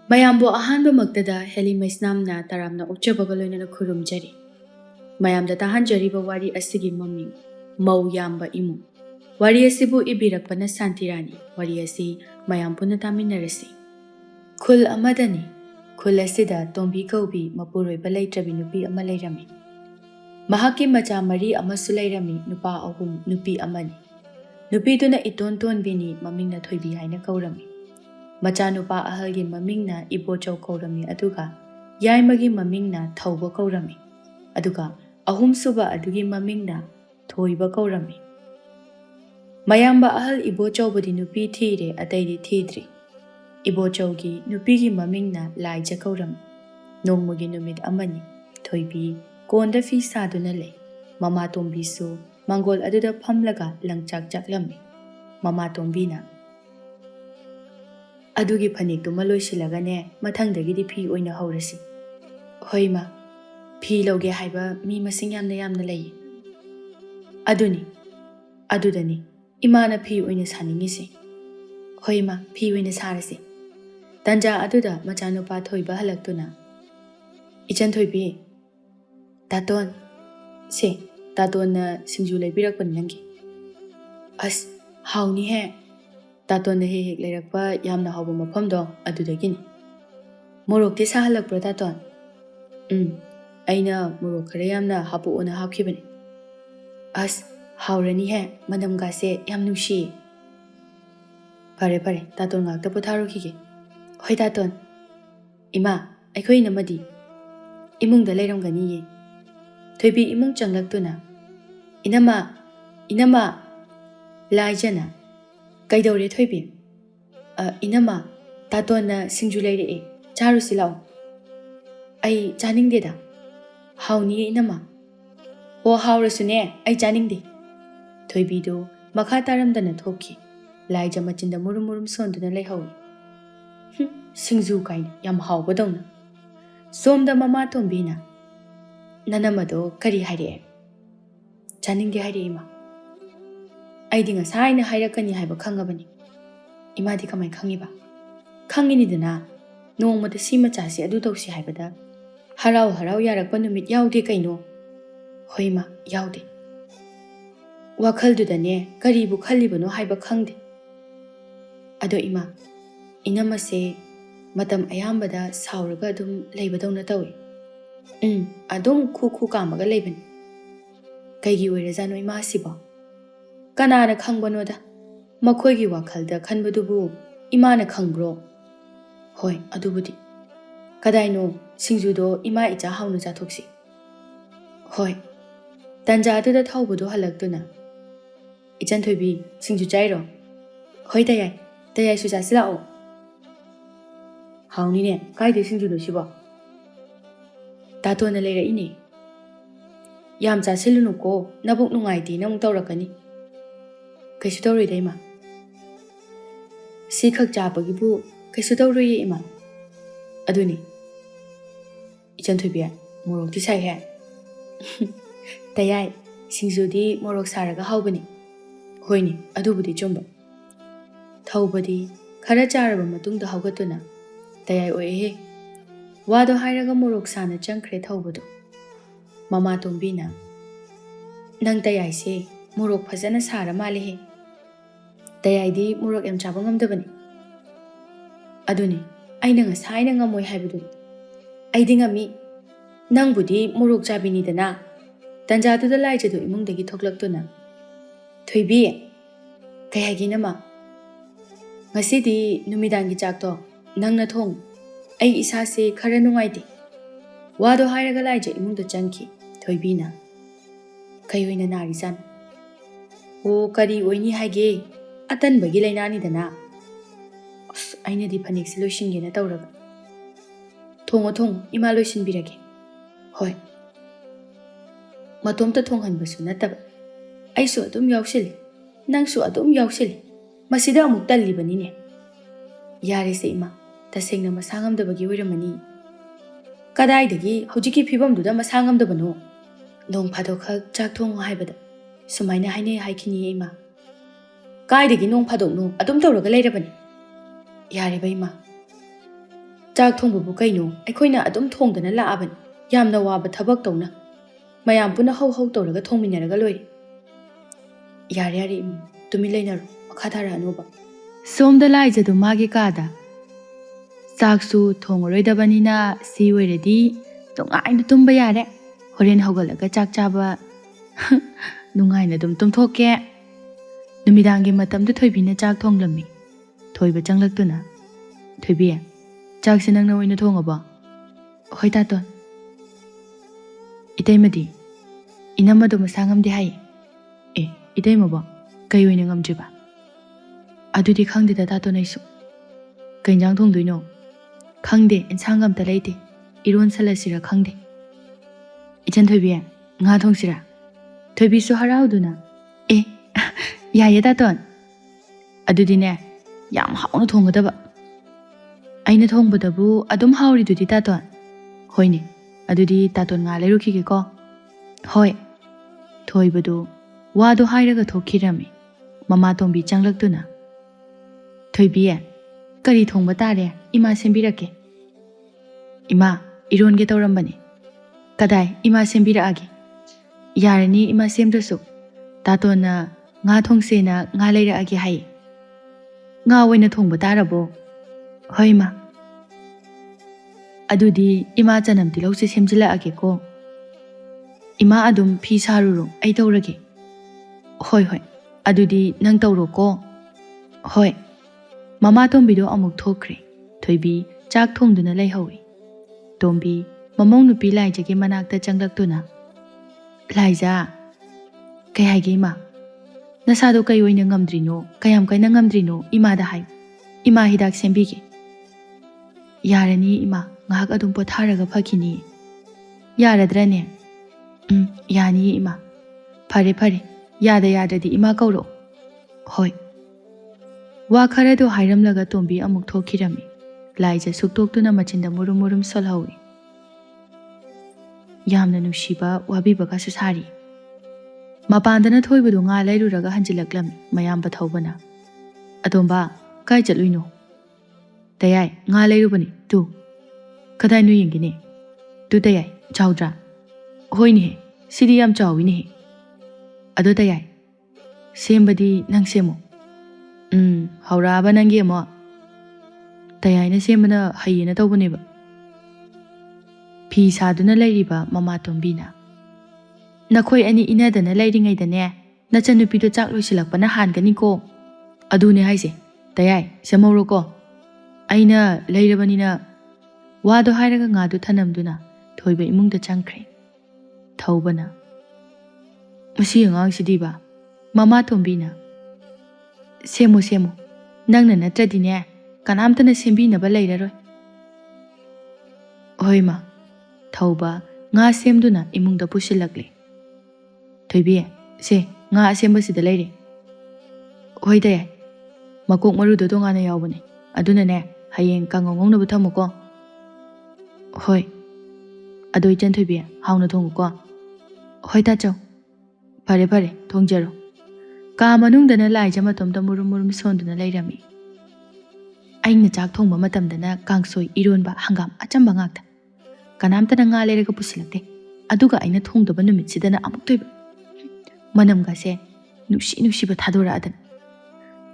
ꯃꯌꯥꯝꯕꯨ ꯑꯍꯥꯟꯕꯃꯛꯇꯗ ꯍꯦꯂꯤꯃꯩꯁꯅꯥꯝꯅ ꯇꯔꯥꯝꯅ ꯑꯣꯛꯆꯕꯒ ꯂꯣꯏꯅꯅ ꯈꯨꯔꯨꯝꯖꯔꯤ꯫ ꯃꯌꯥꯝꯗ ꯇꯥꯍꯟꯖꯔꯤꯕ ꯋꯥꯔꯤ ꯑꯁꯤꯒꯤ ꯃꯃꯤꯡ ꯃꯧ ꯌꯥꯝꯕ ꯏꯃꯨꯡ꯫ ꯋꯥꯔꯤ ꯑꯁꯤꯕꯨ ꯏꯕꯤꯔꯛꯄꯅ ꯁꯥꯟꯇꯤꯔꯥꯅꯤ꯫ ꯋꯥꯔꯤ ꯑꯁꯤ ꯃꯌꯥꯝ ꯄꯨꯟꯅ ꯇꯥꯃꯤꯟꯅꯔꯁꯤ꯫ ꯈꯨꯜ ꯑꯃꯗꯅꯤ꯫ ꯈꯨꯜ ꯑꯁꯤꯗ ꯇꯣꯝꯕꯤ ꯀꯧꯕꯤ ꯃꯄꯨꯔꯣꯏꯕ ꯂꯩꯇ꯭ꯔꯕꯤ ꯅꯨꯄꯤ ꯑꯃ ꯂꯩꯔꯝꯃꯤ꯫ ꯃꯍꯥꯛꯀꯤ ꯃꯆꯥ 4 ꯑꯃꯁꯨ ꯂꯩꯔꯝꯃꯤ, ꯅꯨꯄꯥ 3, ꯅꯨꯄꯤ 1ꯅꯤ꯫ ꯅꯨꯄꯤꯗꯨꯅ ꯏꯇꯣꯟ ꯇꯣꯟꯕꯤꯅꯤ, ꯃꯃꯤꯡꯅ ꯊꯣꯏꯕꯤ ꯍꯥꯏꯅ ꯀꯧꯔꯝꯃꯤ꯫ ꯃꯆꯥꯅꯨꯄꯥ ꯑꯍꯜꯒꯤ ꯃꯃꯤꯡꯅ ꯏꯕꯣꯆꯧ ꯀꯧꯔꯝꯃꯤ, ꯑꯗꯨꯒ ꯌꯥꯏꯃꯒꯤ ꯃꯃꯤꯡꯅ ꯊꯧꯕ ꯀꯧꯔꯝꯃꯤ, ꯑꯗꯨꯒ ꯑꯍꯨꯝꯁꯨꯕ ꯑꯗꯨꯒꯤ ꯃꯃꯤꯡꯅ ꯊꯣꯏꯕ ꯀꯧꯔꯝꯃꯤ꯫ ꯃꯌꯥꯝꯕ ꯑꯍꯜ ꯏꯕꯣꯆꯧꯕꯨꯗꯤ ꯅꯨꯄꯤ ꯊꯤꯔꯦ, ꯑꯇꯩꯗꯤ ꯊꯤꯗ꯭ꯔꯤ꯫ ꯏꯕꯣꯆꯧꯒꯤ ꯅꯨꯄꯤꯒꯤ ꯃꯃꯤꯡꯅ ꯂꯥꯏꯖ ꯀꯧꯔꯝꯃꯤ꯫ ꯅꯣꯡꯃꯒꯤ ꯅꯨꯃꯤꯠ ꯑꯃꯅꯤ, ꯊꯣꯏꯕꯤ ꯀꯣꯟꯗ ꯐꯤ ꯁꯥꯗꯨꯅ ꯂꯩ꯫ ꯃꯃꯥꯇꯣꯝꯕꯤꯁꯨ ꯃꯥꯡꯒꯣꯜ ꯑꯗꯨꯗ ꯐꯝꯂꯒ ꯂꯪꯆꯥꯛ ꯆꯥꯛꯂꯝꯃꯤ꯫ ꯃꯃꯥꯇꯣꯝꯕꯤꯅ, "ꯑꯗꯨꯒꯤ ꯐꯅꯦꯛꯇꯨꯃ ꯂꯣꯏꯁꯤꯜꯂꯒꯅꯦ, ꯃꯊꯪꯗꯒꯤꯗꯤ ꯐꯤ ꯑꯣꯏꯅ ꯍꯧꯔꯁꯤ." "ꯍꯣꯏ ꯃꯥ, ꯐꯤ ꯂꯧꯒꯦ ꯍꯥꯏꯕ ꯃꯤ ꯃꯁꯤꯡ ꯌꯥꯝꯅ ꯂꯩꯌꯦ." "ꯑꯗꯨꯗꯅꯤ ꯏꯃꯥꯅ ꯐꯤ ꯑꯣꯏꯅ ꯁꯥꯅꯤꯡꯉꯤꯁꯦ." "ꯍꯣꯏ ꯃꯥ, ꯐꯤ ꯑꯣꯏꯅ ꯁꯥꯔꯁꯤ." ꯇꯟꯖꯥ ꯑꯗꯨꯗ ꯃꯆꯥꯅꯨꯄꯥ ꯊꯣꯏꯕ ꯍꯜꯂꯛꯇꯨꯅ, "ꯏꯆꯟ ꯊꯣꯏꯕꯤ, ꯇꯥꯇꯣꯟ, ꯁꯦ ꯇꯥꯇꯣꯟꯅ ꯁꯤꯡꯖꯨ ꯂꯩꯕꯤꯔꯛꯄꯅꯤ ꯅꯪꯒꯤ." "ꯑꯁ, ꯍꯥꯎꯅꯤꯍꯦ! ꯇꯥꯇꯣꯟꯅ ꯍꯦꯛ ꯂꯩꯔꯛꯄ ꯌꯥꯝꯅ ꯍꯥꯎꯕ ꯃꯐꯝꯗꯣ ꯑꯗꯨꯗꯒꯤꯅꯤ." "ꯃꯣꯔꯣꯛꯇꯤ ꯁꯥꯍꯜꯂꯛꯄ꯭ꯔꯣ ꯇꯥꯇꯣꯟ?" "ꯑꯩꯅ ꯃꯣꯔꯣꯛ ꯈꯔ ꯌꯥꯝꯅ ꯍꯥꯞꯄꯛꯑꯣꯅ ꯍꯥꯞꯈꯤꯕꯅꯤ." "ꯑꯁ, ꯍꯥꯎꯔꯅꯤꯍꯦ, ꯃꯅꯝꯒꯥꯁꯦ ꯌꯥꯝ ꯅꯨꯡꯁꯤꯌꯦ." "ꯐꯔꯦ ꯐꯔꯦ, ꯇꯥꯇꯣꯟ ꯉꯥꯛꯇ ꯄꯣꯊꯥꯔꯨꯈꯤꯒꯦ." "ꯍꯣꯏ ꯇꯥꯇꯣꯟ." "ꯏꯃꯥ, ꯑꯩꯈꯣꯏ ꯏꯅꯝꯃꯗꯤ?" "ꯏꯃꯨꯡꯗ ꯂꯩꯔꯝꯒꯅꯤꯌꯦ." ꯊꯣꯏꯕꯤ ꯏꯃꯨꯡ ꯆꯪꯂꯛꯇꯨꯅ, "ꯏꯅꯝꯃ." ꯂꯥꯏꯖꯅ, "ꯀꯩꯗꯧꯔꯦ ꯊꯣꯏꯕꯤ?" "ꯏꯅꯝꯃ, ꯇꯥꯇꯣꯟꯅ ꯁꯤꯡꯖꯨ ꯂꯩꯔꯛꯑꯦ, ꯆꯥꯔꯨꯁꯤ ꯂꯥꯛꯑꯣ." "ꯑꯩ ꯆꯥꯅꯤꯡꯗꯦꯗ." "ꯍꯥꯎꯅꯤꯌꯦ ꯏꯅꯝꯃ." "ꯑꯣ, ꯍꯥꯎꯔꯁꯨꯅꯦ, ꯑꯩ ꯆꯥꯅꯤꯡꯗꯦ." ꯊꯣꯏꯕꯤꯗꯨ ꯃꯈꯥ ꯇꯥꯔꯝꯗꯅ ꯊꯣꯛꯈꯤ꯫ ꯂꯥꯏꯖ ꯃꯆꯤꯟꯗ ꯃꯨꯔꯨꯝ ꯃꯨꯔꯨꯝ ꯁꯣꯟꯗꯨꯅ ꯂꯩꯍꯧꯏ꯫ "ꯁꯤꯡꯖꯨ ꯀꯥꯏꯅ ꯌꯥꯝ ꯍꯥꯎꯕꯗꯧꯅ." ꯁꯣꯝꯗ ꯃꯃꯥꯇꯣꯝꯕꯤꯅ, "ꯅꯅꯝꯃꯗꯣ ꯀꯔꯤ ꯍꯥꯏꯔꯛꯑꯦ?" "ꯆꯥꯅꯤꯡꯗꯦ ꯍꯥꯏꯔꯛꯑꯦ ꯏꯃꯥ." "ꯑꯩꯗꯤ ꯉꯁꯥꯏꯅ ꯍꯥꯏꯔꯛꯀꯅꯤ ꯍꯥꯏꯕ ꯈꯪꯉꯕꯅꯤ." "ꯏꯃꯥꯗꯤ ꯀꯃꯥꯏ ꯈꯪꯉꯤꯕ?" "ꯈꯪꯉꯤꯅꯤꯗꯅ, ꯅꯣꯡꯃꯗ ꯁꯤ ꯃꯆꯥꯁꯤ ꯑꯗꯨ ꯇꯧꯁꯤ ꯍꯥꯏꯕꯗ ꯍꯔꯥꯎ ꯍꯔꯥꯎ ꯌꯥꯔꯛꯄ ꯅꯨꯃꯤꯠ ꯌꯥꯎꯗꯦ ꯀꯩꯅꯣ." "ꯍꯣꯏ ꯏꯃꯥ, ꯌꯥꯎꯗꯦ." "ꯋꯥꯈꯜꯗꯨꯗꯅꯦ ꯀꯔꯤꯕꯨ ꯈꯜꯂꯤꯕꯅꯣ ꯍꯥꯏꯕ ꯈꯪꯗꯦ." "ꯑꯗꯣ ꯏꯃꯥ, ꯏꯅꯝꯃꯁꯦ ꯃꯇꯝ ꯑꯌꯥꯝꯕꯗ ꯁꯥꯎꯔꯒ ꯑꯗꯨꯝ ꯂꯩꯕꯗꯧꯅ ꯇꯧꯏ." "ꯑꯗꯨꯝ ꯈꯨ ꯀꯥꯝꯃꯒ ꯂꯩꯕꯅꯤ." "ꯀꯩꯒꯤ ꯑꯣꯏꯔꯖꯥꯠꯅꯣ ꯏꯃꯥꯁꯤꯕꯣ?" "ꯀꯅꯥꯅ ꯈꯪꯕꯅꯣꯗ, ꯃꯈꯣꯏꯒꯤ ꯋꯥꯈꯜꯗ ꯈꯟꯕꯗꯨꯕꯨ ꯏꯃꯥꯅ ꯈꯪꯕ꯭ꯔꯣ?" "ꯍꯣꯏ, ꯑꯗꯨꯕꯨꯗꯤ." "ꯀꯗꯥꯏꯅꯣ, ꯁꯤꯡꯖꯨꯗꯣ ꯏꯃꯥ ꯏꯆꯥ ꯍꯥꯎꯅ ꯆꯥꯊꯣꯛꯁꯤ." "ꯍꯣꯏ." ꯇꯟꯖꯥꯗꯨꯗ ꯊꯧꯕꯗꯣ ꯍꯜꯂꯛꯇꯨꯅ, "ꯏꯆꯟ ꯊꯣꯏꯕꯤ, ꯁꯤꯡꯖꯨ ꯆꯥꯏꯔꯣ?" "ꯍꯣꯏ ꯇꯌꯥꯏ, ꯇꯌꯥꯏꯁꯨ ꯆꯥꯁꯤ ꯂꯥꯛꯑꯣ." "ꯍꯥꯎꯅꯤꯅꯦ, ꯀꯥꯏꯗꯩ ꯁꯤꯡꯖꯨꯅꯣ ꯁꯤꯕꯣ?" "ꯇꯥꯇꯣꯟꯅ ꯂꯩꯔꯛꯏꯅꯦ." "ꯌꯥꯝ ꯆꯥꯁꯤꯜꯂꯨꯅꯨꯀꯣ, ꯅꯕꯨꯛ ꯅꯨꯡꯉꯥꯏꯇꯦꯅ ꯑꯃꯨꯛ ꯇꯧꯔꯛꯀꯅꯤ." "ꯀꯩꯁꯨ ꯇꯧꯔꯣꯏꯗ ꯏꯃꯥ." "ꯁꯤꯈꯛ ꯆꯥꯕꯒꯤꯕꯨ ꯀꯩꯁꯨ ꯇꯧꯔꯣꯏꯌꯦ ꯏꯃꯥ." "ꯑꯗꯨꯅꯤ." "ꯏꯆꯟ ꯊꯣꯏꯕꯤ, ꯃꯣꯔꯣꯛꯇꯤ ꯁꯥꯏꯍꯦ." "ꯇꯌꯥꯏ, ꯁꯤꯡꯖꯨꯗꯤ ꯃꯣꯔꯣꯛ ꯁꯥꯔꯒ ꯍꯥꯎꯕꯅꯤ." "ꯍꯣꯏꯅꯦ, ꯑꯗꯨꯕꯨꯗꯤ ꯆꯨꯝꯕ." ꯊꯧꯕꯗꯤ ꯈꯔ ꯆꯥꯔꯕ ꯃꯇꯨꯡꯗ ꯍꯧꯒꯠꯇꯨꯅ, "ꯇꯌꯥꯏ ꯑꯣꯏꯑꯦꯍꯦ." ꯋꯥꯗꯣ ꯍꯥꯏꯔꯒ ꯃꯣꯔꯣꯛ ꯁꯥꯅ ꯆꯪꯈ꯭ꯔꯦ ꯊꯧꯕꯗꯣ꯫ ꯃꯃꯥꯇꯣꯝꯕꯤꯅ, "ꯅꯪ ꯇꯌꯥꯏꯁꯦ ꯃꯣꯔꯣꯛ ꯐꯖꯅ ꯁꯥꯔ ꯃꯥꯜꯂꯦꯍꯦ." "ꯇꯌꯥꯏꯗꯤ ꯃꯣꯔꯣꯛ ꯌꯥꯝ ꯆꯥꯕ ꯉꯝꯗꯕꯅꯤ." "ꯑꯗꯨꯅꯤ, ꯑꯩꯅ ꯉꯁꯥꯏꯅ ꯉꯝꯃꯣꯏ ꯍꯥꯏꯕꯗꯨ." "ꯑꯩꯗꯤ ꯉꯝꯃꯤ, ꯅꯪꯕꯨꯗꯤ ꯃꯣꯔꯣꯛ ꯆꯥꯕꯤꯅꯤꯗꯅ." ꯇꯟꯖꯥꯗꯨꯗ ꯂꯥꯏꯖꯗꯨ ꯏꯃꯨꯡꯗꯒꯤ ꯊꯣꯛꯂꯛꯇꯨꯅ, "ꯊꯣꯏꯕꯤ." "ꯀꯩ ꯍꯥꯏꯒꯦ ꯏꯅꯝꯃ?" "ꯉꯁꯤꯗꯤ ꯅꯨꯃꯤꯗꯥꯡꯒꯤ ꯆꯥꯛꯇꯣ ꯅꯪꯅ ꯊꯣꯡꯉꯨ, ꯑꯩ ꯏꯁꯥꯁꯦ ꯈꯔ ꯅꯨꯡꯉꯥꯏꯇꯦ." ꯋꯥꯗꯣ ꯍꯥꯏꯔꯒ ꯂꯥꯏꯖ ꯏꯃꯨꯡꯗ ꯆꯪꯈꯤ꯫ ꯊꯣꯏꯕꯤꯅ, "ꯀꯩ ꯑꯣꯏꯅ ꯅꯥꯔꯤꯖꯥꯠꯅꯣ?" "ꯑꯣ, ꯀꯔꯤ ꯑꯣꯏꯅꯤ ꯍꯥꯏꯒꯦ, ꯑꯇꯟꯕꯒꯤ ꯂꯥꯏꯅꯥꯅꯤꯗꯅ." "ꯑꯁ, ꯑꯩꯅꯗꯤ ꯐꯅꯦꯛꯁꯦ ꯂꯣꯏꯁꯤꯟꯒꯦꯅ ꯇꯧꯔꯒ." "ꯊꯣꯡꯉꯣ, ꯏꯃꯥ ꯂꯣꯏꯁꯤꯟꯕꯤꯔꯒꯦ." "ꯍꯣꯏ." "ꯃꯇꯣꯝꯇ ꯊꯣꯡꯍꯟꯕꯁꯨ ꯅꯠꯇꯕ, ꯑꯩꯁꯨ ꯑꯗꯨꯝ ꯌꯥꯎꯁꯤꯜꯂꯤ, ꯅꯪꯁꯨ ꯑꯗꯨꯝ ꯌꯥꯎꯁꯤꯜꯂꯤ, ꯃꯁꯤꯗ ꯑꯃꯨꯛ ꯇꯜꯂꯤꯕꯅꯤꯅꯦ." "ꯌꯥꯔꯦꯁꯦ ꯏꯃꯥ, ꯇꯁꯦꯡꯅ ꯃꯁꯥ ꯉꯝꯗꯕꯒꯤ ꯑꯣꯏꯔꯝꯃꯅꯤ." "ꯀꯗꯥꯏꯗꯒꯤ ꯍꯧꯖꯤꯛꯀꯤ ꯐꯤꯕꯝꯗꯨꯗ ꯃꯁꯥ ꯉꯝꯗꯕꯅꯣ? ꯅꯣꯡ ꯐꯥꯗꯣꯛꯈꯛ ꯆꯥꯛ ꯊꯣꯡꯉꯨ ꯍꯥꯏꯕꯗ ꯁꯨꯃꯥꯏꯅ ꯍꯥꯏꯅꯩ ꯍꯥꯏꯈꯤꯅꯤꯌꯦ ꯏꯃꯥ." "ꯀꯥꯏꯗꯒꯤ ꯅꯣꯡ ꯐꯥꯗꯣꯛꯅꯣ, ꯑꯗꯨꯝ ꯇꯧꯔꯒ ꯂꯩꯔꯕꯅꯤ." "ꯌꯥꯔꯦꯕ ꯏꯃꯥ." ꯆꯥꯛ ꯊꯣꯡꯕꯕꯨ ꯀꯩꯅꯣ ꯑꯩꯈꯣꯏꯅ ꯑꯗꯨꯝ ꯊꯣꯡꯗꯅ ꯂꯥꯛꯑꯕꯅꯤ ꯌꯥꯝꯅ ꯋꯥꯕ ꯊꯕꯛ ꯇꯧꯅ ꯃꯌꯥꯝ ꯄꯨꯟꯅ ꯍꯧ ꯍꯧ ꯇꯧꯔꯒ ꯊꯣꯡꯃꯤꯟꯅꯔꯒ ꯂꯣꯏꯔꯦ ꯌꯥꯔꯦ ꯌꯥꯔꯦ ꯏꯃꯨꯡ ꯇꯨꯃꯤꯟ ꯂꯩꯅꯔꯣ ꯃꯈꯥ ꯊꯥꯔꯛꯑꯅꯣꯕ ꯁꯣꯝꯗ ꯂꯥꯏꯖꯗꯨ ꯃꯥꯒꯤ ꯀꯥꯗ ꯆꯥꯛꯁꯨ ꯊꯣꯡꯉꯔꯣꯏꯗꯕꯅꯤꯅ ꯁꯤ ꯑꯣꯏꯔꯗꯤ ꯅꯨꯡꯉꯥꯏꯅ ꯇꯨꯝꯕ ꯌꯥꯔꯦ ꯍꯣꯔꯦꯟ ꯍꯧꯒꯠꯂꯒ ꯆꯥꯛ ꯆꯥꯕ ꯅꯨꯡꯉꯥꯏꯅ ꯑꯗꯨꯝ ꯇꯨꯝꯊꯣꯛꯀꯦ ꯅꯨꯃꯤꯗꯥꯡꯒꯤ ꯃꯇꯝꯗ ꯊꯣꯏꯕꯤꯅ ꯆꯥꯛ ꯊꯣꯡꯂꯝꯃꯤ ꯊꯣꯏꯕ ꯆꯪꯂꯛꯇꯨꯅ ꯊꯣꯏꯕꯤ ꯆꯥꯛꯁꯦ ꯅꯪꯅ ꯑꯣꯏꯅ ꯊꯣꯡꯉꯕꯣ ꯍꯣꯏ ꯇꯥꯇꯣꯟ 이때마디 이남마도 masa ngamde 하이 이때마보 kay oina ngamdriba adudi khangde da tato naisu kainjang thongdoino khangde ensang amta leite iron salasira khangde ichan thoibi nga thongsira thoibi su harauduna yaye taton adudi ne yam hauna thonggadaba aina thongbadabu adum hauri dudi taton hoine adudi taton nga leirukige ko hoi thoibadu wado hairaga thokirami mama tombi changlaktuna thoibi kari thongba tare ima sembirake ima ironge tawrambani kadai ima sembiraage yarani ima semdrasu tatona nga thongsena nga leiraage hai nga oina thongba tarabo hoi ma adudi ima chanam tilause semjilaage ko ima adum phi saruro ai tawrage hoi hoi adudi nang tawro ko hoi mama tombi do amuk thokre thoibi chak thongduna leihawi tombi mamong nupi laija ge manakta changlaktuna laija kai haige ma nasa do kai oina ngamdrino kayam kaina ngamdrino ima da hai ima hidak sembige yarani ima ngahak adum potharaga phakini yaradrane yani ima phare phare yada yadadi ima kauro hoi wa kharado hairamlaga tombi amuk thokirami laija suktoktuna machinda murum murum solhawi yamna nushiba wabibaga susari mapandana thoibadu nga lairuraga hanjilaklami mayam bathawbana adomba kai chatluino tayai nga lairubani tu kadai nu yingine tu tayai chawdra hoini he sidi yam chawini he ado tayai sembadi nang semo hauraba nangi mo tayai na sembana hayena tawbaneba phi saduna lairiba mama tombina nakhoi ani inadana lairingaidane nachanupido chak loisilakpana hangani ko adune haise tayai semoro ko aina leirabanina wado hairaga ngadu thanamduna thoiba imungda changkhre thawbana masi angang sidiba mama tombina semo semo nangna natradine kanamtana sembinaba leiraroi hoima thawba nga semduna imungda pusilakle thoibi se nga asemba sida leire hoi dai makok marudo dongana yawbane aduna ne hayeng kangongong na thamuko hoi adoi chan thoibi hauna thonguko hoi ta chaw phare phare thongjaro ka manungdana laija matomda murum murum sonduna leirami aina chak thongba matamdana kangsoi ironba hangam achamba ngakta kanamtana nga leiraga pusilakte aduga aina thongdaba numit sidana amuk toiba manam gase nushi nushi ba thadora adan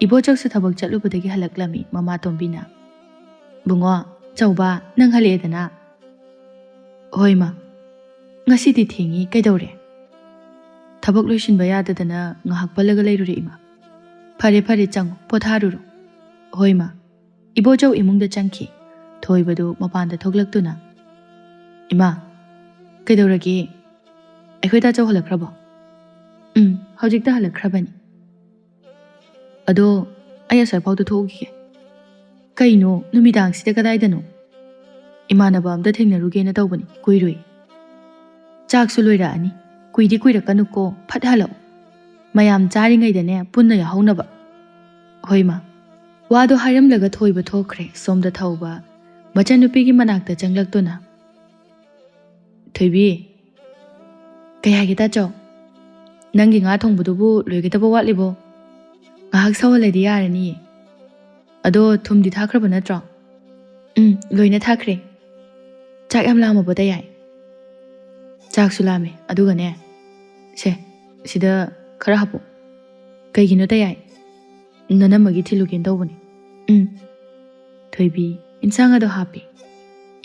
ibo chaksa thabak chatlubadagi halaklami mama tombina bungo chawba nang haledana hoima ngasidi thingi kaidore thabak loisinba yadadana ngahak palaga leirure ima phare phare chang potharuro hoima ibo chaw imungda changki thoibadu mapanda thoglaktuna ima kaidoragi aikhoida chaw halakrabo hojikta halakrabani ado aya sarpauda thogi kaino numidang sida kadaidano imanaba amda thengnaruge na tawbani kuiroi chaksu loira ani kuidi kuirakanu ko phathalo mayam charingaidane punna yahaunaba hoima wado hairamlaga thoiba thokre somda thawba machanupigi manakta changlaktuna thoibi kay hagita chaw nangi nga thongbudubu loigitaba watlibo ngahak sawaladi yarani ado thumdi thakraba natra ꯂꯣꯏꯅ ꯊꯥꯈ꯭ꯔꯦ ꯆꯥꯛ ꯌꯥꯝ ꯂꯥꯝꯃꯕꯗ ꯌꯥꯏ ꯆꯥꯛꯁꯨ ꯂꯥꯝꯃꯦ ꯑꯗꯨꯒꯅꯦ ꯁꯦ ꯁꯤꯗ ꯈꯔ ꯍꯥꯞꯄꯨ ꯀꯩꯒꯤꯅꯣ ꯇꯌꯥꯏ ꯅꯅꯝꯃꯒꯤ ꯊꯤꯜꯂꯨꯒꯦꯅ ꯇꯧꯕꯅꯤ ꯊꯣꯏꯕꯤ ꯏꯟꯁꯥꯡ ꯑꯗꯣ ꯍꯥꯞꯄꯤ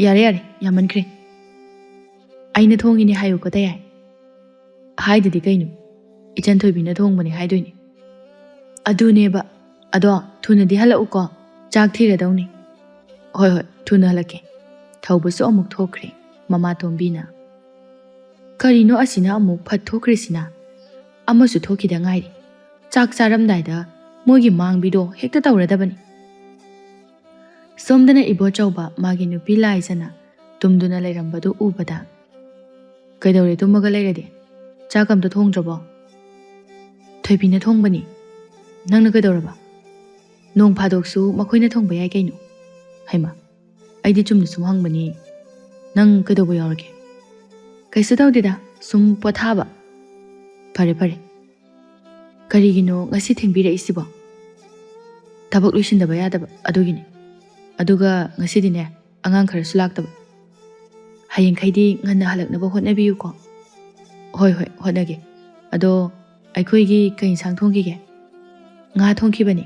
ꯌꯥꯔꯦ ꯌꯥꯔꯦ ꯌꯥꯝꯃꯟꯈ꯭ꯔꯦ ꯑꯩꯅ ꯊꯣꯡꯉꯤꯅꯦ ꯍꯥꯏꯌꯨꯀꯣ ꯇꯌꯥꯏ ꯍꯥꯏꯗꯗꯤ ꯀꯩꯅꯣ ꯏꯆꯟ ꯊꯣꯏꯕꯤꯅ ꯊꯣꯡꯕꯅꯦ ꯍꯥꯏꯗꯣꯏꯅꯦ ꯑꯗꯨꯅꯦꯕ ꯑꯗꯣ ꯊꯨꯅꯗꯤ ꯍꯜꯂꯛꯎꯀꯣ ꯆꯥꯛ ꯊꯤꯔꯗꯧꯅꯤ ꯍꯣꯏ ꯍꯣꯏ ꯊꯨꯅ ꯍꯜꯂꯛꯀꯦ ꯊꯧꯕꯁꯨ ꯑꯃꯨꯛ ꯊꯣꯛꯈ꯭ꯔꯦ ꯃꯃꯥꯇꯣꯝꯕꯤꯅ ꯀꯔꯤꯅꯣ ꯑꯁꯤꯅ ꯑꯃꯨꯛ ꯐꯠ ꯊꯣꯛꯈ꯭ꯔꯤꯁꯤꯅ ꯑꯃꯁꯨ ꯊꯣꯛꯈꯤꯗ ꯉꯥꯏꯔꯤ ꯆꯥꯛ ꯆꯥꯔꯝꯗꯥꯏꯗ ꯃꯣꯏꯒꯤ ꯃꯥꯡꯕꯤꯗꯣ ꯍꯦꯛꯇ ꯇꯧꯔꯗꯕꯅꯤ ꯁꯣꯝꯗꯅ ꯏꯕꯣꯆꯧꯕ ꯃꯥꯒꯤ ꯅꯨꯄꯤ ꯂꯥꯏꯖꯅ ꯇꯨꯝꯗꯨꯅ ꯂꯩꯔꯝꯕꯗꯨ ꯎꯕꯗ ꯀꯩꯗꯧꯔꯦ ꯇꯨꯝꯃꯒ ꯂꯩꯔꯗꯤ ꯆꯥꯛ ꯑꯝꯇ ꯊꯣꯡꯗ꯭ꯔꯕꯣ ꯊꯣꯏꯕꯤꯅ ꯊꯣꯡꯕꯅꯤ ꯅꯪꯅ ꯀꯩꯗꯧꯔꯕ ꯅꯣꯡ ꯐꯥꯗꯣꯛꯁꯨ ꯃꯈꯣꯏꯅ ꯊꯣꯡꯕ ꯌꯥꯏ ꯀꯩꯅꯣ ꯍꯩꯃ ꯑꯩꯗꯤ ꯆꯨꯝꯅ ꯁꯨꯝ ꯍꯪꯕꯅꯤ ꯅꯪ ꯀꯩꯗꯧꯕ ꯌꯥꯎꯔꯒꯦ ꯀꯩꯁꯨ ꯇꯧꯗꯦꯗ ꯁꯨꯝ ꯄꯣꯊꯥꯕ ꯐꯔꯦ ꯐꯔꯦ ꯀꯔꯤꯒꯤꯅꯣ ꯉꯁꯤ ꯊꯦꯡꯕꯤꯔꯛꯏꯁꯤꯕꯣ ꯊꯕꯛ ꯂꯣꯏꯁꯤꯟꯗꯕ ꯌꯥꯗꯕ ꯑꯗꯨꯒꯤꯅꯤ ꯑꯗꯨꯒ ꯉꯁꯤꯗꯤꯅꯦ ꯑꯉꯥꯡ ꯈꯔꯁꯨ ꯂꯥꯛꯇꯕ ꯍꯌꯦꯡꯈꯩꯗꯤ ꯉꯟꯅ ꯍꯜꯂꯛꯅꯕ ꯍꯣꯠꯅꯕꯤꯌꯨꯀꯣ ꯍꯣꯏ ꯍꯣꯏ ꯍꯣꯠꯅꯒꯦ ꯑꯗꯣ ꯑꯩꯈꯣꯏꯒꯤ ꯀꯩ ꯏꯟꯁꯥꯡ ꯊꯣꯡꯈꯤꯒꯦ ꯉꯥ ꯊꯣꯡꯈꯤꯕꯅꯤ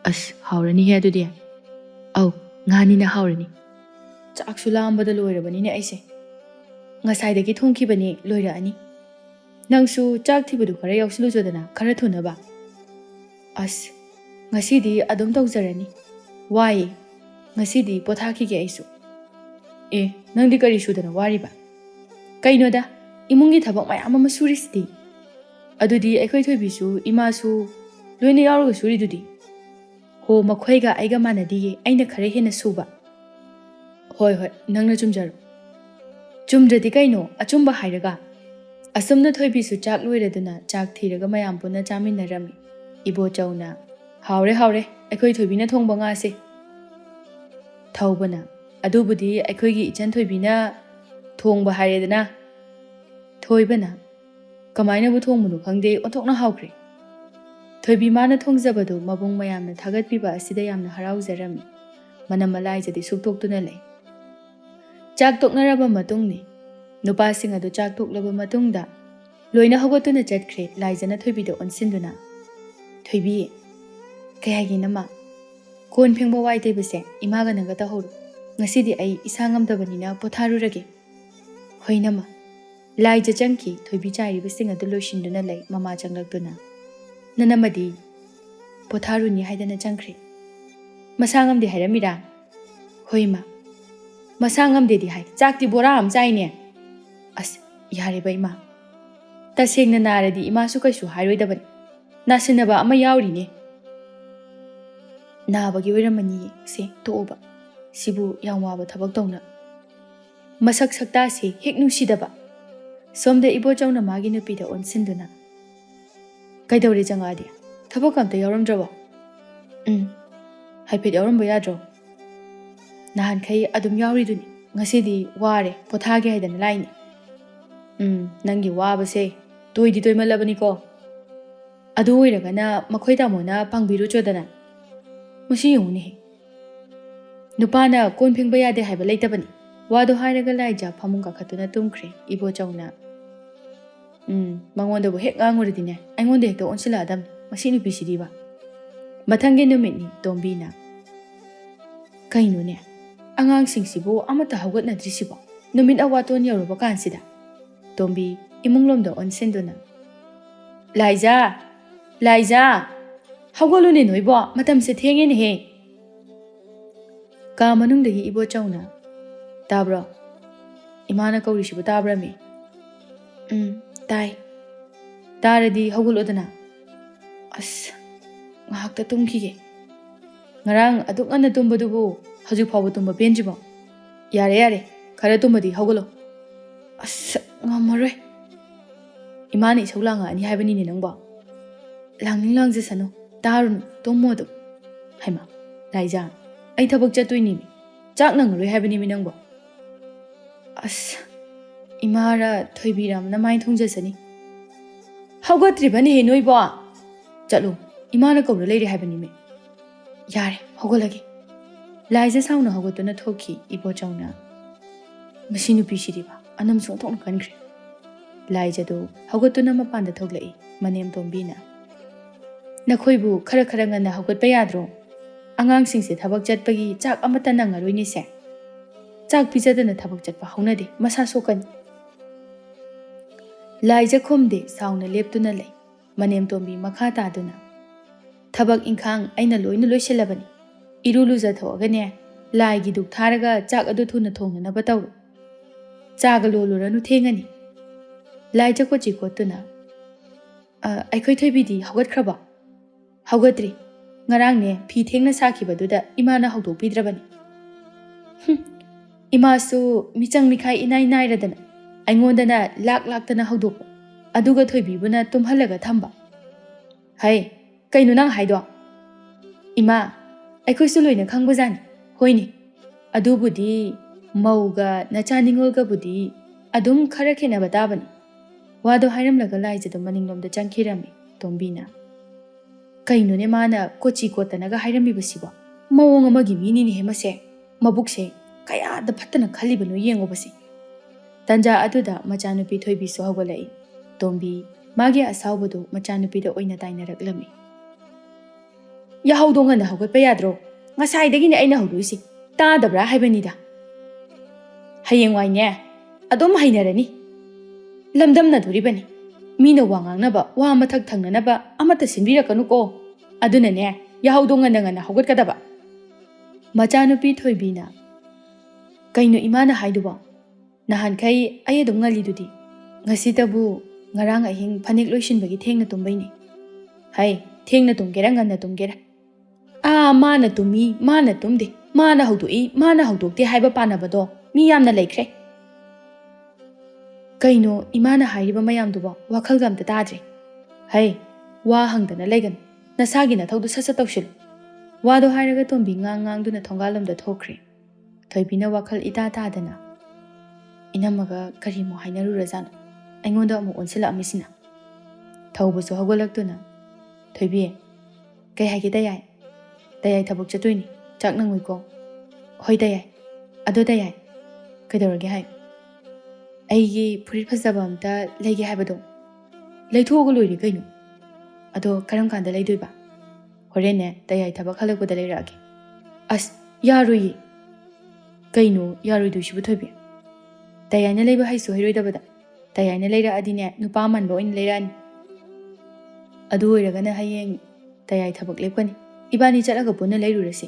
ꯑꯁ ꯍꯥꯎꯔꯅꯤꯍꯦ ꯑꯗꯨꯗꯤ ꯑꯧ ꯉꯥꯅꯤꯅ ꯍꯥꯎꯔꯅꯤ ꯆꯥꯛꯁꯨ ꯂꯥꯝꯕꯗ ꯂꯣꯏꯔꯕꯅꯤꯅꯦ ꯑꯩꯁꯦ ꯉꯁꯥꯏꯗꯒꯤ ꯊꯣꯡꯈꯤꯕꯅꯤ ꯂꯣꯏꯔꯛꯑꯅꯤ ꯅꯪꯁꯨ ꯆꯥꯛ ꯊꯤꯕꯗꯨ ꯈꯔ ꯌꯥꯎꯁꯤꯜꯂꯨꯖꯗꯅ ꯈꯔ ꯊꯨꯅꯕ ꯑꯁ ꯉꯁꯤꯗꯤ ꯑꯗꯨꯝ ꯇꯧꯖꯔꯅꯤ ꯋꯥꯏꯌꯦ ꯉꯁꯤꯗꯤ ꯄꯣꯊꯥꯈꯤꯒꯦ ꯑꯩꯁꯨ ꯑꯦ ꯅꯪꯗꯤ ꯀꯔꯤ ꯁꯨꯗꯅ ꯋꯥꯔꯤꯕ ꯀꯩꯅꯣꯗ ꯏꯃꯨꯡꯒꯤ ꯊꯕꯛ ꯃꯌꯥꯝ ꯑꯃ ꯁꯨꯔꯤꯁꯤꯗꯤ ꯑꯗꯨꯗꯤ ꯑꯩꯈꯣꯏ ꯊꯣꯏꯕꯤꯁꯨ ꯏꯃꯥꯁꯨ ꯂꯣꯏꯅ ꯌꯥꯎꯔꯒ ꯁꯨꯔꯤꯗꯨꯗꯤ ꯍꯣ ꯃꯈꯣꯏꯒ ꯑꯩꯒ ꯃꯥꯟꯅꯗꯤꯌꯦ ꯑꯩꯅ ꯈꯔ ꯍꯦꯟꯅ ꯁꯨꯕ ꯍꯣꯏ ꯍꯣꯏ ꯅꯪꯅ ꯆꯨꯝꯖꯔꯣ ꯆꯨꯝꯗ꯭ꯔꯗꯤ ꯀꯩꯅꯣ ꯑꯆꯨꯝꯕ ꯍꯥꯏꯔꯒ ꯑꯁꯨꯝꯅ ꯊꯣꯏꯕꯤꯁꯨ ꯆꯥꯛ ꯂꯣꯏꯔꯗꯨꯅ ꯆꯥꯛ ꯊꯤꯔꯒ ꯃꯌꯥꯝ ꯄꯨꯟꯅ ꯆꯥꯃꯤꯟꯅꯔꯝꯃꯤ ꯏꯕꯣꯆꯧꯅ ꯍꯥꯎꯔꯦ ꯍꯥꯎꯔꯦ ꯑꯩꯈꯣꯏ ꯊꯣꯏꯕꯤꯅ ꯊꯣꯡꯕ ꯉꯥꯁꯦ ꯊꯧꯕꯅ ꯑꯗꯨꯕꯨꯗꯤ ꯑꯩꯈꯣꯏꯒꯤ ꯏꯆꯟ ꯊꯣꯏꯕꯤꯅ ꯊꯣꯡꯕ ꯍꯥꯏꯔꯦꯗꯅ ꯊꯣꯏꯕꯅ ꯀꯃꯥꯏꯅꯕꯨ ꯊꯣꯡꯕꯅꯣ ꯈꯪꯗꯦ ꯑꯣꯟꯊꯣꯛꯅ ꯍꯥꯎꯈ꯭ꯔꯦ ꯊꯣꯏꯕꯤ ꯃꯥꯅ ꯊꯣꯡꯖꯕꯗꯨ ꯃꯕꯨꯡ ꯃꯌꯥꯝꯅ ꯊꯥꯒꯠꯄꯤꯕ ꯑꯁꯤꯗ ꯌꯥꯝꯅ ꯍꯔꯥꯎꯖꯔꯝꯃꯤ ꯃꯅꯝ ꯃꯂꯥꯏꯖꯗꯤ ꯁꯨꯛꯇꯣꯛꯇꯨꯅ ꯂꯩ ꯆꯥꯛ ꯇꯣꯛꯅꯔꯕ ꯃꯇꯨꯡꯅꯤ ꯅꯨꯄꯥꯁꯤꯡ ꯑꯗꯨ ꯆꯥꯛ ꯇꯣꯛꯂꯕ ꯃꯇꯨꯡꯗ ꯂꯣꯏꯅ ꯍꯧꯒꯠꯇꯨꯅ ꯆꯠꯈ꯭ꯔꯦ ꯂꯥꯏꯖꯅ ꯊꯣꯏꯕꯤꯗ ꯑꯣꯟꯁꯤꯟꯗꯨꯅ ꯊꯣꯏꯕꯤ ꯀꯩ ꯍꯥꯏꯒꯦ ꯅꯃ ꯀꯣꯟ ꯐꯦꯡꯕ ꯋꯥꯏ ꯇꯩꯕꯁꯦ ꯏꯃꯥꯒ ꯅꯪꯒ ꯇꯧꯍꯧꯔꯣ ꯉꯁꯤꯗꯤ ꯑꯩ ꯏꯁꯥ ꯉꯝꯗꯕꯅꯤꯅ ꯄꯣꯊꯥꯔꯨꯔꯒꯦ ꯍꯣꯏ ꯅꯃ ꯂꯥꯏꯖ ꯆꯪꯈꯤ ꯊꯣꯏꯕꯤ ꯆꯥꯏꯔꯤꯕꯁꯤꯡ ꯑꯗꯨ ꯂꯣꯏꯁꯤꯟꯗꯨꯅ ꯂꯩ ꯃꯃꯥ ꯆꯪꯂꯛꯇꯨꯅ ꯅꯅꯝꯃꯗꯤ ꯄꯣꯊꯥꯔꯨꯅꯤ ꯍꯥꯏꯗꯅ ꯆꯪꯈ꯭ꯔꯦ ꯃꯁꯥ ꯉꯝꯗꯦ ꯍꯥꯏꯔꯝꯃꯤꯔꯥ ꯍꯣꯏ ꯏꯃꯥ ꯃꯁꯥ ꯉꯝꯗꯦꯗꯤ ꯍꯥꯏ ꯆꯥꯛꯇꯤ ꯕꯣꯔꯥ ꯑꯃ ꯆꯥꯏꯅꯦ ꯑꯁ ꯌꯥꯔꯦꯕ ꯏꯃꯥ ꯇꯁꯦꯡꯅ ꯅꯥꯔꯗꯤ ꯏꯃꯥꯁꯨ ꯀꯩꯁꯨ ꯍꯥꯏꯔꯣꯏꯗꯕꯅꯤ ꯅꯥꯁꯤꯟꯅꯕ ꯑꯃ ꯌꯥꯎꯔꯤꯅꯦ ꯅꯥꯕꯒꯤ ꯑꯣꯏꯔꯝꯃꯅꯤꯌꯦ ꯁꯦ ꯇꯣꯛꯑꯣꯕ ꯁꯤꯕꯨ ꯌꯥꯝ ꯋꯥꯕ ꯊꯕꯛ ꯇꯧꯅ ꯃꯁꯛ ꯁꯛꯇꯥꯁꯦ ꯍꯦꯛ ꯅꯨꯡꯁꯤꯗꯕ ꯁꯣꯝꯗ ꯏꯕꯣꯆꯧꯅ ꯃꯥꯒꯤ ꯅꯨꯄꯤꯗ ꯑꯣꯟꯁꯤꯟꯗꯨꯅ ꯀꯩꯗꯧꯔꯦ ꯆꯪꯉꯛꯑꯗꯤ ꯊꯕꯛ ꯑꯝꯇ ꯌꯥꯎꯔꯝꯗ꯭ꯔꯕꯣ ꯍꯥꯏꯐꯦꯠ ꯌꯥꯎꯔꯝꯕ ꯌꯥꯗ꯭ꯔꯣ ꯅꯍꯥꯟꯈꯩ ꯑꯗꯨꯝ ꯌꯥꯎꯔꯤꯗꯨꯅꯤ ꯉꯁꯤꯗꯤ ꯋꯥꯔꯦ ꯄꯣꯊꯥꯒꯦ ꯍꯥꯏꯗꯅ ꯂꯥꯛꯏꯅꯤ ꯅꯪꯒꯤ ꯋꯥꯕꯁꯦ ꯇꯣꯏꯗꯤ ꯇꯣꯏꯃꯜꯂꯕꯅꯤꯀꯣ ꯑꯗꯨ ꯑꯣꯏꯔꯒꯅ ꯃꯈꯣꯏ ꯇꯥꯃꯣꯅ ꯄꯥꯡꯕꯤꯔꯨꯆꯣꯗꯅ ꯃꯁꯤ ꯌꯦꯡꯉꯨꯅꯦꯍꯦ ꯅꯨꯄꯥꯅ ꯀꯣꯟ ꯐꯦꯡꯕ ꯌꯥꯗꯦ ꯍꯥꯏꯕ ꯂꯩꯇꯕꯅꯤ ꯋꯥꯗꯣ ꯍꯥꯏꯔꯒ ꯂꯥꯏꯖ ꯐꯃꯨꯡ ꯀꯥꯈꯠꯇꯨꯅ ꯇꯨꯝꯈ꯭ꯔꯦ ꯏꯕꯣꯆꯧꯅ ꯃꯉꯣꯟꯗꯕꯨ ꯍꯦꯛ ꯉꯥꯡꯉꯨꯔꯗꯤꯅꯦ ꯑꯩꯉꯣꯟꯗ ꯍꯦꯛꯇ ꯑꯣꯟꯁꯤꯜꯂꯛꯑꯗꯝꯅꯤ ꯃꯁꯤ ꯅꯨꯄꯤꯁꯤꯗꯤꯕ ꯃꯊꯪꯒꯤ ꯅꯨꯃꯤꯠꯅꯤ ꯇꯣꯝꯕꯤꯅ ꯀꯩꯅꯣꯅꯦ ꯑꯉꯥꯡꯁꯤꯡꯁꯤꯕꯨ ꯑꯃꯠꯇ ꯍꯧꯒꯠꯅꯗ꯭ꯔꯤꯁꯤꯕꯣ ꯅꯨꯃꯤꯠ ꯑꯋꯥꯇꯣꯟ ꯌꯧꯔꯕ ꯀꯥꯟꯁꯤꯗ ꯇꯣꯝꯕꯤ ꯏꯃꯨꯡꯂꯣꯝꯗ ꯑꯣꯟꯁꯤꯟꯗꯨꯅ ꯂꯥꯏꯖꯥ ꯂꯥꯏꯖꯥ ꯍꯧꯒꯠꯂꯨꯅꯦ ꯅꯣꯏꯕꯣ ꯃꯇꯝꯁꯦ ꯊꯦꯡꯉꯦꯅꯦꯍꯦ ꯀꯥ ꯃꯅꯨꯡꯗꯒꯤ ꯏꯕꯣꯆꯧꯅ ꯇꯥꯕ꯭ꯔꯣ ꯏꯃꯥꯅ ꯀꯧꯔꯤꯁꯤꯕꯨ ꯇꯥꯕ꯭ꯔꯃꯤ ꯇꯥꯏ ꯇꯥꯔꯗꯤ ꯍꯧꯒꯠꯂꯣꯗꯅ ꯑꯁ ꯉꯥꯏꯍꯥꯛꯇ ꯇꯨꯝꯈꯤꯒꯦ ꯉꯔꯥꯡ ꯑꯗꯨꯛ ꯉꯟꯅ ꯇꯨꯝꯕꯗꯨꯕꯨ ꯍꯧꯖꯤꯛ ꯐꯥꯎꯕ ꯇꯨꯝꯕ ꯄꯦꯟꯗ꯭ꯔꯤꯕꯣ ꯌꯥꯔꯦ ꯌꯥꯔꯦ ꯈꯔ ꯇꯨꯝꯃꯗꯤ ꯍꯧꯒꯠꯂꯣ ꯑꯁ ꯉꯝꯃꯔꯣꯏ ꯏꯃꯥꯅ ꯏꯁꯧ ꯂꯥꯡꯉꯛꯑꯅꯤ ꯍꯥꯏꯕꯅꯤꯅꯦ ꯅꯪꯕꯣ ꯂꯥꯡꯅꯤꯡ ꯂꯥꯡꯖꯁꯅꯨ ꯇꯥꯔꯨꯅꯨ ꯇꯨꯝꯃꯣ ꯑꯗꯨꯝ ꯍꯩꯃꯥ ꯂꯥꯏꯖꯥ ꯑꯩ ꯊꯕꯛ ꯆꯠꯇꯣꯏꯅꯤꯃꯤ ꯆꯥꯛ ꯅꯪꯉꯔꯣꯏ ꯍꯥꯏꯕꯅꯤꯃꯤ ꯅꯪꯕꯣ ꯑꯁ ꯏꯃꯥꯔ ꯊꯣꯏꯕꯤꯔꯝꯅ ꯃꯥꯏ ꯊꯣꯡꯖꯁꯅꯤ ꯍꯧꯒꯠꯇ꯭ꯔꯤꯕꯅꯦꯍꯦ ꯅꯣꯏꯕꯣ ꯆꯠꯂꯣ ꯏꯃꯥꯅ ꯀꯧꯔ ꯂꯩꯔꯦ ꯍꯥꯏꯕꯅꯤꯃꯤ ꯌꯥꯔꯦ ꯍꯧꯒꯠꯂꯒꯦ ꯂꯥꯏꯖ ꯁꯥꯎꯅ ꯍꯧꯒꯠꯇꯨꯅ ꯊꯣꯛꯈꯤ ꯏꯕꯣꯆꯧꯅ ꯃꯁꯤ ꯅꯨꯄꯤꯁꯤꯗꯤꯕ ꯑꯅꯝ ꯁꯣꯟꯊꯣꯛꯅ ꯀꯟꯈ꯭ꯔꯦ ꯂꯥꯏꯖꯗꯨ ꯍꯧꯒꯠꯇꯨꯅ ꯃꯄꯥꯟꯗ ꯊꯣꯛꯂꯛꯏ ꯃꯅꯦꯝꯇꯣꯝꯕꯤꯅ ꯅꯈꯣꯏꯕꯨ ꯈꯔ ꯈꯔ ꯉꯟꯅ ꯍꯧꯒꯠꯄ ꯌꯥꯗ꯭ꯔꯣ ꯑꯉꯥꯡꯁꯤꯡꯁꯦ ꯊꯕꯛ ꯆꯠꯄꯒꯤ ꯆꯥꯛ ꯑꯃꯠꯇ ꯅꯪꯉꯔꯣꯏꯅꯤꯁꯦ ꯆꯥꯛ ꯄꯤꯖꯗꯅ ꯊꯕꯛ ꯆꯠꯄ ꯍꯧꯅꯗꯦ ꯃꯁꯥ ꯁꯣꯛꯀꯅꯤ ꯂꯥꯏꯖ ꯈꯨꯝꯗꯦ ꯁꯥꯎꯅ ꯂꯦꯞꯇꯨꯅ ꯂꯩ ꯃꯅꯦꯝꯇꯣꯝꯕꯤ ꯃꯈꯥ ꯇꯥꯗꯨꯅ ꯊꯕꯛ ꯏꯪꯈꯥꯡ ꯑꯩꯅ ꯂꯣꯏꯅ ꯂꯣꯏꯁꯤꯜꯂꯕꯅꯤ ꯏꯔꯨ ꯂꯨꯖꯊꯣꯛꯑꯒꯅꯦ ꯂꯥꯏꯒꯤ ꯗꯨꯛ ꯊꯥꯔꯒ ꯆꯥꯛ ꯑꯗꯨ ꯊꯨꯅ ꯊꯣꯡꯅꯅꯕ ꯇꯧꯔꯣ ꯆꯥꯒ ꯂꯣꯜꯂꯨꯔꯅꯨ ꯊꯦꯡꯉꯅꯤ ꯂꯥꯏꯖ ꯀꯣꯆꯤ ꯀꯣꯠꯇꯨꯅ ꯑꯩꯈꯣꯏ ꯊꯣꯏꯕꯤꯗꯤ ꯍꯧꯒꯠꯈ꯭ꯔꯕꯣ ꯍꯧꯒꯠꯇ꯭ꯔꯤ ꯉꯔꯥꯡꯅꯦ ꯐꯤ ꯊꯦꯡꯅ ꯁꯥꯈꯤꯕꯗꯨꯗ ꯏꯃꯥꯅ ꯍꯧꯗꯣꯛꯄꯤꯗ꯭ꯔꯕꯅꯤ ꯏꯃꯥꯁꯨ ꯃꯤꯆꯪ ꯃꯤꯈꯥꯏ ꯏꯅꯥꯏ ꯅꯥꯏꯔꯗꯅ ꯑꯩꯉꯣꯟꯗꯅ ꯂꯥꯛꯇꯅ ꯍꯧꯗꯣꯛꯄ ꯑꯗꯨꯒ ꯊꯣꯏꯕꯤꯕꯨꯅ ꯇꯨꯝꯍꯜꯂꯒ ꯊꯝꯕ ꯍꯩ ꯀꯩꯅꯣ ꯅꯪ ꯍꯥꯏꯗꯣ ꯏꯃꯥ ꯑꯩꯈꯣꯏꯁꯨ ꯂꯣꯏꯅ ꯈꯪꯕꯖꯥꯠꯅꯤ ꯍꯣꯏꯅꯦ ꯑꯗꯨꯕꯨꯗꯤ ꯃꯧꯒ ꯅꯆꯥ ꯅꯤꯉꯣꯜꯒꯕꯨꯗꯤ ꯑꯗꯨꯝ ꯈꯔ ꯈꯦꯠꯅꯕ ꯇꯥꯕꯅꯤ ꯋꯥꯗꯣ ꯍꯥꯏꯔꯝꯂꯒ ꯂꯥꯏꯖꯗꯣ ꯃꯅꯤꯡꯂꯣꯝꯗ ꯆꯪꯈꯤꯔꯝꯃꯤ ꯇꯣꯝꯕꯤꯅ ꯀꯩꯅꯣꯅꯦ ꯃꯥꯅ ꯀꯣꯆꯤ ꯀꯣꯠꯇꯅꯒ ꯍꯥꯏꯔꯝꯃꯤꯕꯁꯤꯕꯣ ꯃꯑꯣꯡ ꯑꯃꯒꯤ ꯃꯤꯅꯤꯅꯦꯍꯦ ꯃꯁꯦ ꯃꯕꯨꯛꯁꯦ ꯀꯌꯥꯗ ꯐꯠꯇꯅ ꯈꯜꯂꯤꯕꯅꯣ ꯌꯦꯡꯉꯨꯕꯁꯦ ꯇꯟꯖꯥ ꯑꯗꯨꯗ ꯃꯆꯥꯅꯨꯄꯤ ꯊꯣꯏꯕꯤꯁꯨ ꯍꯧꯒꯠꯂꯛꯏ ꯇꯣꯝꯕꯤ ꯃꯥꯒꯤ ꯑꯁꯥꯎꯕꯗꯨ ꯃꯆꯥꯅꯨꯄꯤꯗ ꯑꯣꯏꯅ ꯇꯥꯏꯅꯔꯛꯂꯝꯃꯤ ꯌꯥꯍꯧꯗꯣ ꯉꯟꯅ ꯍꯧꯒꯠꯄ ꯌꯥꯗ꯭ꯔꯣ ꯉꯁꯥꯏꯗꯒꯤꯅꯦ ꯑꯩꯅ ꯍꯧꯗꯣꯏꯁꯤ ꯇꯥꯗꯕ꯭ꯔꯥ ꯍꯥꯏꯕꯅꯤꯗ ꯍꯌꯦꯡꯋꯥꯏꯅꯦ ꯑꯗꯨꯝ ꯍꯩꯅꯔꯅꯤ ꯂꯝꯗꯝꯅꯗꯣꯔꯤꯕꯅꯤ ꯃꯤꯅ ꯋꯥ ꯉꯥꯡꯅꯕ ꯋꯥ ꯃꯊꯛ ꯊꯪꯅꯅꯕ ꯑꯃꯠꯇ ꯁꯤꯟꯕꯤꯔꯛꯀꯅꯨꯀꯣ ꯑꯗꯨꯅꯅꯦ ꯌꯥꯍꯧꯗꯣ ꯉꯟꯅ ꯍꯧꯒꯠꯀꯗꯕ ꯃꯆꯥꯅꯨꯄꯤ ꯊꯣꯏꯕꯤꯅ ꯀꯩꯅꯣ ꯏꯃꯥꯅ ꯍꯥꯏꯗꯨꯕꯣ ꯅꯍꯥꯟꯈꯩ ꯑꯩ ꯑꯗꯨꯝ ꯉꯜꯂꯤꯗꯨꯗꯤ ꯉꯁꯤꯇꯕꯨ ꯉꯔꯥꯡ ꯑꯍꯤꯡ ꯐꯅꯦꯛ ꯂꯣꯏꯁꯤꯟꯕꯒꯤ ꯊꯦꯡꯅ ꯇꯨꯝꯕꯩꯅꯤ ꯍꯩ ꯊꯦꯡꯅ ꯇꯨꯝꯒꯦꯔꯥ ꯉꯟꯅ ꯇꯨꯝꯒꯦꯔꯥ ꯃꯥꯅ ꯇꯨꯝꯃꯤ ꯃꯥꯅ ꯇꯨꯝꯗꯦ ꯃꯥꯅ ꯍꯧꯗꯣꯛꯏ ꯃꯥꯅ ꯍꯧꯗꯣꯛꯇꯦ ꯍꯥꯏꯕ パꯅꯕꯗꯣ ꯃꯤ ꯌꯥꯝꯅ ꯂꯩꯈ꯭ꯔꯦ ꯀꯩꯅꯣ ꯏꯃꯥꯅ ꯍꯥꯏꯔꯤꯕ ꯃꯌꯥꯝꯗꯨꯕꯣ ꯋꯥꯈꯜꯒ ꯑꯝꯇ ꯇꯥꯗ꯭ꯔꯦ ꯍꯩ ꯋꯥ ꯍꯪꯗꯅ ꯂꯩꯒꯅꯨ ꯅꯁꯥꯒꯤ ꯅꯊꯧꯗꯨ ꯁꯠ ꯇꯧꯁꯤꯜꯂꯨ ꯋꯥꯗꯣ ꯍꯥꯏꯔꯒ ꯇꯣꯝꯕꯤ ꯉꯥꯡꯗꯨꯅ ꯊꯣꯡꯒꯥꯜꯂꯣꯝꯗ ꯊꯣꯛꯈ꯭ꯔꯦ ꯊꯣꯏꯕꯤꯅ ꯋꯥꯈꯜ ꯏꯇꯥ ꯇꯥꯗꯅ ꯏꯅꯝꯃꯒ ꯀꯔꯤꯃꯨꯛ ꯍꯥꯏꯅꯔꯨꯔꯖꯥꯠꯅꯣ ꯑꯩꯉꯣꯟꯗ ꯑꯃꯨꯛ ꯑꯣꯟꯁꯤꯜꯂꯛꯑꯝꯃꯤꯁꯤꯅ ꯊꯧꯕꯁꯨ ꯍꯧꯒꯠꯂꯛꯇꯨꯅ ꯊꯣꯏꯕꯤ ꯀꯩ ꯍꯥꯏꯒꯦ ꯇꯌꯥꯏ ꯊꯕꯛ ꯆꯠꯇꯣꯏꯅꯤ ꯆꯥꯛ ꯅꯪꯉꯣꯏꯀꯣ ꯍꯣꯏ ꯇꯌꯥꯏ ꯑꯗꯣ ꯇꯌꯥꯏ ꯀꯩꯗꯧꯔꯒꯦ ꯍꯥꯏ ꯑꯩꯒꯤ ꯐꯨꯔꯤꯠ ꯐꯖꯕ ꯑꯝꯇ ꯂꯩꯒꯦ ꯍꯥꯏꯕꯗꯣ ꯂꯩꯊꯣꯛꯑꯒ ꯂꯣꯏꯔꯦ ꯀꯩꯅꯣ ꯑꯗꯣ ꯀꯔꯝ ꯀꯥꯟꯗ ꯂꯩꯗꯣꯏꯕ ꯍꯣꯔꯦꯟꯅꯦ ꯇꯌꯥꯏ ꯊꯕꯛ ꯍꯜꯂꯛꯄꯗ ꯂꯩꯔꯛꯑꯒꯦ ꯑꯁ ꯌꯥꯔꯣꯏꯌꯦ ꯀꯩꯅꯣ ꯌꯥꯔꯣꯏꯗꯣꯏꯁꯤꯕꯨ ꯊꯣꯏꯕꯤ ꯇꯌꯥꯏꯅ ꯂꯩꯕ ꯍꯩꯁꯨ ꯍꯩꯔꯣꯏꯗꯕꯗ ꯇꯌꯥꯏꯅ ꯂꯩꯔꯛꯑꯗꯤꯅꯦ ꯅꯨꯄꯥ ꯃꯥꯟꯕ ꯑꯣꯏꯅ ꯂꯩꯔꯛꯑꯅꯤ ꯑꯗꯨ ꯑꯣꯏꯔꯒꯅ ꯍꯌꯦꯡ ꯇꯌꯥꯏ ꯊꯕꯛ ꯂꯦꯞꯀꯅꯤ ꯏꯕꯥꯅꯤ ꯆꯠꯂꯒ ꯄꯨꯟꯅ ꯂꯩꯔꯨꯔꯁꯤ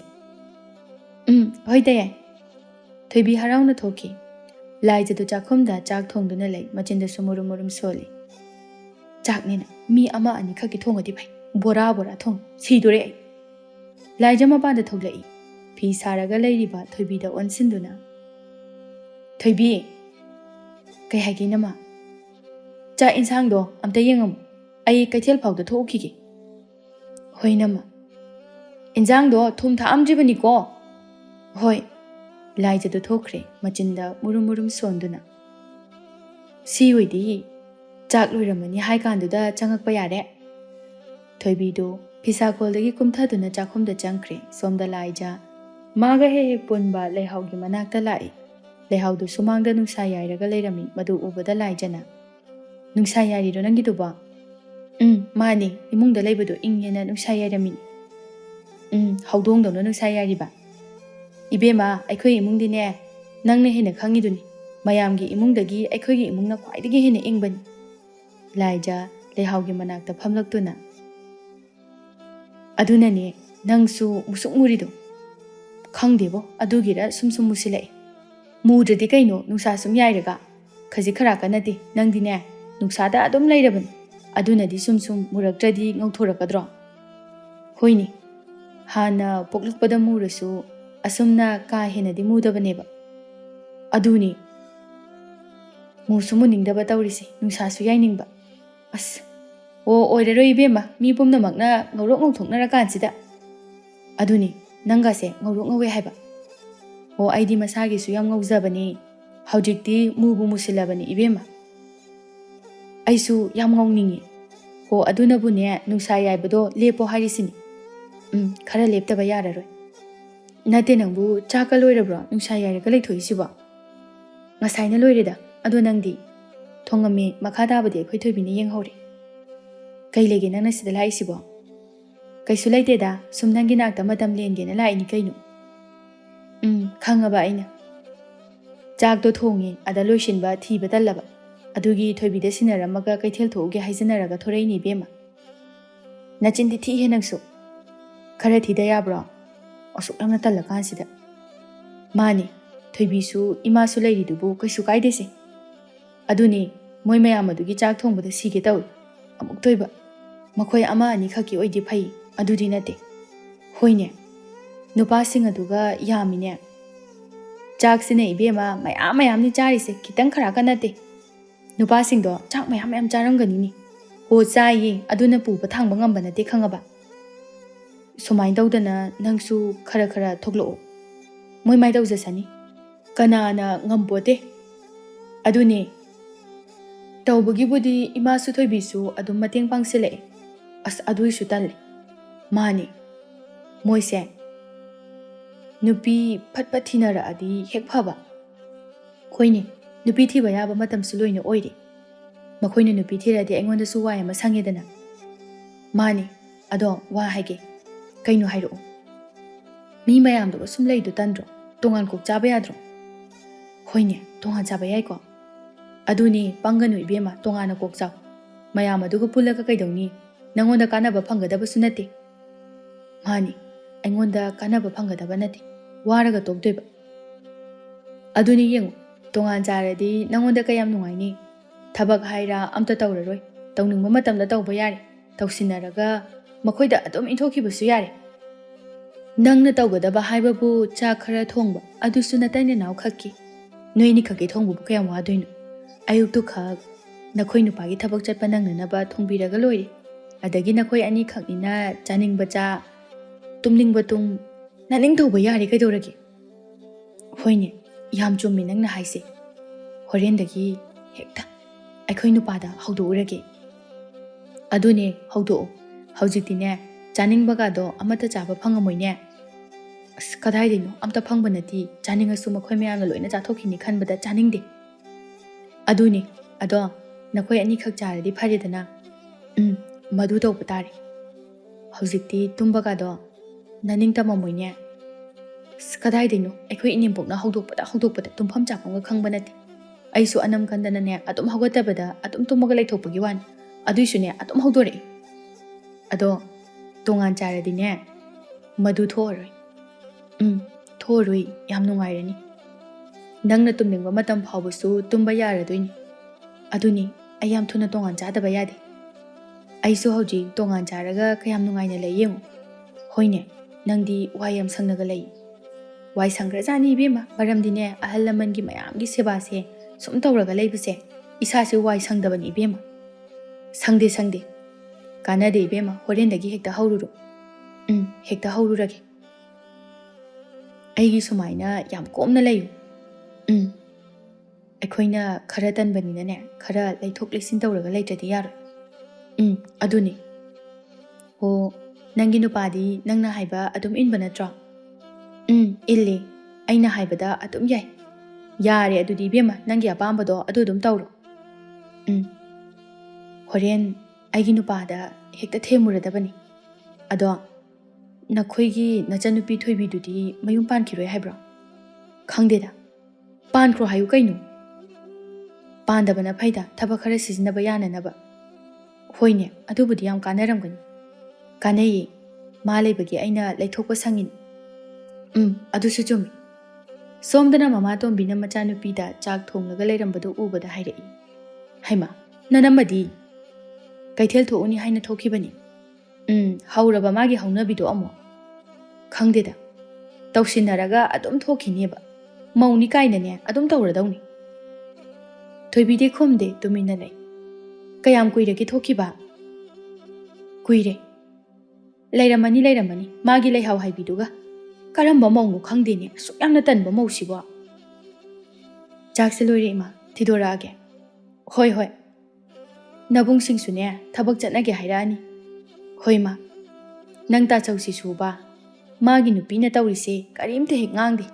ꯍꯣꯏ ꯇꯌꯥꯏ ꯊꯣꯏꯕꯤ ꯍꯔꯥꯎꯅ ꯊꯣꯛꯈꯤ ꯂꯥꯏꯖꯗꯨ ꯆꯥꯛꯈꯨꯝꯗ ꯆꯥꯛ ꯊꯣꯡꯗꯨꯅ ꯂꯩ ꯃꯆꯤꯟꯗꯁꯨ ꯃꯨꯔꯨꯝ ꯃꯨꯔꯨꯝ ꯁꯣꯜꯂꯤ ꯆꯥꯛꯅꯤꯅ ꯃꯤ ꯑꯃ ꯑꯅꯤ ꯈꯛꯀꯤ ꯊꯣꯡꯉꯗꯤ ꯐꯩ ꯕꯣꯔꯥ ꯊꯣꯡ ꯁꯤꯗꯣꯔꯦ ꯑꯩ ꯂꯥꯏꯖ ꯃꯄꯥꯟꯗ ꯊꯣꯛꯂꯛꯏ ꯐꯤ ꯁꯥꯔꯒ ꯂꯩꯔꯤꯕ ꯊꯣꯏꯕꯤꯗ ꯑꯣꯟꯁꯤꯟꯗꯨꯅ ꯊꯣꯏꯕꯤ ꯀꯩ ꯍꯥꯏꯒꯦ ꯅꯃ ꯆꯥꯛ ꯏꯟꯁꯥꯡꯗꯣ ꯑꯝꯇ ꯌꯦꯡꯉꯝꯃꯨ ꯑꯩ ꯀꯩꯊꯦꯜ ꯐꯥꯎꯗ ꯊꯣꯛꯎꯈꯤꯒꯦ ꯍꯣꯏ ꯅꯃ ꯏꯟꯖꯥꯡꯗꯣ ꯊꯨꯝ ꯊꯥꯛꯑꯝꯗ꯭ꯔꯤꯕꯅꯤꯀꯣ ꯍꯣꯏ ꯂꯥꯏꯖꯗꯨ ꯊꯣꯛꯈ꯭ꯔꯦ ꯃꯆꯤꯟꯗ ꯃꯨꯔꯨꯝ ꯃꯨꯔꯨꯝ ꯁꯣꯟꯗꯨꯅ ꯁꯤ ꯑꯣꯏꯗꯤ ꯆꯥꯛ ꯂꯣꯏꯔꯝꯃꯅꯤ ꯍꯥꯏ ꯀꯥꯟꯗꯨꯗ ꯆꯪꯉꯛꯄ ꯌꯥꯔꯦ ꯊꯣꯏꯕꯤꯗꯨ ꯐꯤꯁꯥꯀꯣꯜꯗꯒꯤ ꯀꯨꯝꯊꯗꯨꯅ ꯆꯥꯛꯈꯨꯝꯗ ꯆꯪꯈ꯭ꯔꯦ ꯁꯣꯝꯗ ꯂꯥꯏꯖ ꯃꯥꯒ ꯍꯦꯛ ꯄꯨꯟꯕ ꯂꯩꯍꯥꯎꯒꯤ ꯃꯅꯥꯛꯇ ꯂꯥꯛꯏ ꯂꯩꯍꯥꯎꯗꯨ ꯁꯨꯃꯥꯡꯗ ꯅꯨꯡꯁꯥ ꯌꯥꯏꯔꯒ ꯂꯩꯔꯝꯃꯤ ꯃꯗꯨ ꯎꯕꯗ ꯂꯥꯏꯖꯅ ꯅꯨꯡꯁꯥ ꯌꯥꯏꯔꯤꯔꯣ ꯅꯪꯒꯤꯗꯨꯕꯣ ꯃꯥꯅꯤ ꯏꯃꯨꯡꯗ ꯂꯩꯕꯗꯣ ꯏꯪꯉꯦꯅ ꯅꯨꯡꯁꯥ ꯌꯥꯏꯔꯝꯃꯤꯅꯤ ꯍꯧꯗꯣꯡꯗꯧꯅ ꯅꯨꯡꯁꯥ ꯌꯥꯏꯔꯤꯕ ꯏꯕꯦꯝꯃ ꯑꯩꯈꯣꯏ ꯏꯃꯨꯡꯗꯤꯅꯦ ꯅꯪꯅ ꯍꯦꯟꯅ ꯈꯪꯉꯤꯗꯨꯅꯤ ꯃꯌꯥꯝꯒꯤ ꯏꯃꯨꯡꯗꯒꯤ ꯑꯩꯈꯣꯏꯒꯤ ꯏꯃꯨꯡꯅ ꯈ꯭ꯋꯥꯏꯗꯒꯤ ꯍꯦꯟꯅ ꯏꯪꯕꯅꯤ ꯂꯥꯏꯖ ꯂꯩꯍꯥꯎꯒꯤ ꯃꯅꯥꯛꯇ ꯐꯝꯂꯛꯇꯨꯅ ꯑꯗꯨꯅꯅꯦ ꯅꯪꯁꯨ ꯃꯨꯁꯨꯛ ꯃꯨꯔꯤꯗꯣ ꯈꯪꯗꯦꯕꯣ ꯑꯗꯨꯒꯤꯔ ꯁꯨꯝ ꯃꯨꯁꯤꯜꯂꯛꯑꯦ ꯃꯨꯗ꯭ꯔꯗꯤ ꯀꯩꯅꯣ ꯅꯨꯡꯁꯥ ꯁꯨꯝ ꯌꯥꯏꯔꯒ ꯈꯖꯤꯛ ꯈꯔꯥꯛꯀ ꯅꯠꯇꯦ ꯅꯪꯗꯤꯅꯦ ꯅꯨꯡꯁꯥꯗ ꯑꯗꯨꯝ ꯂꯩꯔꯕꯅꯤ ꯑꯗꯨꯅꯗꯤ ꯁꯨꯝ ꯃꯨꯔꯛꯇ꯭ꯔꯗꯤ ꯉꯧꯊꯣꯔꯛꯀꯗ꯭ꯔꯣ ꯍꯣꯏꯅꯦ ꯍꯥꯟꯅ ꯄꯣꯛꯂꯛꯄꯗ ꯃꯨꯔꯁꯨ ꯑꯁꯨꯝꯅ ꯀꯥ ꯍꯦꯟꯅꯗꯤ ꯃꯨꯗꯕꯅꯦꯕ ꯑꯗꯨꯅꯤ ꯃꯨꯁꯨ ꯃꯨꯅꯤꯡꯗꯕ ꯇꯧꯔꯤꯁꯦ ꯅꯨꯡꯁꯥꯁꯨ ꯌꯥꯏꯅꯤꯡꯕ ꯑꯁ ꯑꯣꯏꯔꯔꯣꯏ ꯏꯕꯦꯝꯃ ꯃꯤ ꯄꯨꯝꯅꯃꯛꯅ ꯉꯧꯔꯣꯛ ꯉꯧꯊꯣꯛꯅꯔꯀꯥꯟꯁꯤꯗ ꯑꯗꯨꯅꯤ ꯅꯪꯒꯁꯦ ꯉꯧꯔꯣꯛ ꯉꯧꯋꯦ ꯍꯥꯏꯕ ꯑꯩꯗꯤ ꯃꯁꯥꯒꯤꯁꯨ ꯌꯥꯝ ꯉꯧꯖꯕꯅꯤ ꯍꯧꯖꯤꯛꯇꯤ ꯃꯨꯕꯨ ꯃꯨꯁꯤꯜꯂꯕꯅꯤ ꯏꯕꯦꯝꯃ ꯑꯩꯁꯨ ꯌꯥꯝ ꯉꯧꯅꯤꯡꯉꯤ ꯑꯗꯨꯅꯕꯨꯅꯦ ꯅꯨꯡꯁꯥ ꯌꯥꯏꯕꯗꯣ ꯂꯦꯞꯄꯣ ꯍꯥꯏꯔꯤꯁꯤꯅꯤ ꯈꯔ ꯂꯦꯞꯇꯕ ꯌꯥꯔꯔꯣꯏ Nate nangbu chaka loirabro nungsa yairaga leithoisibo. Ngasaina loireda ado nangdi thongame makha dabadi akhoi thoibini yenghore. Kai lege nangna sida laisibo. Kaisu laiteda sum nangi nakta matam lengena laini kainu. Khangaba aina. Chak do thongi ada loisinba thiba talaba. Adugi thoibida sinaramaga kaithel thoge haijanaraga thoraini bema. Nachindi thi henangsu. Khara thida yabro. Asuk lamna talakansida. Mani thoibisu imasu lairidubu kaisu kaidese. Aduni moi mayam adugi chak thongbada sige tawi. Amuk thoiba. Makhoi ama ani khaki oidi phai adudi nate. Hoine. Nupa sing aduga yamine. Chak sine ibema mayam ni chari se kitang khara ka nate. Nupa sing do chak mayam charangani ni. Ho chai aduna pu pathang bangam banate khangaba. Sumain daudana nangsu khara thoklo. Moi mai dau jasani. Kana na ngambote. Aduni tawbagi budi ima su thoibisu adum mateng pangsile. As adui su talle. Mani. Moise. Nupi patpat thinara adi hek phaba. Khoine nupi thiba yaba matam su loina oire. Makhoina nupi thiradi aingonda su waya ma sangedana. Mani ado wa haige. Kainu hairo. Mi mayam do sum leidu tandro. Tongan kok chaba yadro. Khoine tongan chaba yai ko. Aduni panganu ibema tongana kok chaw. Mayam aduga pulaga kaidawni. Nangonda kanaba phangadaba sunate. Mani aingonda kanaba phangadaba nate. Waraga tokdoiba. Aduni yengu tongan charadi nangonda kayam nungaini. Thabak haira amta tawraroi. Tawningba matamda tawba yare. Tawsinaraga makhoida adum inthokibasu yare. Nangna tawgadaba haibabu cha khara thongba adusu nataina naw khakki. Noini khaki thongbu kayam wadoino. Ayuk khak nakhoi nupagi thabak chatpa nangnanaba thongbiraga loire. Adagi nakhoi ani khaknina chaningba cha tumningba tum naning thawba yare kaidoragi. Hoine yam chummi nangna haise. Horendagi hekta aikhoi nupada haudo urage. Adune haudo haujiktine chaningbaga do amata chaba phangamoine. As kadaidino amta phangbanati chaningasu makhoi mayamna loina chathokini khanbada chaningde. Aduni ado nakhoi ani khak charadi pharedana. Madu tawba tare. Haujikti tumbaga do naning tamamoine. Kadaidino aikhoi inimpokna haudokpada tumpham chapamga khangbanati. Aisu anam kandana ne atum haugatabada atum tumaga laithokpagi wan. Aduisune atum haudore. Ado tongan charadi ne madu thoroi. Thoroi yam nungairani. Nangna tumningba matam phawbasu tumba yaradoini. Aduni ayam thuna tongan chadaba yade. Aisu hauji tongan charaga kayam nungaina lay yengu. Hoine nangdi wayam sangnaga lay. Wai sangra jani bema baramdine ahal lamangi mayamgi sebase sum tawraga laybase isase wai sangdabani bema. Sangde. Kanade bema horendagi hekta haururo. Hekta haururage. Aigi sumaina yam komna layu. Aikhoina khara tanbanina ne khara laithok lesin tawraga laitradi yaro. Aduni. Ho nangi nupadi nangna haiba adum inba natra. Illi aina haibada adum yai. Yare adudi bema nangi apambado adudum tawro. Horen aigi nupada hekta themuradabani. Ado nakhoigi nachanupi thoibidudi mayum pankiroi haibra. Khangdeda. Pankro hayu kainu. Pandabana phaida thabak khara sizinaba yananaba. Hoine adubudi yam kanaramgani. Kanayi ma leibagi aina laithokpa sangin. Adusu chumi. Somdana mama tombina machanupida chak thonglaga lairambadu ubada hairai. Haima nanamadi kaithel thouni haina thokibani. Hauraba magi haunabido amo. Khangdeda. Tawsinaraga adum thokineba. Mauni kainane adum tawradawni. Thoibide khomde tumina lay. Kayam kuiragi thokiba. Kuire. Lairamani magi lay haibiduga. Karamba maunu khangdene sukyamna tanba mausiba. Chakse loire ima thidorage. Hoi. Nabung singsune thabak chatnage hairani. Hoi ma. Nang ta chausi suba. ꯃꯥꯒꯤ ꯅꯨꯄꯤꯅ ꯇꯧꯔꯤꯁꯦ ꯀꯔꯤꯝꯇ ꯍꯦꯛ ꯉꯥꯡꯗꯦ.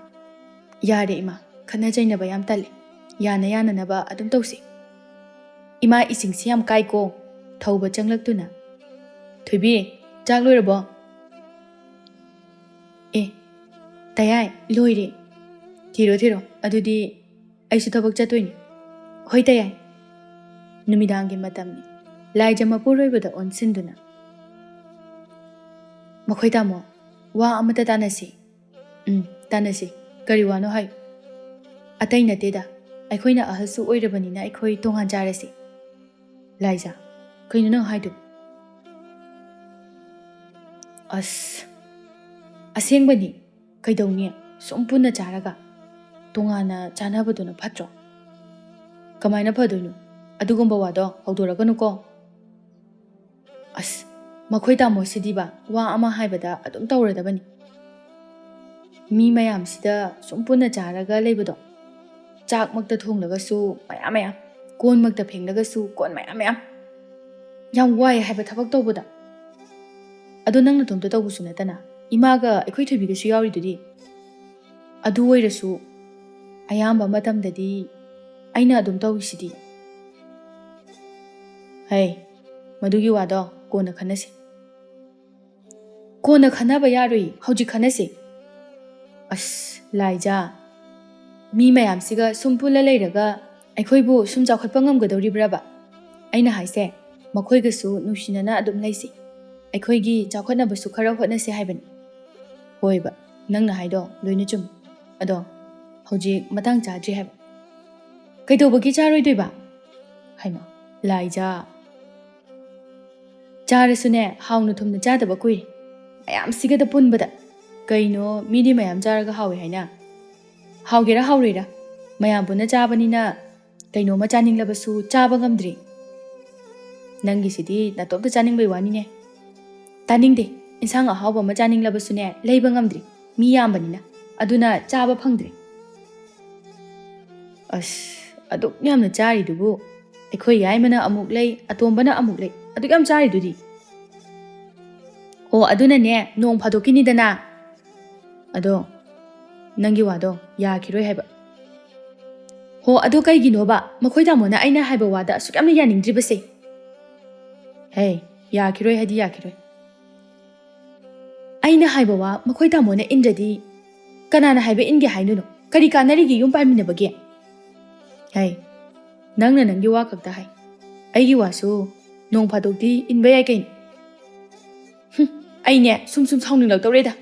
ꯌꯥꯔꯦ ꯏꯃꯥ, ꯈꯠꯅ ꯆꯩꯅꯕ ꯌꯥꯝ ꯇꯜꯂꯦ. ꯌꯥꯅ ꯌꯥꯅꯅꯕ ꯑꯗꯨꯝ ꯇꯧꯁꯤ. ꯏꯃꯥ ꯏꯁꯤꯡꯁꯤ ꯌꯥꯝ ꯀꯥꯏꯀꯣ. ꯊꯧꯕ ꯆꯪꯂꯛꯇꯨꯅ, ꯊꯣꯏꯕꯤ, ꯆꯥꯛ ꯂꯣꯏꯔꯕꯣ? ꯑꯦ, ꯇꯌꯥꯏ, ꯂꯣꯏꯔꯦ. ꯊꯤꯔꯣ, ꯑꯗꯨꯗꯤ ꯑꯩꯁꯨ ꯊꯕꯛ ꯆꯠꯇꯣꯏꯅꯤ. ꯍꯣꯏ ꯇꯌꯥꯏ. ꯅꯨꯃꯤꯗꯥꯡꯒꯤ ꯃꯇꯝꯅꯤ. ꯂꯥꯏꯖ ꯃꯄꯨꯔꯣꯏꯕꯗ ꯑꯣꯟꯁꯤꯟꯗꯨꯅ, ꯃꯈꯣꯏ ꯇꯥꯃꯣ, ꯋꯥ ꯑꯃꯇ ꯇꯥꯟꯅꯁꯤ. ꯇꯥꯟꯅꯁꯤ. ꯀꯔꯤ ꯋꯥꯅꯣ ꯍꯥꯏꯌꯨ. ꯑꯇꯩ ꯅꯠꯇꯦꯗ, ꯑꯩꯈꯣꯏꯅ ꯑꯍꯜꯁꯨ ꯑꯣꯏꯔꯕꯅꯤꯅ ꯑꯩꯈꯣꯏ ꯇꯣꯉꯥꯟ ꯆꯥꯔꯁꯤ. ꯂꯥꯏꯖ, ꯀꯩꯅꯣ ꯅꯪ ꯍꯥꯏꯗꯨ? ꯑꯁ, ꯑꯁꯦꯡꯕꯅꯤ. ꯀꯩꯗꯧꯅꯤ, ꯁꯨꯝ ꯄꯨꯟꯅ ꯆꯥꯔꯒ ꯇꯣꯉꯥꯟꯅ ꯆꯥꯅꯕꯗꯨꯅ ꯐꯠꯇ꯭ꯔꯣ? ꯀꯃꯥꯏꯅ ꯐꯗꯣꯏꯅꯣ? ꯑꯗꯨꯒꯨꯝꯕ ꯋꯥꯗꯣ ꯍꯧꯗꯣꯔꯛꯀꯅꯨꯀꯣ. ꯑꯁ, ꯃꯈꯣꯏ ꯇꯥꯃꯣꯁꯤꯗꯤꯕ ꯋꯥ ꯑꯃ ꯍꯥꯏꯕꯗ ꯑꯗꯨꯝ ꯇꯧꯔꯗꯕꯅꯤ. ꯃꯤ ꯃꯌꯥꯝꯁꯤꯗ ꯁꯨꯝ ꯄꯨꯟꯅ ꯆꯥꯔꯒ ꯂꯩꯕꯗꯣ, ꯆꯥꯛꯃꯛꯇ ꯊꯣꯡꯂꯒꯁꯨ ꯃꯌꯥꯝ ꯃꯌꯥꯝ, ꯀꯣꯟꯃꯛꯇ ꯐꯦꯡꯂꯒꯁꯨ ꯀꯣꯟ ꯃꯌꯥꯝ ꯃꯌꯥꯝ. ꯌꯥꯝ ꯋꯥꯏ ꯍꯥꯏꯕ ꯊꯕꯛ ꯇꯧꯕꯗ. ꯑꯗꯣ ꯅꯪ ꯅꯇꯣꯝꯇ ꯇꯧꯕꯁꯨ ꯅꯠꯇꯅ ꯏꯃꯥꯒ ꯑꯩꯈꯣꯏ ꯊꯣꯏꯕꯤꯒꯁꯨ ꯌꯥꯎꯔꯤꯗꯨꯗꯤ. ꯑꯗꯨ ꯑꯣꯏꯔꯁꯨ ꯑꯌꯥꯝꯕ ꯃꯇꯝꯗꯗꯤ ꯑꯩꯅ ꯑꯗꯨꯝ ꯇꯧꯔꯤꯁꯤꯗꯤ. ꯍꯩ, ꯃꯗꯨꯒꯤ ꯋꯥꯗꯣ ꯀꯣꯟꯅ ꯈꯟꯅꯁꯤ. ꯀꯣꯟꯅ ꯈꯟꯅꯕ ꯌꯥꯔꯣꯏ, ꯍꯧꯖꯤꯛ ꯈꯟꯅꯁꯤ. ꯑꯁ, ꯂꯥꯏꯖꯥ, ꯃꯤ ꯃꯌꯥꯝꯁꯤꯒ ꯁꯨꯝ ꯄꯨꯜꯂ ꯂꯩꯔꯒ ꯑꯩꯈꯣꯏꯕꯨ ꯁꯨꯝ ꯆꯥꯎꯈꯠꯄ ꯉꯝꯒꯗꯧꯔꯤꯕ꯭ꯔꯕ? ꯑꯩꯅ ꯍꯥꯏꯁꯦ, ꯃꯈꯣꯏꯒꯁꯨ ꯅꯨꯡꯁꯤꯅꯅ ꯑꯗꯨꯝ ꯂꯩꯁꯤ. ꯑꯩꯈꯣꯏꯒꯤ ꯆꯥꯎꯈꯠꯅꯕꯁꯨ ꯈꯔ ꯍꯣꯠꯅꯁꯤ ꯍꯥꯏꯕꯅꯤ. ꯍꯣꯏꯕ, ꯅꯪꯅ ꯍꯥꯏꯗꯣ ꯂꯣꯏꯅ ꯆꯨꯝꯃꯤ. ꯑꯗꯣ ꯍꯧꯖꯤꯛ ꯃꯇꯥꯡ ꯆꯥꯗ꯭ꯔꯤ ꯍꯥꯏꯕ. ꯀꯩꯗꯧꯕꯒꯤ ꯆꯥꯔꯣꯏꯗꯣꯏꯕ? ꯍꯥꯏꯃ, ꯂꯥꯏꯖꯥ. ꯆꯥꯔꯁꯨꯅꯦ, ꯍꯥꯎꯅ ꯊꯨꯝꯅ ꯆꯥꯗꯕ ꯀꯨꯏꯔꯦ. ꯃꯌꯥꯝꯁꯤꯒꯗ ꯄꯨꯟꯕꯗ. ꯀꯩꯅꯣ, ꯃꯤꯗꯤ ꯃꯌꯥꯝ ꯆꯥꯔꯒ ꯍꯥꯎꯋꯦ ꯍꯥꯏꯅ. ꯍꯥꯎꯒꯦꯔꯥ ꯍꯥꯎꯔꯣꯏꯔꯥ, ꯃꯌꯥꯝ ꯄꯨꯟꯅ ꯆꯥꯕꯅꯤꯅ ꯀꯩꯅꯣꯝꯃ ꯆꯥꯅꯤꯡꯂꯕꯁꯨ ꯆꯥꯕ ꯉꯝꯗ꯭ꯔꯤ. ꯅꯪꯒꯤꯁꯤꯗꯤ ꯅꯇꯣꯝꯇ ꯆꯥꯅꯤꯡꯕꯩ ꯋꯥꯅꯤꯅꯦ. ꯇꯥꯅꯤꯡꯗꯦ. ꯏꯟꯁꯥꯡ ꯑꯍꯥꯎꯕ ꯑꯃ ꯆꯥꯅꯤꯡꯂꯕꯁꯨꯅꯦ, ꯂꯩꯕ ꯉꯝꯗ꯭ꯔꯤ. ꯃꯤ ꯌꯥꯝꯕꯅꯤꯅ. ꯑꯗꯨꯅ ꯆꯥꯕ ꯐꯪꯗ꯭ꯔꯤ. ꯑꯁ, ꯑꯗꯨꯛ ꯌꯥꯝꯅ ꯆꯥꯔꯤꯗꯨꯕꯨ ꯑꯩꯈꯣꯏ ꯌꯥꯏꯃꯅ ꯑꯃꯨꯛ ꯂꯩ, ꯑꯇꯣꯝꯕꯅ ꯑꯃꯨꯛ ꯂꯩ. ꯑꯗꯨꯛ ꯌꯥꯝ ꯆꯥꯔꯤꯗꯨꯗꯤ. ꯑꯣ, ꯑꯗꯨꯅꯅꯦ, ꯅꯣꯡ ꯐꯥꯗꯣꯛꯀꯤꯅꯤꯗꯅ. ꯑꯗꯣ ꯅꯪꯒꯤ ꯋꯥꯗꯣ ꯌꯥꯈꯤꯔꯣꯏ ꯍꯥꯏꯕ. ꯍꯣ, ꯑꯗꯣ ꯀꯩꯒꯤꯅꯣꯕ ꯃꯈꯣꯏ ꯇꯥꯃꯣꯅ ꯑꯩꯅ ꯍꯥꯏꯕ ꯋꯥꯗ ꯑꯁꯨꯛ ꯌꯥꯝꯅ ꯌꯥꯅꯤꯡꯗ꯭ꯔꯤꯕꯁꯦ? ꯍꯦ, ꯌꯥꯈꯤꯔꯣꯏ ꯍꯥꯏꯗꯤ ꯌꯥꯈꯤꯔꯣꯏ. ꯑꯩꯅ ꯍꯥꯏꯕ ꯋꯥ ꯃꯈꯣꯏ ꯇꯥꯃꯣꯅ ꯏꯟꯗ꯭ꯔꯗꯤ ꯀꯅꯥꯅ ꯍꯥꯏꯕ ꯏꯟꯒꯦ ꯍꯥꯏꯅꯣ? ꯀꯔꯤ ꯀꯥꯟꯅꯔꯤꯒꯦ ꯌꯨꯝ ꯄꯥꯟꯃꯤꯟꯅꯕꯒꯤ? ꯍꯩ, ꯅꯪꯅ ꯅꯪꯒꯤ ꯋꯥ ꯈꯛꯇ ꯍꯥꯏ. ꯑꯩꯒꯤ ꯋꯥꯁꯨ ꯅꯣꯡ ꯐꯥꯗꯣꯛꯇꯤ ꯏꯟꯕ ꯌꯥꯏ ꯀꯩꯅꯣ. ꯑꯩꯅꯦ, ꯁꯨꯝ ꯁꯥꯎꯅꯤꯡꯂꯛꯇꯧꯔꯦꯗ.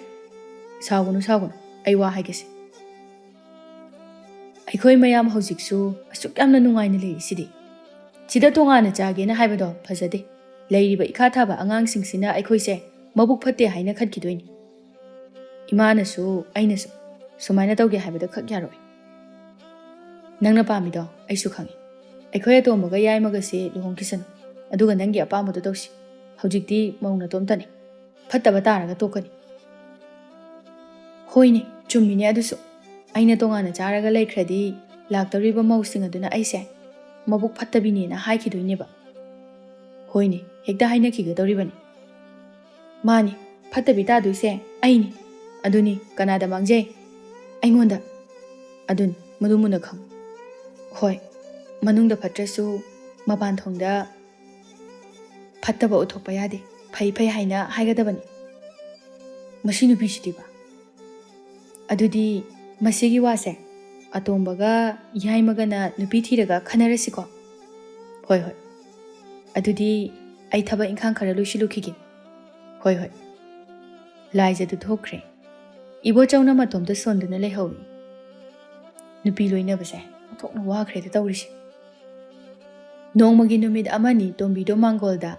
ꯁꯥꯎꯒꯅꯨ, ꯑꯩ ꯋꯥ ꯍꯥꯏꯒꯦꯁꯦ. ꯑꯩꯈꯣꯏ ꯃꯌꯥꯝ ꯍꯧꯖꯤꯛꯁꯨ ꯑꯁꯨꯛ ꯌꯥꯝꯅ ꯅꯨꯡꯉꯥꯏꯅ ꯂꯩꯔꯤꯁꯤꯗꯤ. ꯁꯤꯗ ꯇꯣꯉꯥꯟꯅ ꯆꯥꯒꯦꯅ ꯍꯥꯏꯕꯗꯣ ꯐꯖꯗꯦ. ꯂꯩꯔꯤꯕ ꯏꯈꯥ ꯊꯥꯕ ꯑꯉꯥꯡꯁꯤꯡꯁꯤꯅ ꯑꯩꯈꯣꯏꯁꯦ ꯃꯕꯨꯛ ꯐꯠꯇꯦ ꯍꯥꯏꯅ ꯈꯟꯈꯤꯗꯣꯏꯅꯤ. ꯏꯃꯥꯅꯁꯨ ꯑꯩꯅꯁꯨ ꯁꯨꯃꯥꯏꯅ ꯇꯧꯒꯦ ꯍꯥꯏꯕꯗ ꯈꯛ ꯌꯥꯔꯣꯏ. ꯅꯪꯅ ꯄꯥꯝꯃꯤꯗꯣ ꯑꯩꯁꯨ ꯈꯪꯉꯤ. ꯑꯩꯈꯣꯏ ꯑꯇꯣꯝꯕꯒ ꯌꯥꯏꯃꯒꯁꯦ ꯂꯨꯍꯣꯡꯈꯤꯁꯅꯨ. ꯑꯗꯨꯒ ꯅꯪꯒꯤ ꯑꯄꯥꯝꯕꯗꯣ ꯇꯧꯁꯤ. ꯍꯧꯖꯤꯛꯇꯤ ꯃꯧ ꯅꯇꯣꯝꯇꯅꯤ. ꯐꯠꯇꯕ ꯇꯥꯔꯒ ꯇꯣꯛꯀꯅꯤ. ꯍꯣꯏꯅꯦ, ꯆꯨꯝꯃꯤꯅꯦ ꯑꯗꯨꯁꯨ. ꯑꯩꯅ ꯇꯣꯉꯥꯟꯅ ꯆꯥꯔꯒ ꯂꯩꯈ꯭ꯔꯗꯤ ꯂꯥꯛꯇꯧꯔꯤꯕ ꯃꯧꯁꯤꯡ ꯑꯗꯨꯅ ꯑꯩꯁꯦ ꯃꯕꯨꯛ ꯐꯠꯇꯕꯤꯅꯦꯅ ꯍꯥꯏꯈꯤꯗꯣꯏꯅꯦꯕ. ꯍꯣꯏꯅꯦ, ꯍꯦꯛꯇ ꯍꯥꯏꯅꯈꯤꯒꯗꯧꯔꯤꯕꯅꯤ. ꯃꯥꯅꯤ, ꯐꯠꯇꯕꯤ ꯇꯥꯗꯣꯏꯁꯦ ꯑꯩꯅꯤ. ꯑꯗꯨꯅꯤ, ꯀꯅꯥꯗ ꯃꯥꯡꯖꯩ? ꯑꯩꯉꯣꯟꯗ. ꯑꯗꯨꯅꯤ, ꯃꯗꯨ ꯃꯨꯟꯅ ꯈꯪꯉꯨ. ꯍꯣꯏ, ꯃꯅꯨꯡꯗ ꯐꯠꯇ꯭ꯔꯁꯨ ꯃꯄꯥꯟ ꯊꯣꯡꯗ ꯐꯠꯇꯕ ꯎꯠꯊꯣꯛꯄ ꯌꯥꯗꯦ. ꯐꯩ ꯍꯥꯏꯅ ꯍꯥꯏꯒꯗꯕꯅꯤ. ꯃꯁꯤ ꯅꯨꯄꯤꯁꯤꯗꯤꯕ. ꯑꯗꯨꯗꯤ ꯃꯁꯤꯒꯤ ꯋꯥꯁꯦ ꯑꯇꯣꯝꯕꯒ ꯌꯥꯏꯃꯒꯅ ꯅꯨꯄꯤ ꯊꯤꯔꯒ ꯈꯟꯅꯔꯁꯤꯀꯣ? ꯍꯣꯏ. ꯑꯗꯨꯗꯤ ꯑꯩ ꯊꯕꯛ ꯏꯪꯈꯥꯡ ꯈꯔ ꯂꯣꯏꯁꯤꯜꯂꯨꯈꯤꯒꯦ. ꯍꯣꯏ. ꯂꯥꯏꯖꯗꯨ ꯊꯣꯛꯈ꯭ꯔꯦ. ꯏꯕꯣꯆꯧꯅ ꯃꯇꯣꯝꯇ ꯁꯣꯟꯗꯨꯅ ꯂꯩꯍꯧꯏ. ꯅꯨꯄꯤ ꯂꯣꯏꯅꯕꯁꯦ ꯑꯣꯟꯊꯣꯛꯅ ꯋꯥꯈ꯭ꯔꯦꯗ ꯇꯧꯔꯤꯁꯦ. ꯅꯣꯡꯃꯒꯤ ꯅꯨꯃꯤꯠ ꯑꯃꯅꯤ ꯇꯣꯝꯕꯤꯗꯣ ꯃꯥꯡꯒꯣꯜꯗ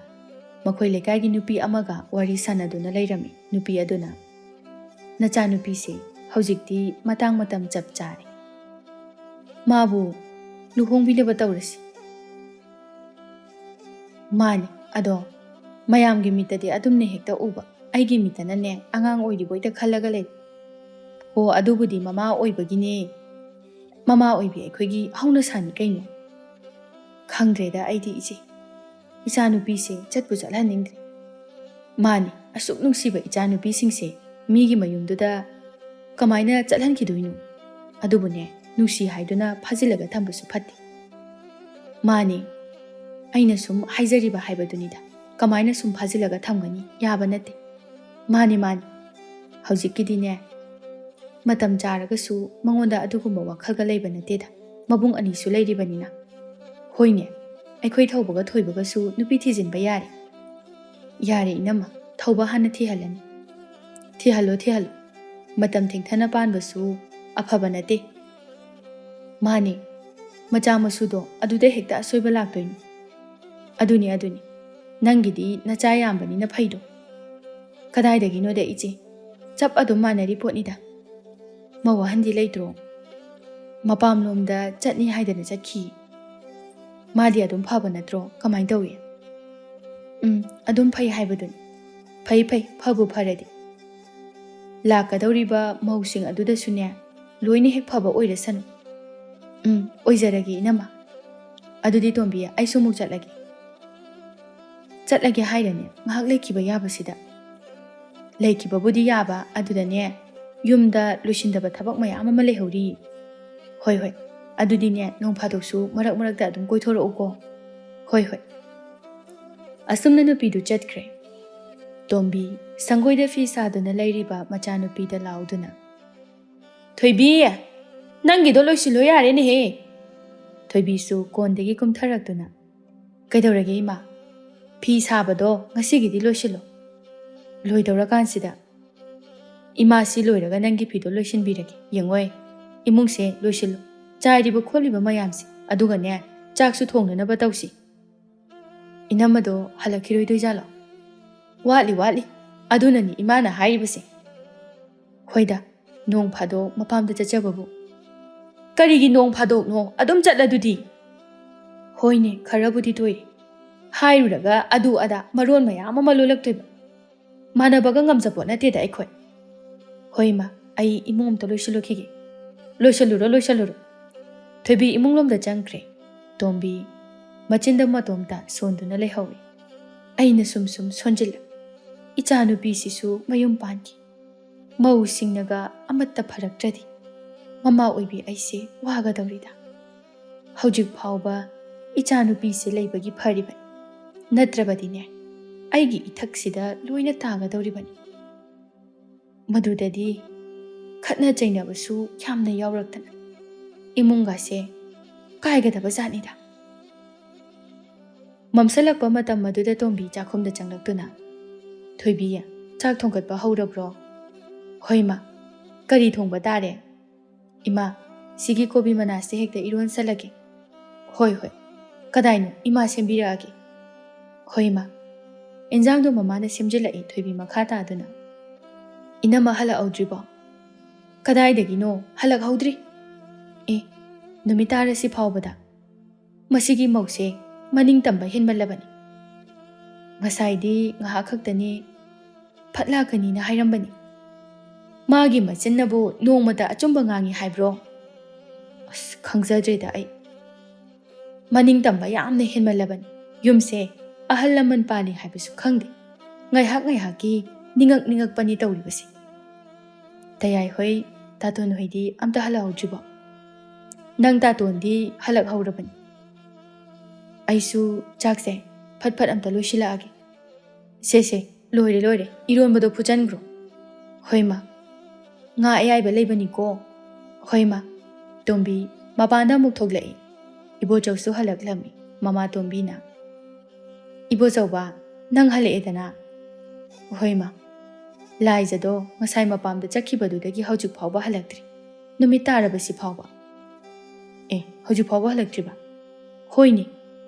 ꯃꯈꯣꯏ ꯂꯩꯀꯥꯏꯒꯤ ꯅꯨꯄꯤ ꯑꯃꯒ ꯋꯥꯔꯤ ꯁꯥꯟꯅꯗꯨꯅ ꯂꯩꯔꯝꯃꯤ. ꯅꯨꯄꯤ ꯑꯗꯨꯅ, ꯅꯆꯥꯅꯨꯄꯤꯁꯦ ꯍꯧꯖꯤꯛꯇꯤ ꯃꯇꯥꯡ ꯃꯇꯝ ꯆꯞ ꯆꯥꯔꯦ. ꯃꯥꯕꯨ ꯂꯨꯍꯣꯡꯕꯤꯅꯕ ꯇꯧꯔꯁꯤ. ꯃꯥꯅꯤ, ꯑꯗꯣ ꯃꯌꯥꯝꯒꯤ ꯃꯤꯠꯇꯗꯤ ꯑꯗꯨꯝꯅ ꯍꯦꯛꯇ ꯎꯕ. ꯑꯩꯒꯤ ꯃꯤꯠꯇꯅꯅꯦ ꯑꯉꯥꯡ ꯑꯣꯏꯔꯤꯕꯣꯏꯇ ꯈꯜꯂꯒ ꯂꯩ. ꯍꯣ, ꯑꯗꯨꯕꯨꯗꯤ ꯃꯃꯥ ꯑꯣꯏꯕꯒꯤꯅꯦ. ꯃꯃꯥ ꯑꯣꯏꯕꯤ ꯑꯩꯈꯣꯏꯒꯤ ꯍꯧꯅꯁꯥꯅꯤ ꯀꯩꯅꯣ. ꯈꯪꯗ꯭ꯔꯦꯗ ꯑꯩꯗꯤ ꯏꯆꯦ. ꯏꯆꯥꯅꯨꯄꯤꯁꯦ ꯆꯠꯄꯨ ꯆꯠꯍꯟꯅꯤꯡꯗ꯭ꯔꯦ. ꯃꯥꯅꯤ, ꯑꯁꯨꯛ ꯅꯨꯡꯁꯤꯕ ꯏꯆꯥꯅꯨꯄꯤꯁꯤꯡꯁꯦ ꯃꯤꯒꯤ ꯃꯌꯨꯝꯗꯨꯗ ꯀꯃꯥꯏꯅ ꯆꯠꯍꯟꯈꯤꯗꯣꯏꯅꯣ? ꯑꯗꯨꯕꯨꯅꯦ ꯅꯨꯡꯁꯤ ꯍꯥꯏꯗꯨꯅ ꯐꯥꯖꯤꯜꯂꯒ ꯊꯝꯕꯁꯨ ꯐꯠꯇꯦ. ꯃꯥꯅꯦ, ꯑꯩꯅ ꯁꯨꯝ ꯍꯥꯏꯖꯔꯤꯕ ꯍꯥꯏꯕꯗꯨꯅꯤꯗ. ꯀꯃꯥꯏꯅ ꯁꯨꯝ ꯐꯥꯖꯤꯜꯂꯒ ꯊꯝꯒꯅꯤ? ꯌꯥꯕ ꯅꯠꯇꯦ. ꯃꯥꯅꯦ ꯃꯥꯅꯦ. ꯍꯧꯖꯤꯛꯀꯤꯗꯤꯅꯦ ꯃꯇꯝ ꯆꯥꯔꯒꯁꯨ ꯃꯉꯣꯟꯗ ꯑꯗꯨꯒꯨꯝꯕ ꯋꯥꯈꯜꯒ ꯂꯩꯕ ꯅꯠꯇꯦꯗ. ꯃꯕꯨꯡ ꯑꯅꯤꯁꯨ ꯂꯩꯔꯤꯕꯅꯤꯅ. ꯍꯣꯏꯅꯦ, ꯑꯩꯈꯣꯏ ꯊꯧꯕꯒ ꯊꯣꯏꯕꯒꯁꯨ ꯅꯨꯄꯤ ꯊꯤꯖꯤꯟꯕ ꯌꯥꯔꯦ. ꯌꯥꯔꯦ ꯏꯅꯝꯃ, ꯊꯧꯕ ꯍꯥꯟꯅ ꯊꯤꯍꯜꯂꯅꯤ. ꯊꯤꯍꯜꯂꯣ ꯊꯤꯍꯜꯂꯣ. ꯃꯇꯝ ꯊꯦꯡꯊꯅ ꯄꯥꯟꯕꯁꯨ ꯑꯐꯕ ꯅꯠꯇꯦ. ꯃꯥꯅꯦ, ꯃꯆꯥ ꯃꯁꯨꯗꯣ ꯑꯗꯨꯗ ꯍꯦꯛꯇ ꯑꯁꯣꯏꯕ ꯂꯥꯛꯇꯣꯏꯅꯤ. ꯑꯗꯨꯅꯤ. ꯅꯪꯒꯤꯗꯤ ꯅꯆꯥ ꯌꯥꯝꯕꯅꯤꯅ ꯐꯩꯗꯣ. ꯀꯗꯥꯏꯗꯒꯤꯅꯣꯗ ꯏꯆꯦ, ꯆꯞ ꯑꯗꯨꯝ ꯃꯥꯟꯅꯔꯤ ꯄꯣꯠꯅꯤꯗ. ꯃꯧ ꯑꯍꯟꯗꯤ ꯂꯩꯇ꯭ꯔꯣ? ꯃꯄꯥꯝꯂꯣꯝꯗ ꯆꯠꯅꯤ ꯍꯥꯏꯗꯅ ꯆꯠꯈꯤ. ꯃꯥꯗꯤ ꯑꯗꯨꯝ ꯐꯕ ꯅꯠꯇ꯭ꯔꯣ? ꯀꯃꯥꯏꯅ ꯇꯧꯏ? ꯑꯗꯨꯝ ꯐꯩ ꯍꯥꯏꯕꯗꯨꯅꯤ. ꯐꯩ, ꯐꯕꯨ ꯐꯔꯗꯤ. ꯂꯥꯛꯀꯗꯧꯔꯤꯕ ꯃꯧꯁꯤꯡ ꯑꯗꯨꯗꯁꯨꯅꯦ ꯂꯣꯏꯅ ꯍꯦꯛ ꯐꯕ ꯑꯣꯏꯔꯁꯅꯨ. ꯑꯣꯏꯖꯔꯒꯦ ꯏꯅꯝꯃ. ꯑꯗꯨꯗꯤ ꯇꯣꯝꯕꯤ, ꯑꯩꯁꯨ ꯑꯃꯨꯛ ꯆꯠꯂꯒꯦ. ꯆꯠꯂꯒꯦ ꯍꯥꯏꯔꯅꯦ ꯉꯥꯏꯍꯥꯛ ꯂꯩꯈꯤꯕ ꯌꯥꯕꯁꯤꯗ. ꯂꯩꯈꯤꯕꯕꯨꯗꯤ ꯌꯥꯕ, ꯑꯗꯨꯗꯅꯦ ꯌꯨꯝꯗ ꯂꯣꯏꯁꯤꯟꯗꯕ ꯊꯕꯛ ꯃꯌꯥꯝ ꯑꯃ ꯂꯩꯍꯧꯔꯤ. ꯍꯣꯏ, ꯑꯗꯨꯗꯤꯅꯦ ꯅꯣꯡ ꯐꯥꯗꯣꯛꯁꯨ ꯃꯔꯛꯇ ꯑꯗꯨꯝ ꯀꯣꯏꯊꯣꯔꯛꯎꯀꯣ. ꯍꯣꯏ. ꯑꯁꯨꯝꯅ ꯅꯨꯄꯤꯗꯨ ꯆꯠꯈ꯭ꯔꯦ. ꯇꯣꯝꯕꯤ ꯁꯪꯒꯣꯏꯗ ꯐꯤ ꯁꯥꯗꯨꯅ ꯂꯩꯔꯤꯕ ꯃꯆꯥꯅꯨꯄꯤꯗ ꯂꯥꯎꯗꯨꯅ, ꯊꯣꯏꯕꯤ, ꯅꯪꯒꯤꯗꯣ ꯂꯣꯏꯁꯤꯜꯂꯣ ꯌꯥꯔꯦꯅꯦꯍꯦ. ꯊꯣꯏꯕꯤꯁꯨ ꯀꯣꯟꯗꯒꯤ ꯀꯨꯝꯊꯔꯛꯇꯨꯅ, ꯀꯩꯗꯧꯔꯒꯦ ꯏꯃꯥ? ꯐꯤ ꯁꯥꯕꯗꯣ ꯉꯁꯤꯒꯤꯗꯤ ꯂꯣꯏꯁꯤꯜꯂꯣ. ꯂꯣꯏꯗꯧꯔꯀꯥꯟꯁꯤꯗ? ꯏꯃꯥꯁꯤ ꯂꯣꯏꯔꯒ ꯅꯪꯒꯤ ꯐꯤꯗꯣ ꯂꯣꯏꯁꯤꯟꯕꯤꯔꯒꯦ. ꯌꯦꯡꯉꯣꯏ, ꯏꯃꯨꯡꯁꯦ ꯂꯣꯏꯁꯤꯜꯂꯣ. ꯆꯥꯏꯔꯤꯕ ꯈꯣꯠꯂꯤꯕ ꯃꯌꯥꯝꯁꯦ, ꯑꯗꯨꯒꯅꯦ ꯆꯥꯛꯁꯨ ꯊꯣꯡꯅꯅꯕ ꯇꯧꯁꯤ. ꯏꯅꯝꯃꯗꯣ ꯍꯜꯂꯛꯈꯤꯔꯣꯏꯗꯣꯏꯖꯥꯠꯂꯣ? ꯋꯥꯠꯂꯤ. ꯑꯗꯨꯅꯅꯤ ꯏꯃꯥꯅ ꯍꯥꯏꯔꯤꯕꯁꯦ. ꯍꯣꯏꯗ, ꯅꯣꯡ ꯐꯥꯗꯣꯛ ꯃꯄꯥꯝꯗ ꯆꯠꯆꯕꯕꯨ. ꯀꯔꯤꯒꯤ ꯅꯣꯡ ꯐꯥꯗꯣꯛꯅꯣ? ꯑꯗꯨꯝ ꯆꯠꯂꯗꯨꯗꯤ. ꯍꯣꯏꯅꯦ, ꯈꯔꯕꯨꯗꯤ ꯇꯣꯏꯔꯦ. ꯍꯥꯏꯔꯨꯔꯒ ꯑꯗꯨ ꯑꯗꯥ ꯃꯔꯣꯟ ꯃꯌꯥꯝ ꯑꯃ ꯂꯣꯜꯂꯛꯇꯣꯏꯕ. ꯃꯥꯟꯅꯕꯒ ꯉꯝꯖꯄꯣꯠ ꯅꯠꯇꯦꯗ ꯑꯩꯈꯣꯏ. ꯍꯣꯏ ꯏꯃꯥ, ꯑꯩ ꯏꯃꯨꯡ ꯑꯝꯇ ꯂꯣꯏꯁꯤꯜꯂꯨꯈꯤꯒꯦ. ꯂꯣꯏꯁꯤꯜꯂꯨꯔꯣ. ꯊꯣꯏꯕꯤ ꯏꯃꯨꯡꯂꯣꯝꯗ ꯆꯪꯈ꯭ꯔꯦ. ꯇꯣꯝꯕꯤ ꯃꯆꯤꯟꯗ ꯃꯇꯣꯝꯇ ꯁꯣꯟꯗꯨꯅ ꯂꯩꯍꯧꯏ. ꯑꯩꯅ ꯁꯨꯝ ꯁꯣꯟꯖꯤꯜꯂꯛ, ꯏꯆꯥꯅꯨꯄꯤꯁꯤꯁꯨ ꯃꯌꯨꯝ ꯄꯥꯟꯈꯤ. ꯃꯧꯁꯤꯡꯅꯒ ꯑꯃꯠꯇ ꯐꯔꯛꯇ꯭ꯔꯗꯤ ꯃꯃꯥ ꯑꯣꯏꯕꯤ ꯑꯩꯁꯦ ꯋꯥꯒꯗꯧꯔꯤꯗ. ꯍꯧꯖꯤꯛ ꯐꯥꯎꯕ ꯏꯆꯥꯅꯨꯄꯤꯁꯦ ꯂꯩꯕꯒꯤ ꯐꯔꯤꯕꯅꯤ. ꯅꯠꯇ꯭ꯔꯕꯗꯤꯅꯦ ꯑꯩꯒꯤ ꯏꯊꯛꯁꯤꯗ ꯂꯣꯏꯅ ꯇꯥꯒꯗꯧꯔꯤꯕꯅꯤ. ꯃꯗꯨꯗꯗꯤ ꯈꯠꯅ ꯆꯩꯅꯕꯁꯨ ꯌꯥꯝꯅ ꯌꯥꯎꯔꯛꯇꯅ ꯏꯃꯨꯡꯒꯁꯦ ꯀꯥꯏꯒꯗꯕ ꯖꯥꯠꯅꯤꯗ. ꯃꯝꯁꯜꯂꯛꯄ ꯃꯇꯝ ꯑꯗꯨꯗ ꯇꯣꯝꯕꯤ ꯆꯥꯛꯈꯨꯝꯗ ꯆꯪꯂꯛꯇꯨꯅ, ꯊꯣꯏꯕꯤ, ꯆꯥꯛ ꯊꯣꯡꯒꯠꯄ ꯍꯧꯔꯕ꯭ꯔꯣ? ꯍꯣꯏ ꯃꯥ. ꯀꯔꯤ ꯊꯣꯡꯕ ꯇꯥꯔꯦ? ꯏꯃꯥ, ꯁꯤꯒꯤ ꯀꯣꯕꯤ ꯃꯅꯥꯁꯦ ꯍꯦꯛꯇ ꯏꯔꯣꯟꯁꯜꯂꯒꯦ. ꯍꯣꯏ. ꯀꯗꯥꯏꯅꯣ? ꯏꯃꯥ ꯁꯦꯝꯕꯤꯔꯛꯑꯒꯦ. ꯍꯣꯏ ꯃꯥ. ꯏꯟꯖꯥꯡꯗꯣ ꯃꯃꯥꯅ ꯁꯦꯝꯖꯤꯜꯂꯛꯏ. ꯊꯣꯏꯕꯤ ꯃꯈꯥ ꯇꯥꯗꯨꯅ, ꯏꯅꯝꯃ ꯍꯜꯂꯛꯍꯧꯗ꯭ꯔꯤꯕꯣ? ꯀꯗꯥꯏꯗꯒꯤꯅꯣ? ꯍꯜꯂꯛꯍꯧꯗ꯭ꯔꯤ. ꯅꯨꯃꯤꯠ ꯇꯥꯔꯁꯤ ꯐꯥꯎꯕꯗ? ꯃꯁꯤꯒꯤ ꯃꯧꯁꯦ ꯃꯅꯤꯡ ꯇꯝꯕ ꯍꯦꯟꯃꯜꯂꯕꯅꯤ. ꯉꯁꯥꯏꯗꯤ ꯉꯥꯏꯍꯥꯛ ꯈꯛꯇꯅꯤ ꯐꯠ ꯂꯥꯛꯀꯅꯤꯅ ꯍꯥꯏꯔꯝꯕꯅꯤ. ꯃꯥꯒꯤ ꯃꯆꯤꯟꯅꯕꯨ ꯅꯣꯡꯃꯇ ꯑꯆꯨꯝꯕ ꯉꯥꯡꯉꯤ ꯍꯥꯏꯕ꯭ꯔꯣ? ꯈꯪꯖꯗ꯭ꯔꯦꯗ ꯑꯩ. ꯃꯅꯤꯡ ꯇꯝꯕ ꯌꯥꯝꯅ ꯍꯦꯟꯃꯜꯂꯕꯅꯤ. ꯌꯨꯝꯁꯦ ꯑꯍꯜ ꯂꯃꯟ ꯄꯥꯜꯂꯤ ꯍꯥꯏꯕꯁꯨ ꯈꯪꯗꯦ. ꯉꯥꯏꯍꯥꯛꯀꯤ ꯅꯤꯡꯉꯛꯄꯅꯤ ꯇꯧꯔꯤꯕꯁꯦ. ꯇꯌꯥꯏ ꯍꯣꯏ, ꯇꯥꯇꯣꯟ ꯍꯣꯏꯗꯤ ꯑꯝꯇ ꯍꯜꯂꯛꯍꯧꯗ꯭ꯔꯤꯕꯣ? ꯅꯪ ꯇꯥꯇꯣꯟꯗꯤ ꯍꯜꯂꯛꯍꯧꯔꯕꯅꯤ. ꯑꯩꯁꯨ ꯆꯥꯛꯁꯦ ꯐꯠ ꯑꯝꯇ ꯂꯣꯏꯁꯤꯜꯂꯛꯑꯒꯦ. ꯁꯦ, ꯂꯣꯏꯔꯦ. ꯏꯔꯣꯟꯕꯗꯣ ꯐꯨꯠꯆꯟꯈ꯭ꯔꯣ. ꯍꯣꯏ ꯃꯥ. ꯉꯥ ꯑꯌꯥꯏꯕ ꯂꯩꯕꯅꯤꯀꯣ. ꯍꯣꯏ ꯃꯥ. ꯇꯣꯝꯕꯤ ꯃꯄꯥꯟꯗ ꯑꯃꯨꯛ ꯊꯣꯛꯂꯛꯏ. ꯏꯕꯣꯆꯧꯁꯨ ꯍꯜꯂꯛꯂꯝꯃꯤ. ꯃꯃꯥ ꯇꯣꯝꯕꯤꯅ, ꯏꯕꯣꯆꯧꯕ, ꯅꯪ ꯍꯜꯂꯛꯑꯦꯗꯅ? ꯍꯣꯏ ꯃꯥ. ꯂꯥꯏꯖꯗꯣ ꯉꯁꯥꯏ ꯃꯄꯥꯝꯗ ꯆꯠꯈꯤꯕꯗꯨꯗꯒꯤ ꯍꯧꯖꯤꯛ ꯐꯥꯎꯕ ꯍꯜꯂꯛꯇ꯭ꯔꯤ. ꯅꯨꯃꯤꯠ ꯇꯥꯔꯕꯁꯤ ꯐꯥꯎꯕ. ꯍꯧꯖꯤꯛ ꯐꯥꯎꯕ ꯍꯜꯂꯛꯇ꯭ꯔꯤꯕ? ꯍꯣꯏꯅꯦ,